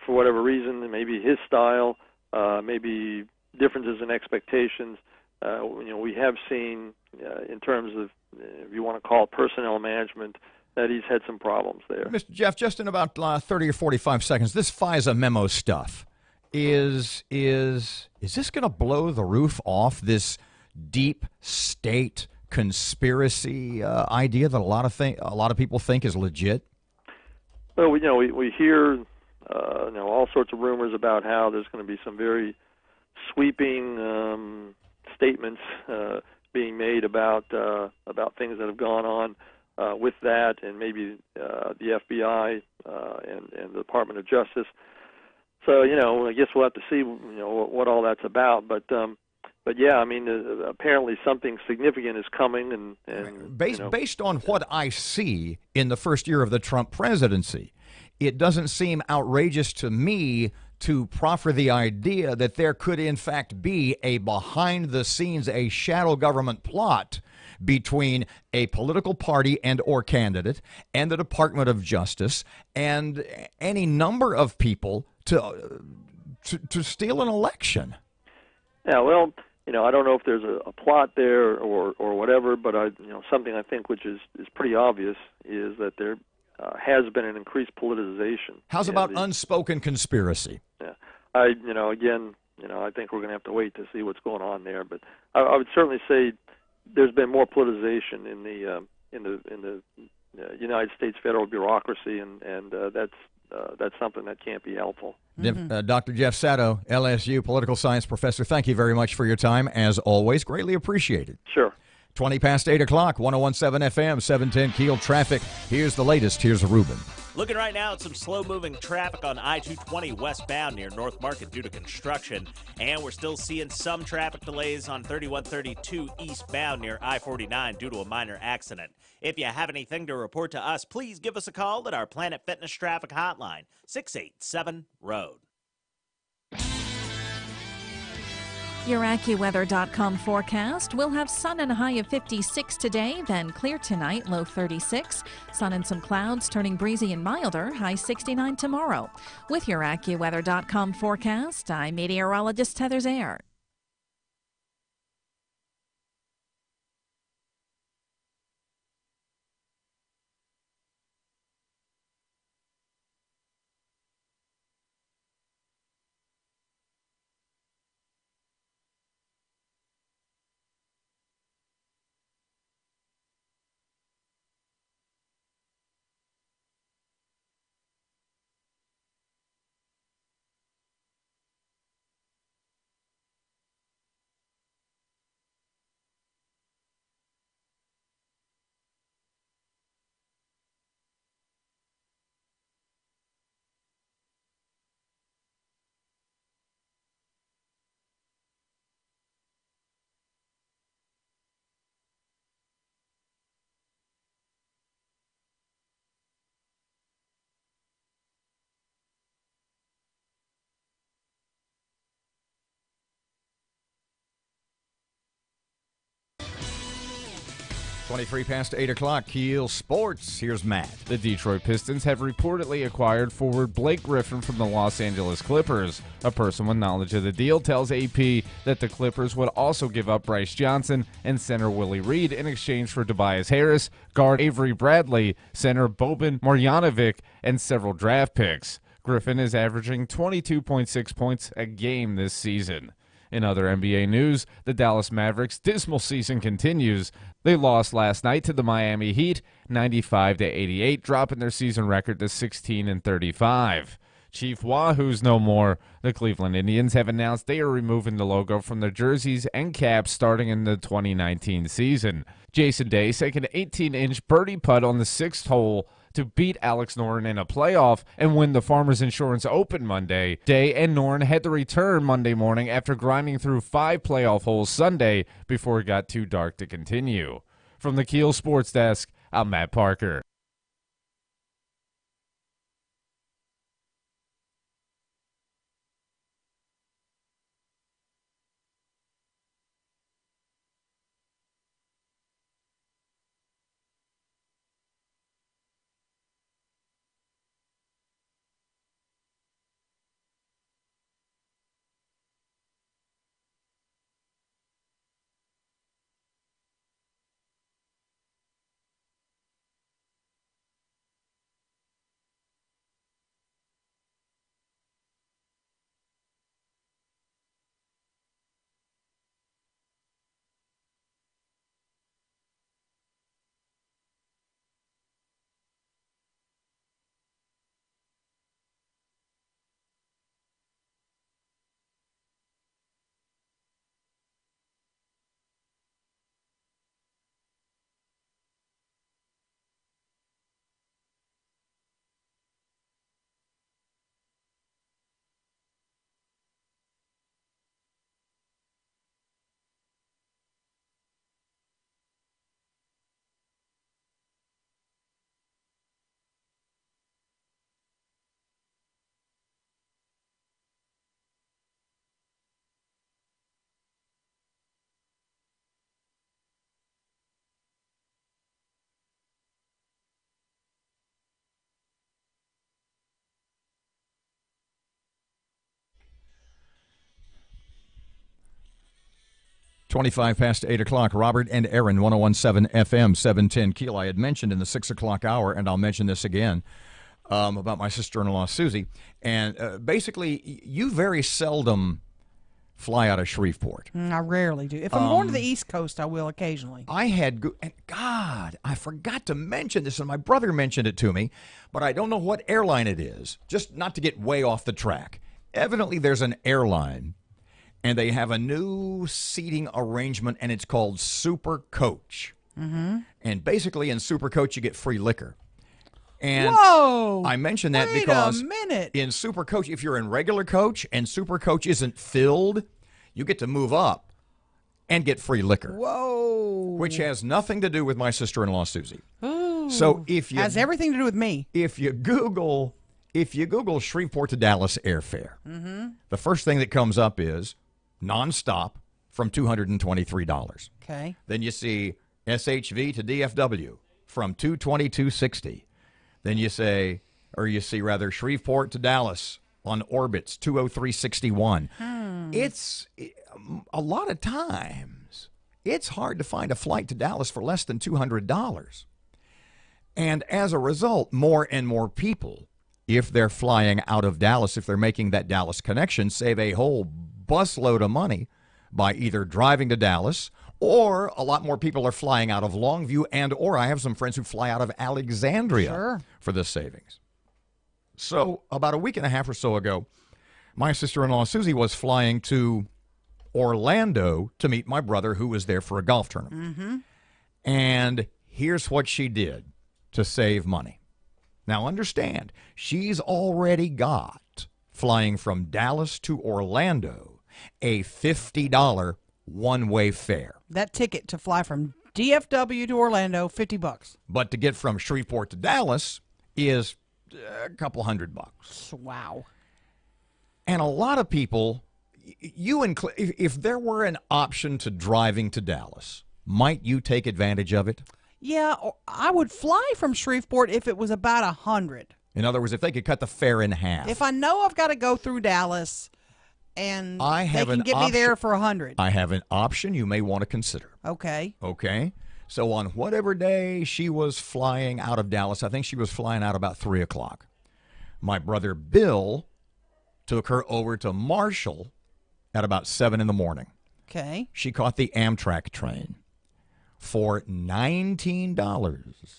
S14: whatever reason, maybe his style, maybe differences in expectations. We have seen in terms of, if you want to call it personnel management, that he's had some problems there.
S1: Mr. Jeff, just in about 30 or 45 seconds, this FISA memo stuff, is this going to blow the roof off this deep state conspiracy idea that a lot of people think is legit?
S14: Well, we hear all sorts of rumors about how there's going to be some very sweeping statements being made about things that have gone on with that, and maybe the FBI and the Department of Justice. So I guess we'll have to see what all that's about. But yeah, I mean, apparently something significant is coming, and
S1: based on what I see in the first year of the Trump presidency, it doesn't seem outrageous to me to proffer the idea that there could in fact be a behind-the-scenes, a shadow government plot between a political party and or candidate and the Department of Justice and any number of people to steal an election.
S14: Yeah, well, I don't know if there's a plot there or whatever, but something I think which is pretty obvious is that there has been an increased politicization.
S1: How's about unspoken conspiracy?
S14: Yeah, I think we're going to have to wait to see what's going on there. But I would certainly say there's been more politicization in the United States federal bureaucracy, and that's something that can't be helpful.
S1: Dr. Jeff Sato, LSU political science professor, thank you very much for your time, as always. Greatly appreciated.
S14: Sure.
S1: 20 past 8 o'clock, 101.7 FM, 710 KEEL traffic. Here's the latest. Here's Ruben.
S9: Looking right now at some slow-moving traffic on I-220 westbound near North Market due to construction. And we're still seeing some traffic delays on 3132 eastbound near I-49 due to a minor accident. If you have anything to report to us, please give us a call at our Planet Fitness traffic hotline, 687-ROAD.
S10: Your AccuWeather.com forecast. We'll have sun and a high of 56 today, then clear tonight, low 36. Sun and some clouds, turning breezy and milder, high 69 tomorrow. With your AccuWeather.com forecast, I'm meteorologist Heather Zayer.
S1: Twenty-three past 8 o'clock, KEEL Sports. Here's Matt.
S11: The Detroit Pistons have reportedly acquired forward Blake Griffin from the Los Angeles Clippers. A person with knowledge of the deal tells AP that the Clippers would also give up Bryce Johnson and center Willie Reed in exchange for Tobias Harris, guard Avery Bradley, center Boban Marjanovic, and several draft picks. Griffin is averaging 22.6 points a game this season. In other NBA news, the Dallas Mavericks' dismal season continues. They lost last night to the Miami Heat, 95-88, dropping their season record to 16-35. Chief Wahoo's no more. The Cleveland Indians have announced they are removing the logo from their jerseys and caps starting in the 2019 season. Jason Day sank an 18-inch birdie putt on the sixth hole to beat Alex Noren in a playoff and win the Farmers Insurance Open Monday. Day and Noren had to return Monday morning after grinding through 5 playoff holes Sunday before it got too dark to continue. From the KEEL Sports Desk, I'm Matt Parker.
S1: Twenty-five past 8 o'clock. Robert and Erin, 101.7 FM, 710 KEEL. I had mentioned in the 6 o'clock hour, and I'll mention this again, about my sister-in-law, Susie. And basically, you very seldom fly out of Shreveport.
S2: I rarely do. If I'm going to the East Coast, I will occasionally.
S1: I had, and God, I forgot to mention this, and my brother mentioned it to me, but I don't know what airline it is, just not to get way off the track. Evidently, there's an airline, and they have a new seating arrangement, and it's called Super Coach.
S2: Mm-hmm.
S1: And basically, in Super Coach, you get free liquor. And
S2: whoa!
S1: I mention that
S2: Wait
S1: because
S2: a minute.
S1: in Super Coach, if you're in regular coach and Super Coach isn't filled, you get to move up and get free liquor.
S2: Whoa!
S1: Which has nothing to do with my sister-in-law, Susie.
S2: Ooh.
S1: So if you
S2: has everything to do with me.
S1: If you Google Shreveport to Dallas airfare,
S2: Mm-hmm.
S1: the first thing that comes up is nonstop from $223.
S2: Okay.
S1: Then you see SHV to DFW from $222.60. Then you see Shreveport to Dallas on Orbitz, $203.61. It's a lot of times it's hard to find a flight to Dallas for less than $200. And as a result, more and more people, if they're flying out of Dallas, if they're making that Dallas connection, save a whole busload of money by either driving to Dallas, or a lot more people are flying out of Longview, and or I have some friends who fly out of Alexandria for this savings. So about a week and a half or so ago, my sister-in-law Susie was flying to Orlando to meet my brother, who was there for a golf tournament.
S2: Mm-hmm.
S1: And here's what she did to save money. Now understand, she's already got, flying from Dallas to Orlando, a $50 one-way fare.
S2: That ticket to fly from DFW to Orlando, $50.
S1: But to get from Shreveport to Dallas is a couple $100.
S2: Wow.
S1: And a lot of people, if there were an option to driving to Dallas, might you take advantage of it?
S2: Yeah, I would fly from Shreveport if it was about 100.
S1: In other words, if they could cut the fare in half.
S2: If I know I've got to go through Dallas and
S1: they
S2: can get me there for 100.
S1: I have an option you may want to consider.
S2: Okay.
S1: Okay. So on whatever day she was flying out of Dallas, I think she was flying out about 3 o'clock. My brother Bill took her over to Marshall at about 7 in the morning.
S2: Okay.
S1: She caught the Amtrak train. For $19,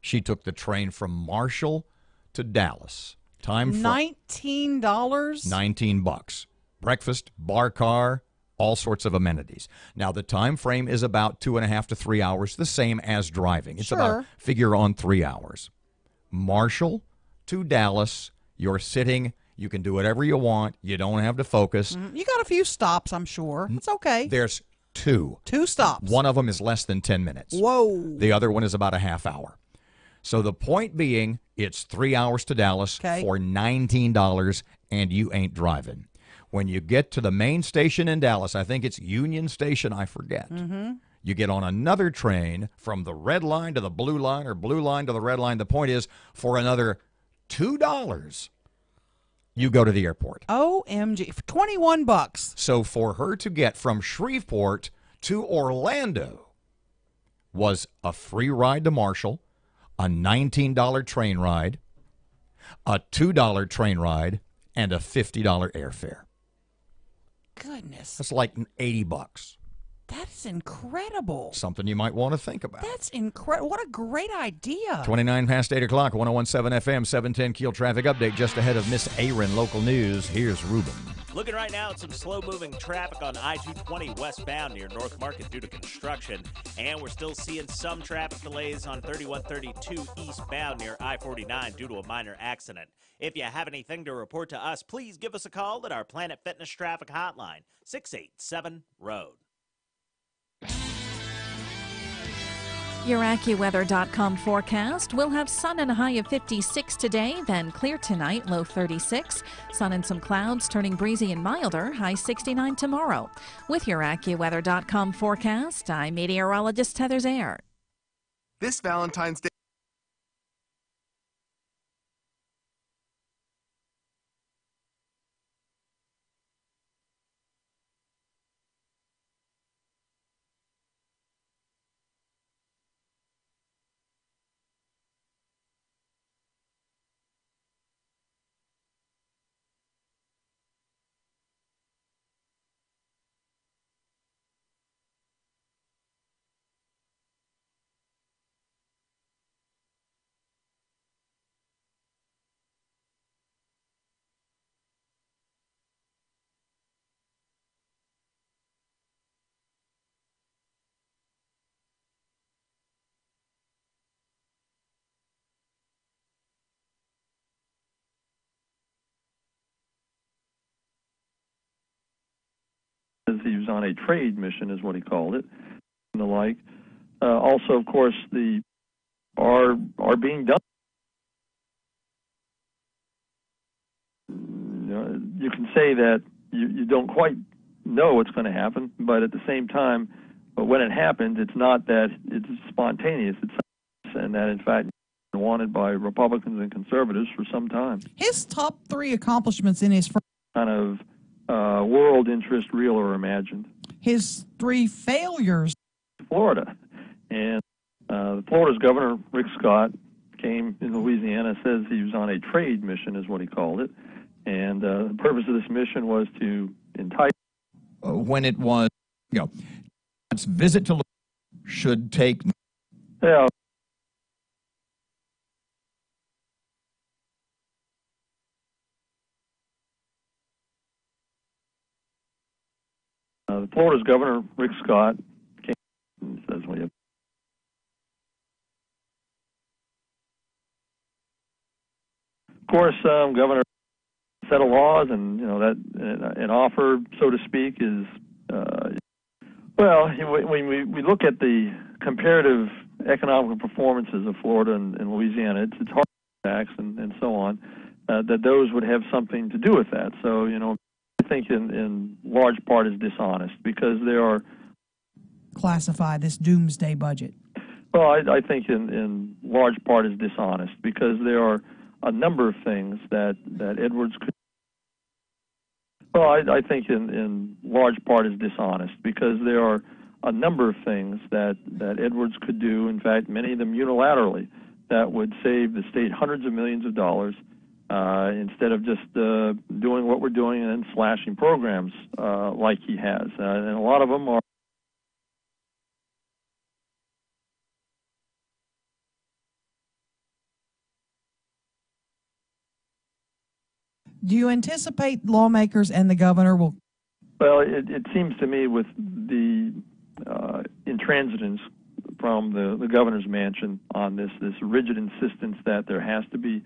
S1: she took the train from Marshall to Dallas. Time for
S2: $19?
S1: $19. Breakfast, bar car, all sorts of amenities. Now, the time frame is about 2.5 to 3 hours, the same as driving. It's about figure on 3 hours. Marshall to Dallas. You're sitting. You can do whatever you want. You don't have to focus.
S2: You got a few stops, I'm sure. It's okay.
S1: There's two.
S2: Two stops.
S1: One of them is less than 10 minutes.
S2: Whoa.
S1: The other one is about a half hour. So the point being, it's 3 hours to Dallas for $19, and you ain't driving. When you get to the main station in Dallas, I think it's Union Station, I forget. You get on another train from the red line to the blue line or blue line to the red line. The point is, for another $2, you go to the airport.
S2: OMG. For $21.
S1: So for her to get from Shreveport to Orlando was a free ride to Marshall, a $19 train ride, a $2 train ride, and a $50 airfare.
S2: Goodness.
S1: That's like $80.
S2: That's incredible.
S1: Something you might want to think about.
S2: That's incredible. What a great idea.
S1: 29 past 8 o'clock, 101.7 FM, 710 KEEL traffic update just ahead of Miss Erin local news. Here's Ruben.
S9: Looking right now at some slow-moving traffic on I-220 westbound near North Market due to construction. And we're still seeing some traffic delays on 3132 eastbound near I-49 due to a minor accident. If you have anything to report to us, please give us a call at our Planet Fitness traffic hotline, 687-ROAD.
S10: Your AccuWeather.com forecast. We'll have sun and a high of 56 today, then clear tonight, low 36. Sun and some clouds turning breezy and milder, high 69 tomorrow. With your AccuWeather.com forecast, I'm meteorologist Heather Zayer.
S15: This Valentine's Day.
S14: He was on a trade mission, is what he called it, and the like. Also, of course, are being done. You can say that you don't quite know what's going to happen, but at the same time, when it happens, it's not that it's spontaneous. And that, in fact, wanted by Republicans and conservatives for some time.
S2: His top 3 accomplishments in his
S14: kind of world interest, real or imagined.
S2: His 3 failures.
S14: Florida. And Florida's governor, Rick Scott, came in Louisiana, says he was on a trade mission, is what he called it. And the purpose of this mission was to entice.
S1: When it was, its visit to should take.
S14: Yeah. Florida's governor, Rick Scott, came and says, well, of course, governor set of laws, and that an offer, so to speak, is when we look at the comparative economic performances of Florida and Louisiana, it's hard to tax and so on, that those would have something to do with that. So I think in large part is dishonest because there are
S2: classify this doomsday budget.
S14: Well, I think in large part is dishonest because there are a number of things that Edwards could. Well, I think in large part is dishonest because there are a number of things that Edwards could do, in fact, many of them unilaterally, that would save the state hundreds of millions of dollars instead of just doing what we're doing and then slashing programs like he has. And a lot of them are.
S2: Do you anticipate lawmakers and the governor will?
S14: Well, it seems to me with the intransigence from the governor's mansion on this rigid insistence that there has to be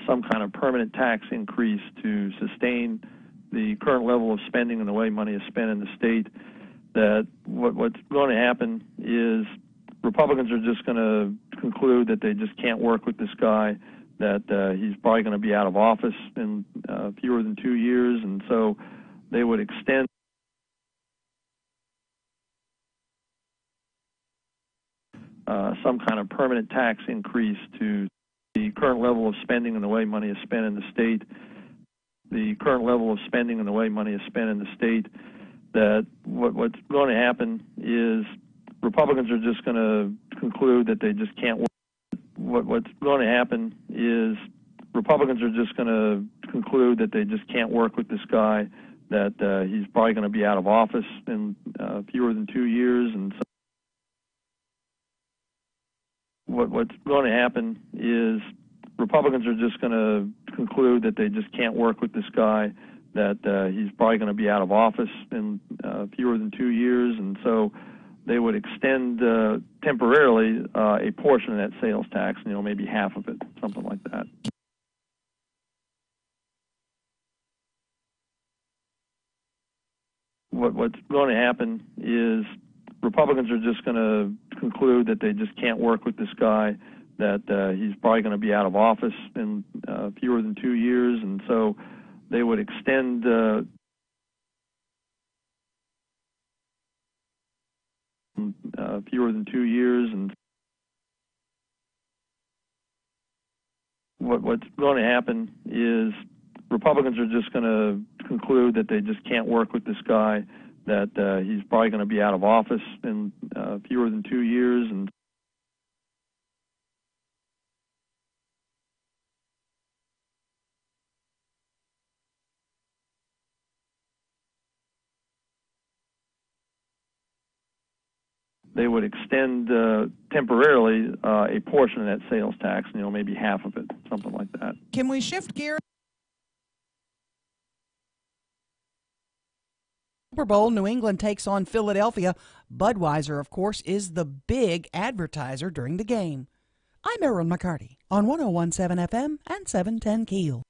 S14: some kind of permanent tax increase to sustain the current level of spending and the way money is spent in the state. That what's going to happen is Republicans are just going to conclude that they just can't work with this guy, that he's probably going to be out of office in fewer than 2 years, and so they would extend some kind of permanent tax increase to the current level of spending and the way money is spent in the state. The current level of spending and the way money is spent in the state. That what's going to happen is Republicans are just going to conclude that they just can't work. What's going to happen is Republicans are just going to conclude that they just can't work with this guy, that he's probably going to be out of office in fewer than 2 years, and so what's going to happen is Republicans are just going to conclude that they just can't work with this guy, that he's probably going to be out of office in fewer than 2 years, and so they would extend temporarily a portion of that sales tax, maybe half of it, something like that. What's going to happen is Republicans are just going to conclude that they just can't work with this guy, that he's probably going to be out of office in fewer than 2 years, and so they would extend fewer than 2 years, and what's going to happen is Republicans are just going to conclude that they just can't work with this guy, that he's probably going to be out of office in fewer than 2 years, and they would extend temporarily a portion of that sales tax, maybe half of it, something like that.
S2: Can we shift gears? Super Bowl, New England takes on Philadelphia. Budweiser, of course, is the big advertiser during the game. I'm Erin McCarty on 101.7 FM and 710 KEEL.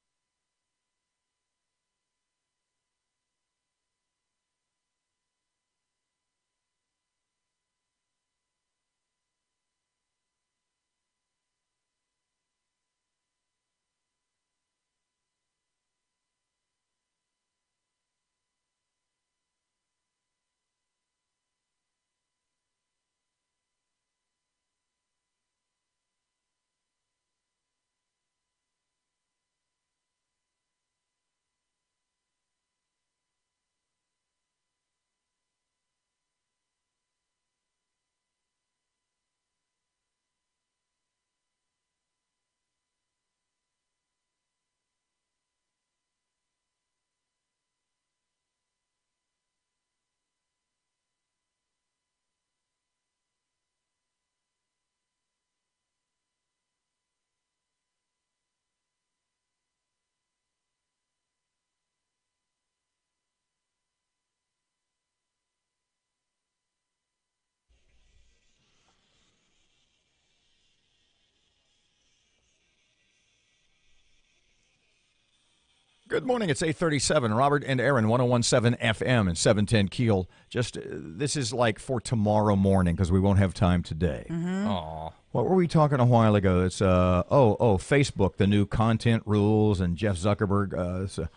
S1: Good morning. It's 8:37. Robert and Erin, 101.7 FM and 710 KEEL. Just this is like for tomorrow morning because we won't have time today.
S2: Mm-hmm.
S1: What were we talking a while ago? It's Facebook, the new content rules, and Jeff Zuckerberg.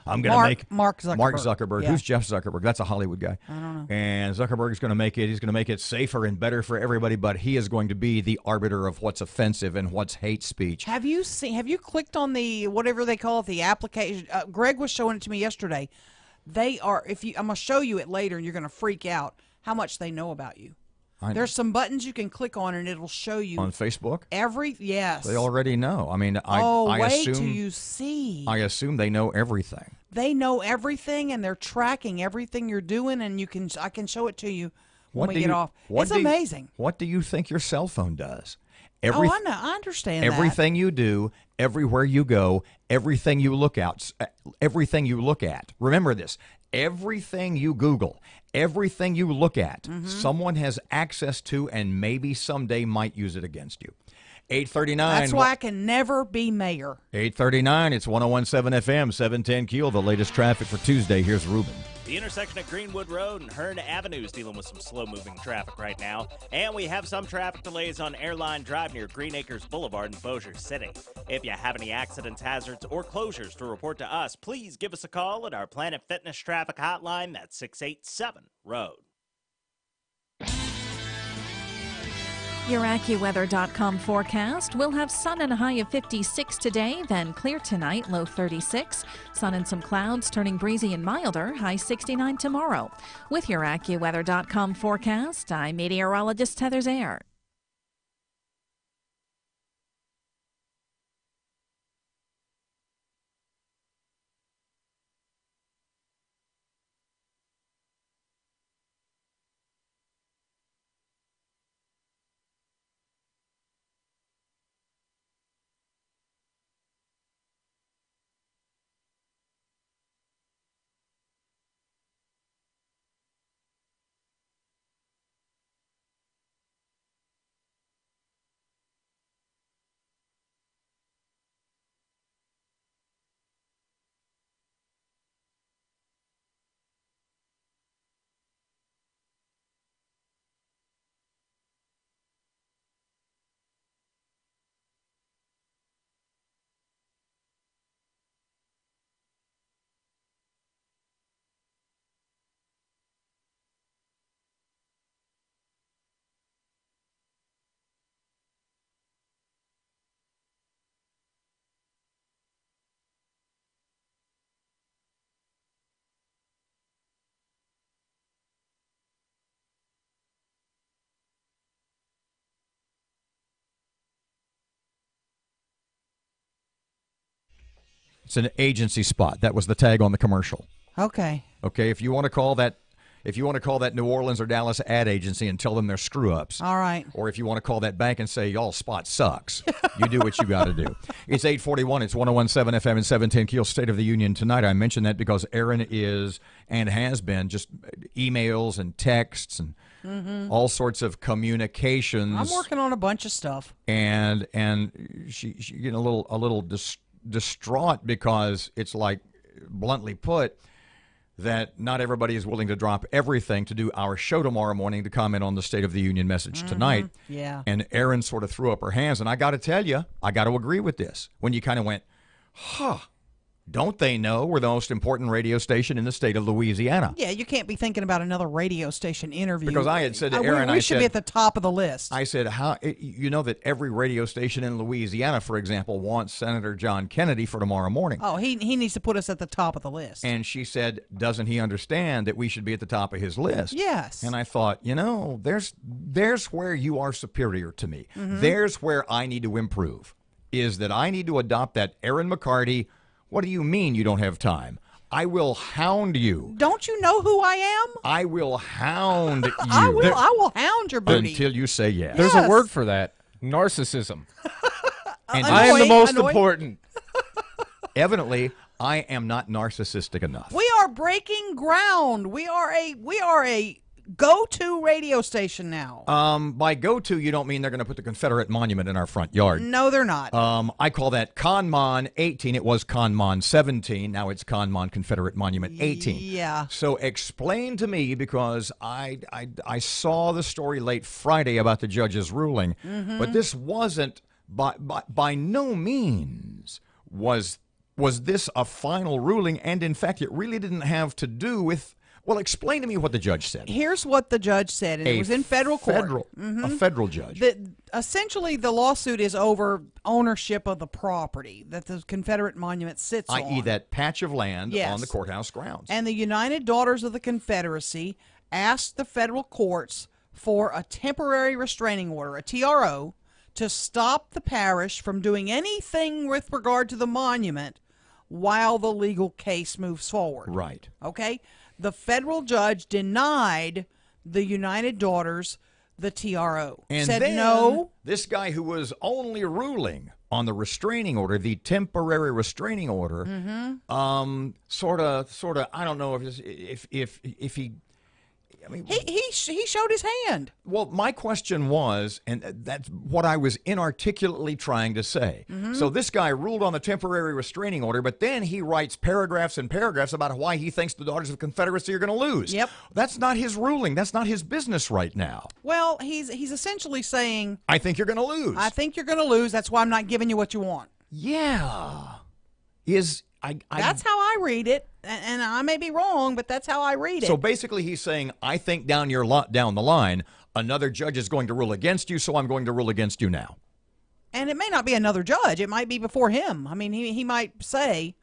S1: I'm going to make
S2: Mark Zuckerberg.
S1: Mark Zuckerberg.
S2: Yeah.
S1: Who's Jeff Zuckerberg? That's a Hollywood guy.
S2: I don't know.
S1: And Zuckerberg is going to make it. He's going to make it safer and better for everybody. But he is going to be the arbiter of what's offensive and what's hate speech.
S2: Have you clicked on the whatever they call it, the application? Greg was showing it to me yesterday. They are. I'm going to show you it later, and you're going to freak out how much they know about you. There's some buttons you can click on, and it'll show you
S1: on Facebook.
S2: Yes,
S1: they already know. I mean,
S2: wait till you see.
S1: I assume they know everything.
S2: They know everything, and they're tracking everything you're doing, and I can show it to you when we get off. It's amazing.
S1: What do you think your cell phone does?
S2: I know. I understand
S1: everything you do, everywhere you go, everything you look at. Remember this. Everything you Google, everything you look at, someone has access to and maybe someday might use it against you. 839.
S2: That's why I can never be mayor.
S1: 839, it's 101.7 FM, 710 KEEL, the latest traffic for Tuesday. Here's Ruben.
S9: The intersection of Greenwood Road and Hearn Avenue is dealing with some slow-moving traffic right now. And we have some traffic delays on Airline Drive near Green Acres Boulevard in Bossier City. If you have any accidents, hazards, or closures to report to us, please give us a call at our Planet Fitness traffic hotline. That's 687-ROAD.
S10: Your AccuWeather.com forecast. We'll have sun and a high of 56 today, then clear tonight, low 36. Sun and some clouds turning breezy and milder, high 69 tomorrow. With your AccuWeather.com forecast, I'm meteorologist Heather Zayer.
S1: It's an agency spot. That was the tag on the commercial.
S2: Okay.
S1: Okay, if you want to call that New Orleans or Dallas ad agency and tell them they're screw-ups.
S2: All right.
S1: Or if you want to call that bank and say, y'all spot sucks, you do what you got to do. It's 841. It's 101.7 FM and 710 KEEL State of the Union tonight. I mention that because Erin is and has been just emails and texts and all sorts of communications.
S2: I'm working on a bunch of stuff.
S1: And she getting a little distraught because it's like, bluntly put, that not everybody is willing to drop everything to do our show tomorrow morning to comment on the State of the Union message tonight.
S2: Yeah.
S1: And Erin sort of threw up her hands. And I got to tell you, I got to agree with this. When you kind of went, don't they know we're the most important radio station in the state of Louisiana?
S2: Yeah, you can't be thinking about another radio station interview.
S1: Because I had said to Erin,
S2: we should be at the top of the list.
S1: I said, you know that every radio station in Louisiana, for example, wants Senator John Kennedy for tomorrow morning.
S2: Oh, he needs to put us at the top of the list.
S1: And she said, doesn't he understand that we should be at the top of his list?
S2: Yes.
S1: And I thought, there's where you are superior to me. There's where I need to improve, is that I need to adopt that Erin McCarty. What do you mean you don't have time? I will hound you.
S2: Don't you know who I am?
S1: I will hound you.
S2: I will hound your booty.
S1: Until you say yes.
S11: There's a word for that. Narcissism.
S1: And
S11: I am the most important.
S1: Evidently, I am not narcissistic enough.
S2: We are breaking ground. We are a go-to radio station now.
S1: By go-to, you don't mean they're going to put the Confederate monument in our front yard.
S2: No, they're not.
S1: I call that Conmon 18. It was Conmon 17. Now it's Conmon Confederate Monument 18.
S2: Yeah.
S1: So explain to me, because I saw the story late Friday about the judge's ruling, but this wasn't, by no means was this a final ruling, and in fact, it really didn't have to do with. Well, explain to me what the judge said.
S2: Here's what the judge said, and it was in federal court.
S1: A federal judge.
S2: Essentially, the lawsuit is over ownership of the property that the Confederate monument sits on.
S1: I.e. that patch of land on the courthouse grounds.
S2: And the United Daughters of the Confederacy asked the federal courts for a temporary restraining order, a TRO, to stop the parish from doing anything with regard to the monument while the legal case moves forward.
S1: Right.
S2: Okay? The federal judge denied the United Daughters the TRO.
S1: And
S2: said
S1: then
S2: no.
S1: This guy who was only ruling on the restraining order, the temporary restraining order, sort of, I don't know if he. I mean,
S2: he showed his hand.
S1: Well, my question was, and that's what I was inarticulately trying to say. So this guy ruled on the temporary restraining order, but then he writes paragraphs and paragraphs about why he thinks the Daughters of the Confederacy are going to lose.
S2: Yep.
S1: That's not his ruling. That's not his business right now.
S2: Well, he's essentially saying,
S1: I think you're going to lose.
S2: I think you're going to lose. That's why I'm not giving you what you want.
S1: Yeah.
S2: That's how I read it, and I may be wrong, but that's how I read it.
S1: So basically he's saying, I think down the line, another judge is going to rule against you, so I'm going to rule against you now.
S2: And it may not be another judge. It might be before him. I mean, he might say,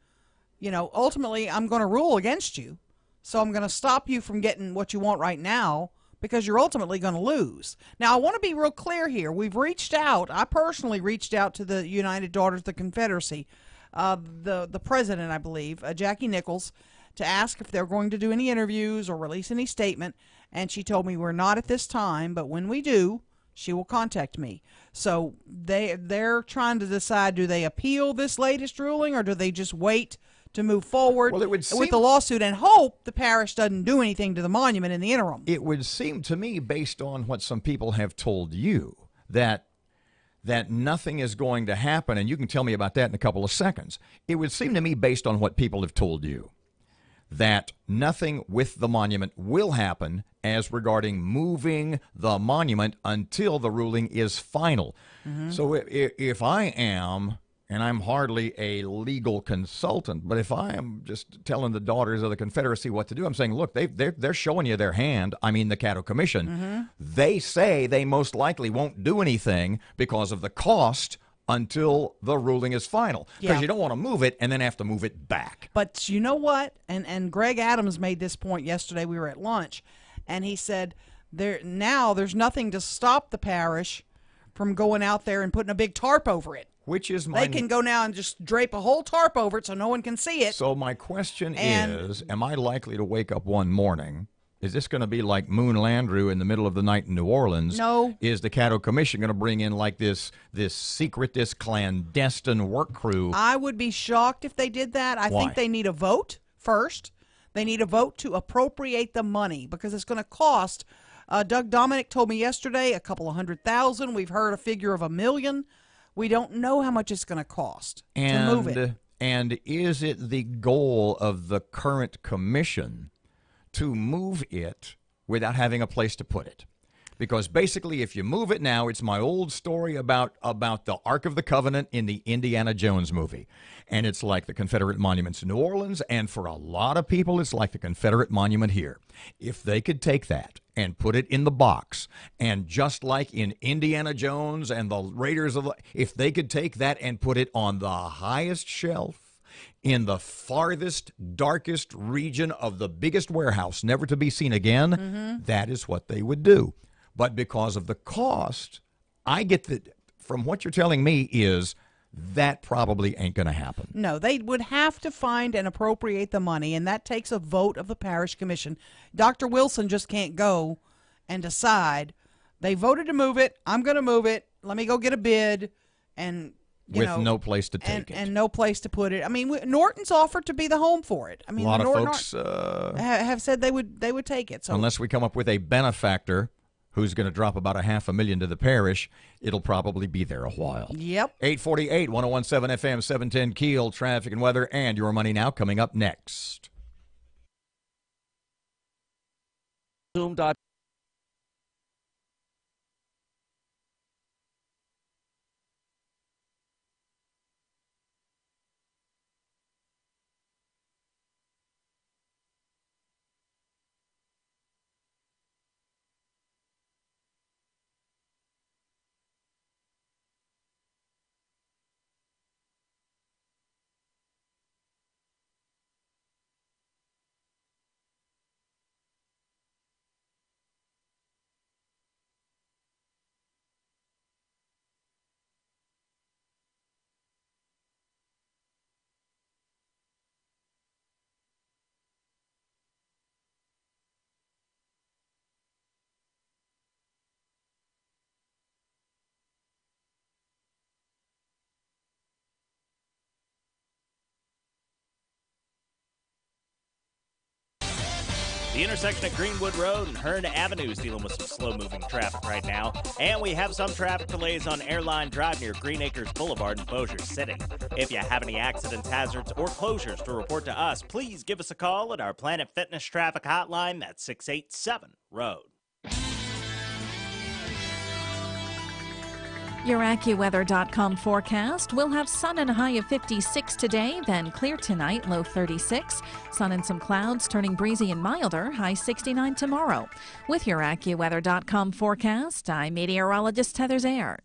S2: ultimately, I'm going to rule against you, so I'm going to stop you from getting what you want right now because you're ultimately going to lose. Now, I want to be real clear here. We've reached out. I personally reached out to the United Daughters of the Confederacy, the president, I believe, Jackie Nichols, to ask if they're going to do any interviews or release any statement, and she told me we're not at this time, but when we do, she will contact me. So they're trying to decide, do they appeal this latest ruling or do they just wait to move forward with the lawsuit and hope the parish doesn't do anything to the monument in the interim?
S1: It would seem to me, based on what some people have told you, that nothing is going to happen, and you can tell me about that in a couple of seconds. It would seem to me, based on what people have told you, that nothing with the monument will happen as regarding moving the monument until the ruling is final. So if I am, and I'm hardly a legal consultant, but if I am just telling the Daughters of the Confederacy what to do, I'm saying, look, they're showing you their hand. I mean, the Caddo Commission. They say they most likely won't do anything because of the cost until the ruling is final. Because you don't want to move it and then have to move it back.
S2: But you know what? And Greg Adams made this point yesterday. We were at lunch, and he said there's nothing to stop the parish from going out there and putting a big tarp over it.
S1: Which is
S2: they can go now and just drape a whole tarp over it so no one can see it.
S1: So my question is, am I likely to wake up one morning? Is this going to be like Moon Landrieu in the middle of the night in New Orleans?
S2: No.
S1: Is the Caddo Commission going to bring in like this clandestine work crew?
S2: I would be shocked if they did that. I think they need a vote first. They need a vote to appropriate the money because it's going to cost. Doug Dominic told me yesterday a couple of $100,000. We've heard a figure of $1 million. We don't know how much it's going to cost to move it.
S1: And is it the goal of the current commission to move it without having a place to put it? Because basically, if you move it now, it's my old story about the Ark of the Covenant in the Indiana Jones movie. And it's like the Confederate monuments in New Orleans, and for a lot of people, it's like the Confederate monument here. If they could take that and put it in the box, and just like in Indiana Jones and the Raiders of the... If they could take that and put it on the highest shelf in the farthest, darkest region of the biggest warehouse, never to be seen again, that is what they would do. But because of the cost, I get that from what you're telling me is that probably ain't going to happen.
S2: No, they would have to find and appropriate the money, and that takes a vote of the parish commission. Dr. Wilson just can't go and decide. They voted to move it. I'm going to move it. Let me go get a bid, and
S1: with no place to take it.
S2: And no place to put it. I mean, Norton's offered to be the home for it. I mean,
S1: a lot of folks
S2: have said they would take it. So
S1: unless we come up with a benefactor who's going to drop about $500,000 to the parish, it'll probably be there a while.
S2: Yep.
S1: 848, 1017 FM, 710 Keel, traffic and weather, and Your Money Now coming up next.
S21: Zoom.com.
S9: The intersection at Greenwood Road and Hearn Avenue is dealing with some slow-moving traffic right now. And we have some traffic delays on Airline Drive near Green Acres Boulevard in Bossier City. If you have any accidents, hazards, or closures to report to us, please give us a call at our Planet Fitness traffic hotline. That's 687-ROAD.
S10: Your AccuWeather.com forecast. We'll have sun and a high of 56 today, then clear tonight, low 36. Sun and some clouds, turning breezy and milder, high 69 tomorrow. With your AccuWeather.com forecast, I'm meteorologist Heather Zayer.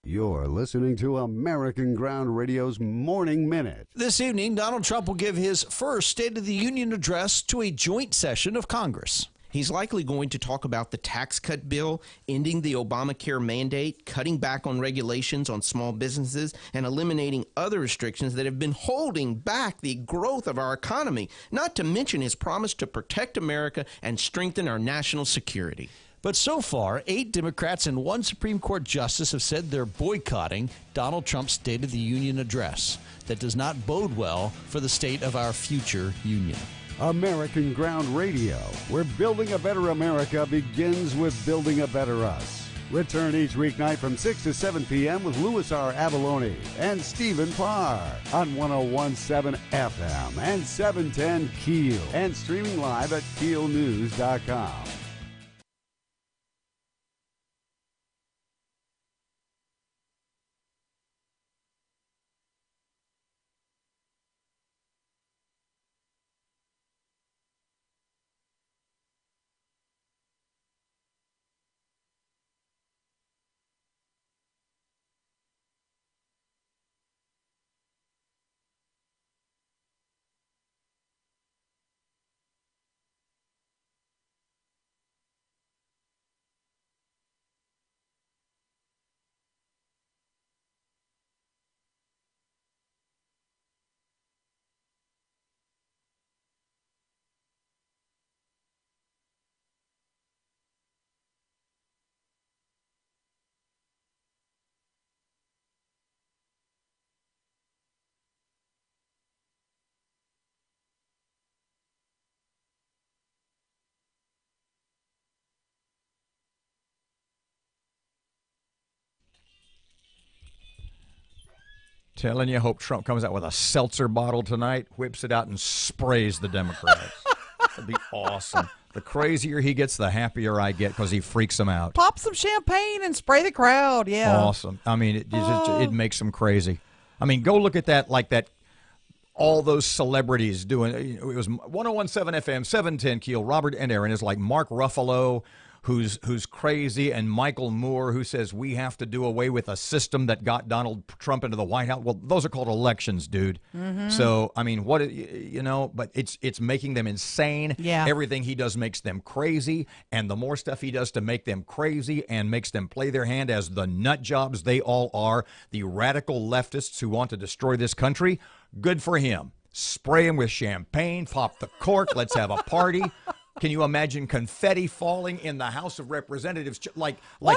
S16: You're listening to American Ground Radio's Morning Minute.
S17: This evening, Donald Trump will give his first State of the Union address to a joint session of Congress.
S18: He's likely going to talk about the tax cut bill, ending the Obamacare mandate, cutting back on regulations on small businesses, and eliminating other restrictions that have been holding back the growth of our economy, not to mention his promise to protect America and strengthen our national security.
S17: But so far, 8 Democrats and 1 Supreme Court justice have said they're boycotting Donald Trump's State of the Union address. That does not bode well for the state of our future union.
S16: American Ground Radio, where building a better America begins with building a better us. Return each weeknight from 6 to 7 p.m. with Louis R. Abalone and Stephen Parr on 101.7 FM and 710 KEEL, and streaming live at KEELnews.com.
S1: Telling you, hope Trump comes out with a seltzer bottle tonight, whips it out, and sprays the Democrats. That'd be awesome. The crazier he gets, the happier I get because he freaks them out.
S2: Pop some champagne and spray the crowd. Yeah.
S1: Awesome. I mean, it makes them crazy. I mean, go look at that, like that all those celebrities doing, it was 101.7 FM, 710 Keel. Robert and Erin is like Mark Ruffalo, who's crazy, and Michael Moore, who says we have to do away with a system that got Donald Trump into the White House. Well, those are called elections, dude.
S2: Mm-hmm.
S1: So, I mean, what, but it's making them insane.
S2: Yeah.
S1: Everything he does makes them crazy, and the more stuff he does to make them crazy and makes them play their hand as the nut jobs they all are, the radical leftists who want to destroy this country, good for him. Spray him with champagne, pop the cork, let's have a party. Can you imagine confetti falling in the House of Representatives?
S2: Why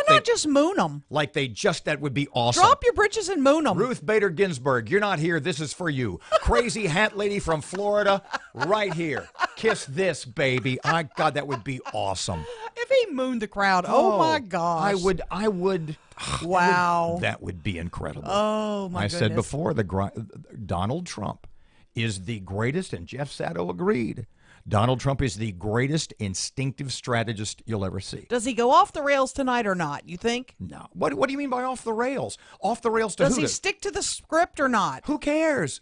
S2: not just moon them?
S1: Like that would be awesome.
S2: Drop your britches and moon them.
S1: Ruth Bader Ginsburg, you're not here. This is for you. Crazy hat lady from Florida, right here. Kiss this, baby. God, that would be awesome.
S2: If he mooned the crowd, oh my gosh.
S1: I would.
S2: Wow.
S1: That would be incredible.
S2: Oh, my goodness.
S1: I said before, Donald Trump is the greatest, and Jeff Sato agreed. Donald Trump is the greatest instinctive strategist you'll ever see.
S2: Does he go off the rails tonight or not, you think?
S1: No. What do you mean by off the rails? Off the rails to who?
S2: Does he stick to the script or not?
S1: Who cares?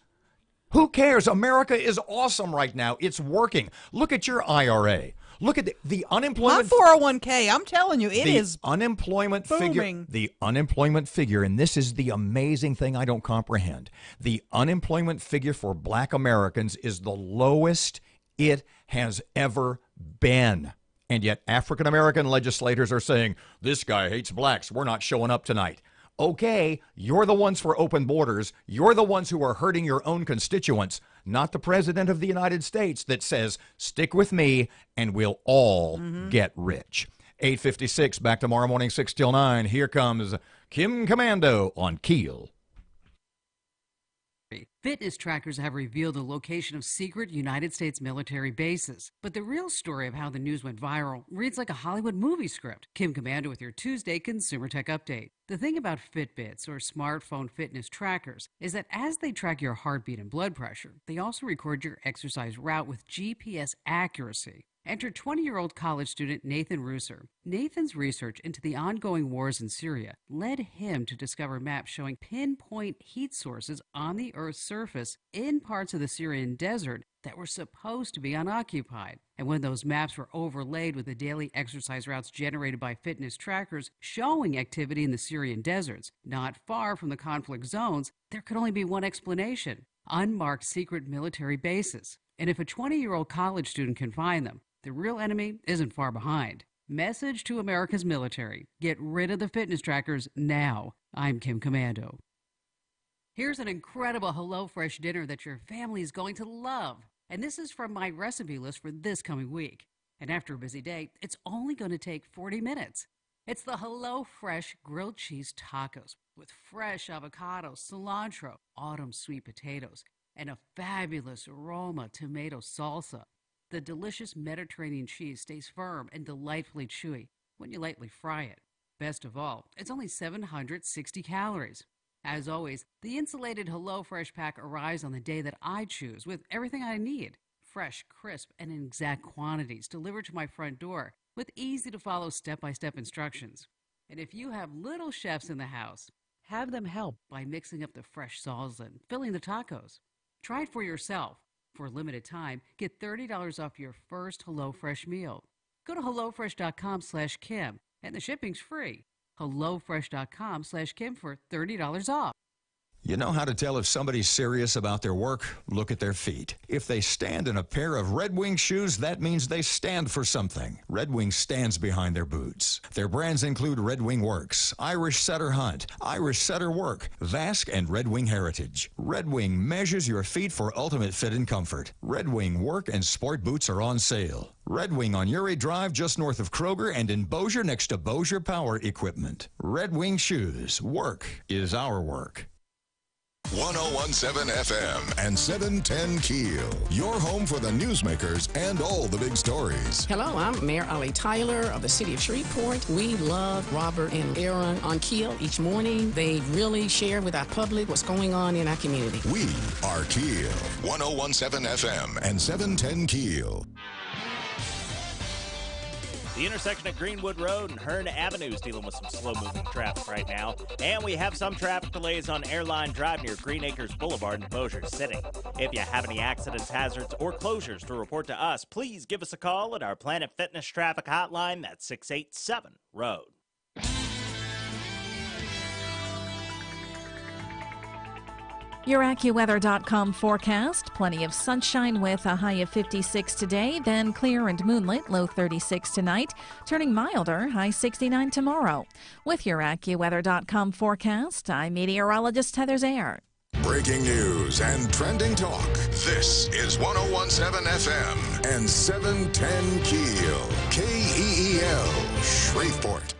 S1: Who cares? America is awesome right now. It's working. Look at your IRA. Look at the unemployment.
S2: My 401k, I'm telling you, it is
S1: unemployment
S2: booming.
S1: figure. The unemployment figure, and this is the amazing thing I don't comprehend. The unemployment figure for Black Americans is the lowest it has ever been. And yet African-American legislators are saying, this guy hates blacks. We're not showing up tonight. Okay, you're the ones for open borders. You're the ones who are hurting your own constituents, not the President of the United States that says, stick with me and we'll all get rich. 8:56, back tomorrow morning, 6 till 9. Here comes Kim Commando on Keel.
S12: Fitness trackers have revealed the location of secret United States military bases. But the real story of how the news went viral reads like a Hollywood movie script. Kim Commando with your Tuesday Consumer Tech Update. The thing about Fitbits, or smartphone fitness trackers, is that as they track your heartbeat and blood pressure, they also record your exercise route with GPS accuracy. Enter 20-year-old college student Nathan Russer. Nathan's research into the ongoing wars in Syria led him to discover maps showing pinpoint heat sources on the Earth's surface in parts of the Syrian desert that were supposed to be unoccupied. And when those maps were overlaid with the daily exercise routes generated by fitness trackers showing activity in the Syrian deserts, not far from the conflict zones, there could only be one explanation: unmarked secret military bases. And if a 20-year-old college student can find them, the real enemy isn't far behind. Message to America's military: get rid of the fitness trackers now. I'm Kim Commando. Here's an incredible HelloFresh dinner that your family is going to love. And this is from my recipe list for this coming week. And after a busy day, it's only going to take 40 minutes. It's the HelloFresh grilled cheese tacos with fresh avocado, cilantro, autumn sweet potatoes, and a fabulous aroma tomato salsa. The delicious Mediterranean cheese stays firm and delightfully chewy when you lightly fry it. Best of all, it's only 760 calories. As always, the insulated HelloFresh pack arrives on the day that I choose with everything I need. Fresh, crisp, and in exact quantities delivered to my front door with easy-to-follow step-by-step instructions. And if you have little chefs in the house, have them help by mixing up the fresh salsa and filling the tacos. Try it for yourself. For a limited time, get $30 off your first HelloFresh meal. Go to HelloFresh.com/Kim, and the shipping's free. HelloFresh.com/Kim for $30 off.
S1: You know how to tell if somebody's serious about their work? Look at their feet. If they stand in a pair of Red Wing shoes, that means they stand for something. Red Wing stands behind their boots. Their brands include Red Wing Works, Irish Setter Hunt, Irish Setter Work, Vask, and Red Wing Heritage. Red Wing measures your feet for ultimate fit and comfort. Red Wing Work and Sport boots are on sale. Red Wing on Uri Drive, just north of Kroger, and in Bossier next to Bossier Power Equipment. Red Wing Shoes. Work is our work.
S3: 101.7 FM and 710 Keel. Your home for the newsmakers and all the big stories.
S13: Hello, I'm Mayor Ali Tyler of the city of Shreveport. We love Robert and Erin on Keel each morning. They really share with our public what's going on in our community.
S3: We are Keel. 101.7 FM and 710 Keel.
S9: The intersection at Greenwood Road and Hearn Avenue is dealing with some slow-moving traffic right now. And we have some traffic delays on Airline Drive near Green Acres Boulevard in Bossier City. If you have any accidents, hazards, or closures to report to us, please give us a call at our Planet Fitness traffic hotline. That's 687-ROAD.
S10: Your AccuWeather.com forecast. Plenty of sunshine with a high of 56 today, then clear and moonlit, low 36 tonight, turning milder, high 69 tomorrow. With your AccuWeather.com forecast, I'm meteorologist Heather Zayer.
S3: Breaking news and trending talk. This is 101.7 FM and 710 KEEL. KEEL, Shreveport.